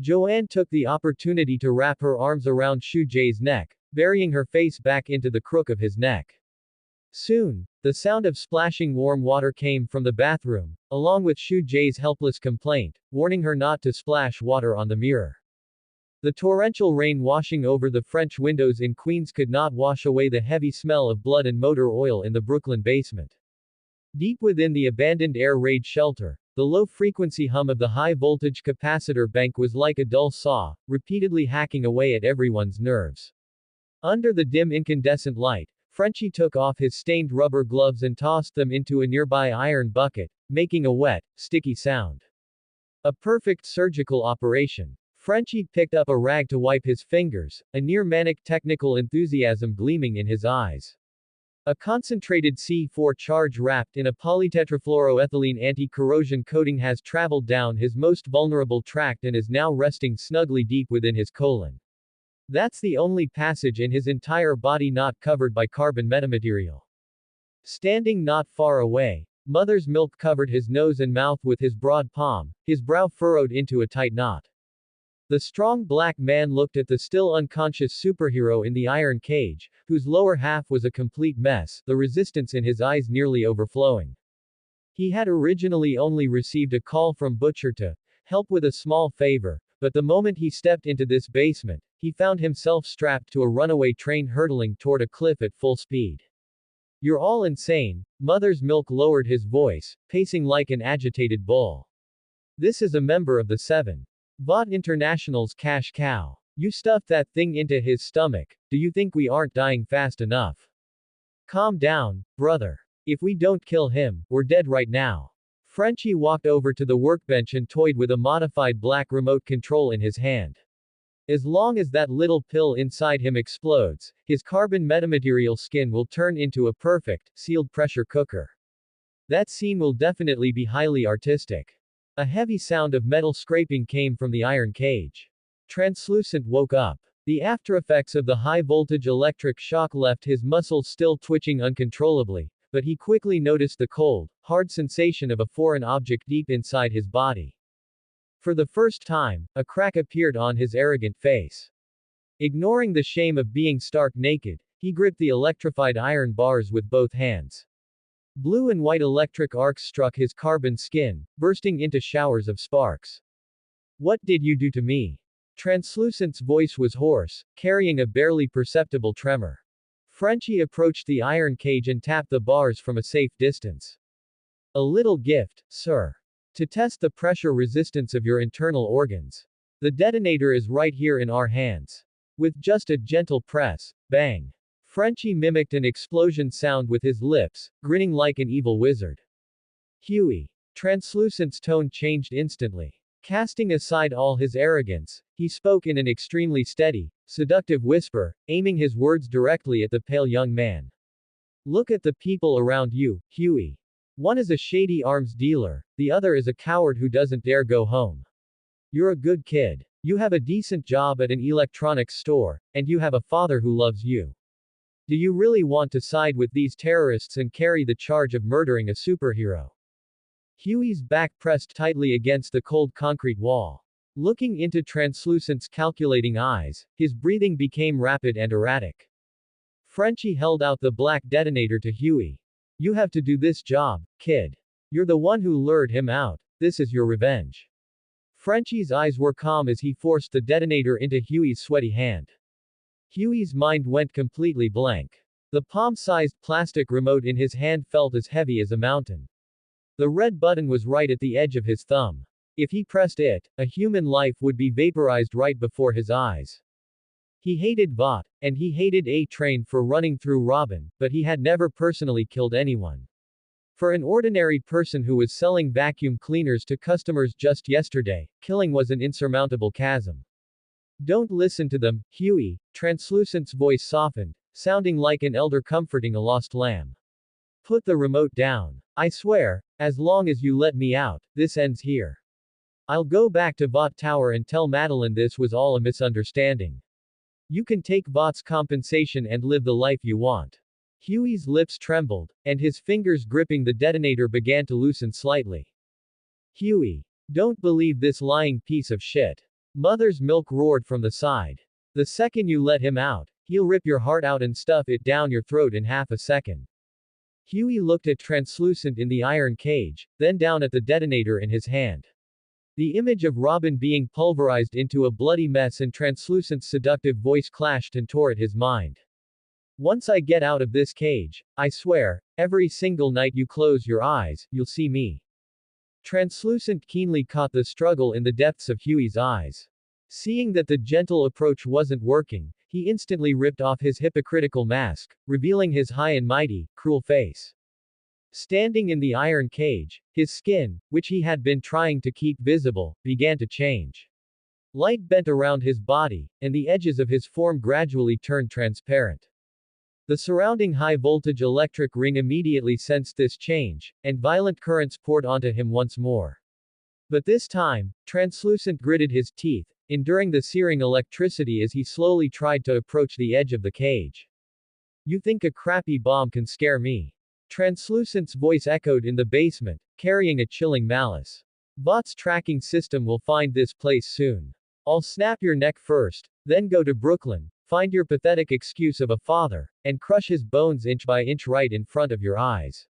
Joanne took the opportunity to wrap her arms around Shu Jae's neck, burying her face back into the crook of his neck. Soon, the sound of splashing warm water came from the bathroom, along with Shu Jae's helpless complaint, warning her not to splash water on the mirror. The torrential rain washing over the French windows in Queens could not wash away the heavy smell of blood and motor oil in the Brooklyn basement. Deep within the abandoned air raid shelter, the low-frequency hum of the high-voltage capacitor bank was like a dull saw, repeatedly hacking away at everyone's nerves. Under the dim incandescent light, Frenchie took off his stained rubber gloves and tossed them into a nearby iron bucket, making a wet, sticky sound. A perfect surgical operation. Frenchie picked up a rag to wipe his fingers, a near-manic technical enthusiasm gleaming in his eyes. A concentrated C4 charge wrapped in a polytetrafluoroethylene anti-corrosion coating has traveled down his most vulnerable tract and is now resting snugly deep within his colon. That's the only passage in his entire body not covered by carbon metamaterial. Standing not far away, Mother's Milk covered his nose and mouth with his broad palm, his brow furrowed into a tight knot. The strong black man looked at the still unconscious superhero in the iron cage, whose lower half was a complete mess, the resistance in his eyes nearly overflowing. He had originally only received a call from Butcher to help with a small favor, but the moment he stepped into this basement, he found himself strapped to a runaway train hurtling toward a cliff at full speed. You're all insane. Mother's Milk lowered his voice, pacing like an agitated bull. This is a member of the Seven. Vought International's cash cow. You stuffed that thing into his stomach, do you think we aren't dying fast enough? Calm down, brother. If we don't kill him, we're dead right now. Frenchie walked over to the workbench and toyed with a modified black remote control in his hand. As long as that little pill inside him explodes, his carbon metamaterial skin will turn into a perfect, sealed pressure cooker. That scene will definitely be highly artistic. A heavy sound of metal scraping came from the iron cage. Translucent woke up. The aftereffects of the high-voltage electric shock left his muscles still twitching uncontrollably, but he quickly noticed the cold, hard sensation of a foreign object deep inside his body. For the first time, a crack appeared on his arrogant face. Ignoring the shame of being stark naked, he gripped the electrified iron bars with both hands. Blue and white electric arcs struck his carbon skin, bursting into showers of sparks. What did you do to me? Translucent's voice was hoarse, carrying a barely perceptible tremor. Frenchie approached the iron cage and tapped the bars from a safe distance. A little gift, sir. To test the pressure resistance of your internal organs. The detonator is right here in our hands. With just a gentle press, bang. Frenchie mimicked an explosion sound with his lips, grinning like an evil wizard. Huey. Translucent's tone changed instantly. Casting aside all his arrogance, he spoke in an extremely steady, seductive whisper, aiming his words directly at the pale young man. Look at the people around you, Huey. One is a shady arms dealer, the other is a coward who doesn't dare go home. You're a good kid. You have a decent job at an electronics store, and you have a father who loves you. Do you really want to side with these terrorists and carry the charge of murdering a superhero? Huey's back pressed tightly against the cold concrete wall. Looking into Translucent's calculating eyes, his breathing became rapid and erratic. Frenchie held out the black detonator to Huey. You have to do this job, kid. You're the one who lured him out. This is your revenge. Frenchie's eyes were calm as he forced the detonator into Huey's sweaty hand. Huey's mind went completely blank. The palm-sized plastic remote in his hand felt as heavy as a mountain. The red button was right at the edge of his thumb. If he pressed it, a human life would be vaporized right before his eyes. He hated Vought, and he hated A-Train for running through Robin, but he had never personally killed anyone. For an ordinary person who was selling vacuum cleaners to customers just yesterday, killing was an insurmountable chasm. Don't listen to them, Huey, Translucent's voice softened, sounding like an elder comforting a lost lamb. Put the remote down. I swear, as long as you let me out, this ends here. I'll go back to Vought Tower and tell Madeline this was all a misunderstanding. You can take Vought's compensation and live the life you want. Huey's lips trembled, and his fingers gripping the detonator began to loosen slightly. Huey. Don't believe this lying piece of shit. Mother's milk roared from the side. The second you let him out, he'll rip your heart out and stuff it down your throat in half a second. Huey looked at Translucent in the iron cage, then down at the detonator in his hand. The image of Robin being pulverized into a bloody mess and Translucent's seductive voice clashed and tore at his mind. Once I get out of this cage, I swear, every single night you close your eyes, you'll see me. Translucent keenly caught the struggle in the depths of Huey's eyes. Seeing that the gentle approach wasn't working, he instantly ripped off his hypocritical mask, revealing his high and mighty, cruel face. Standing in the iron cage, his skin, which he had been trying to keep visible, began to change. Light bent around his body, and the edges of his form gradually turned transparent. The surrounding high-voltage electric ring immediately sensed this change, and violent currents poured onto him once more. But this time, Translucent gritted his teeth, enduring the searing electricity as he slowly tried to approach the edge of the cage. You think a crappy bomb can scare me? Translucent's voice echoed in the basement, carrying a chilling malice. Vought's tracking system will find this place soon. I'll snap your neck first, then go to Brooklyn, find your pathetic excuse of a father, and crush his bones inch by inch right in front of your eyes.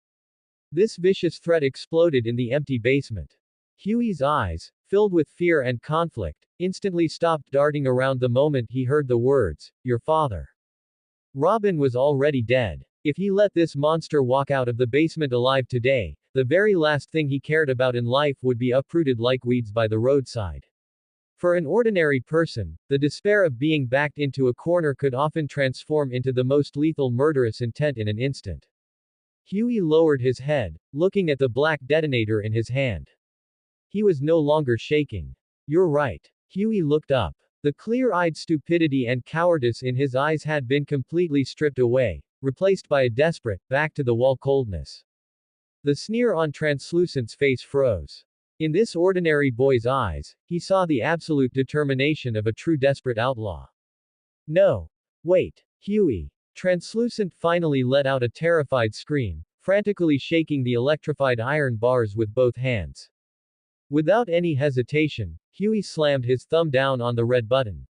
This vicious threat exploded in the empty basement. Huey's eyes, filled with fear and conflict, instantly stopped darting around the moment he heard the words, your father. Robin was already dead. If he let this monster walk out of the basement alive today, the very last thing he cared about in life would be uprooted like weeds by the roadside. For an ordinary person, the despair of being backed into a corner could often transform into the most lethal murderous intent in an instant. Huey lowered his head, looking at the black detonator in his hand. He was no longer shaking. You're right. Huey looked up. The clear-eyed stupidity and cowardice in his eyes had been completely stripped away, replaced by a desperate, back-to-the-wall coldness. The sneer on Translucent's face froze. In this ordinary boy's eyes, he saw the absolute determination of a true desperate outlaw. No. Wait. Huey. Translucent finally let out a terrified scream, frantically shaking the electrified iron bars with both hands. Without any hesitation, Huey slammed his thumb down on the red button.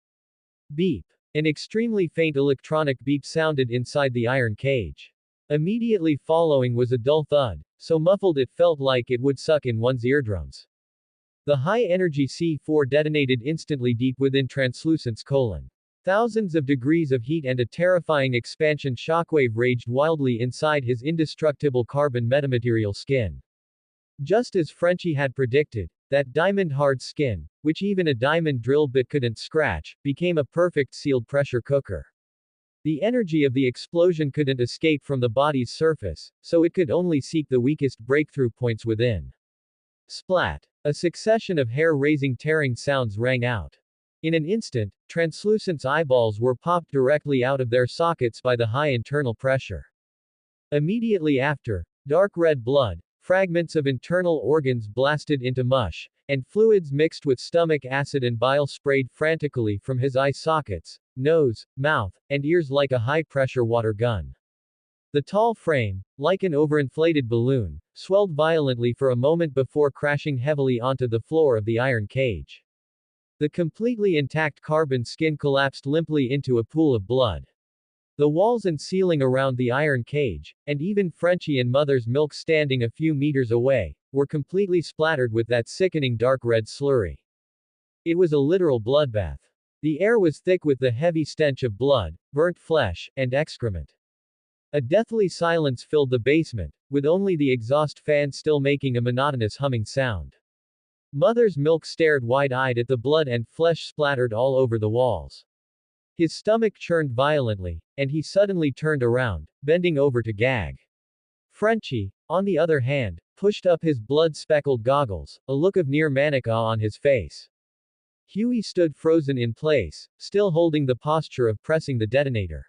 Beep. An extremely faint electronic beep sounded inside the iron cage. Immediately following was a dull thud, so muffled it felt like it would suck in one's eardrums. The high-energy C4 detonated instantly deep within Translucent's colon. Thousands of degrees of heat and a terrifying expansion shockwave raged wildly inside his indestructible carbon metamaterial skin. Just as Frenchie had predicted, that diamond-hard skin, which even a diamond drill bit couldn't scratch, became a perfect sealed pressure cooker. The energy of the explosion couldn't escape from the body's surface, so it could only seek the weakest breakthrough points within. Splat! A succession of hair-raising tearing sounds rang out. In an instant, Translucent's eyeballs were popped directly out of their sockets by the high internal pressure. Immediately after, dark red blood, fragments of internal organs blasted into mush, and fluids mixed with stomach acid and bile sprayed frantically from his eye sockets, nose, mouth, and ears like a high-pressure water gun. The tall frame, like an overinflated balloon, swelled violently for a moment before crashing heavily onto the floor of the iron cage. The completely intact carbon skin collapsed limply into a pool of blood. The walls and ceiling around the iron cage, and even Frenchie and Mother's Milk standing a few meters away, were completely splattered with that sickening dark red slurry. It was a literal bloodbath. The air was thick with the heavy stench of blood, burnt flesh, and excrement. A deathly silence filled the basement, with only the exhaust fan still making a monotonous humming sound. Mother's Milk stared wide-eyed at the blood and flesh splattered all over the walls. His stomach churned violently, and he suddenly turned around, bending over to gag. Frenchie, on the other hand, pushed up his blood-speckled goggles, a look of near manic awe on his face. Huey stood frozen in place, still holding the posture of pressing the detonator.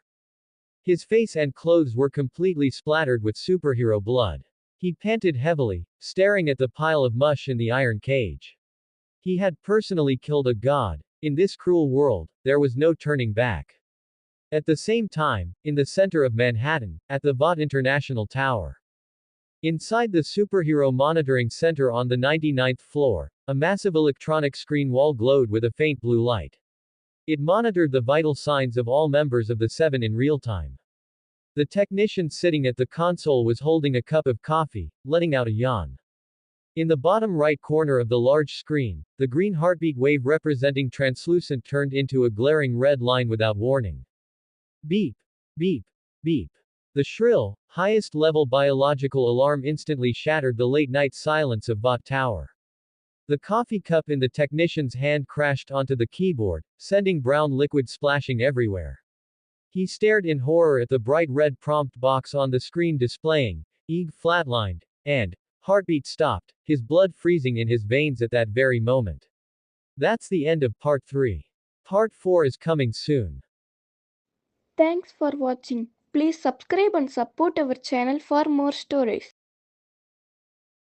His face and clothes were completely splattered with superhero blood. He panted heavily, staring at the pile of mush in the iron cage. He had personally killed a god. In this cruel world, there was no turning back. At the same time, in the center of Manhattan, at the Vought International Tower. Inside the superhero monitoring center on the 99th floor, a massive electronic screen wall glowed with a faint blue light. It monitored the vital signs of all members of the Seven in real time. The technician sitting at the console was holding a cup of coffee, letting out a yawn. In the bottom right corner of the large screen, the green heartbeat wave representing Translucent turned into a glaring red line without warning. Beep! Beep! Beep! The shrill, highest-level biological alarm instantly shattered the late-night silence of Vought Tower. The coffee cup in the technician's hand crashed onto the keyboard, sending brown liquid splashing everywhere. He stared in horror at the bright red prompt box on the screen displaying, "EG flatlined," and "Heartbeat stopped," his blood freezing in his veins at that very moment. That's the end of Part 3. Part 4 is coming soon. Thanks for watching. Please subscribe and support our channel for more stories.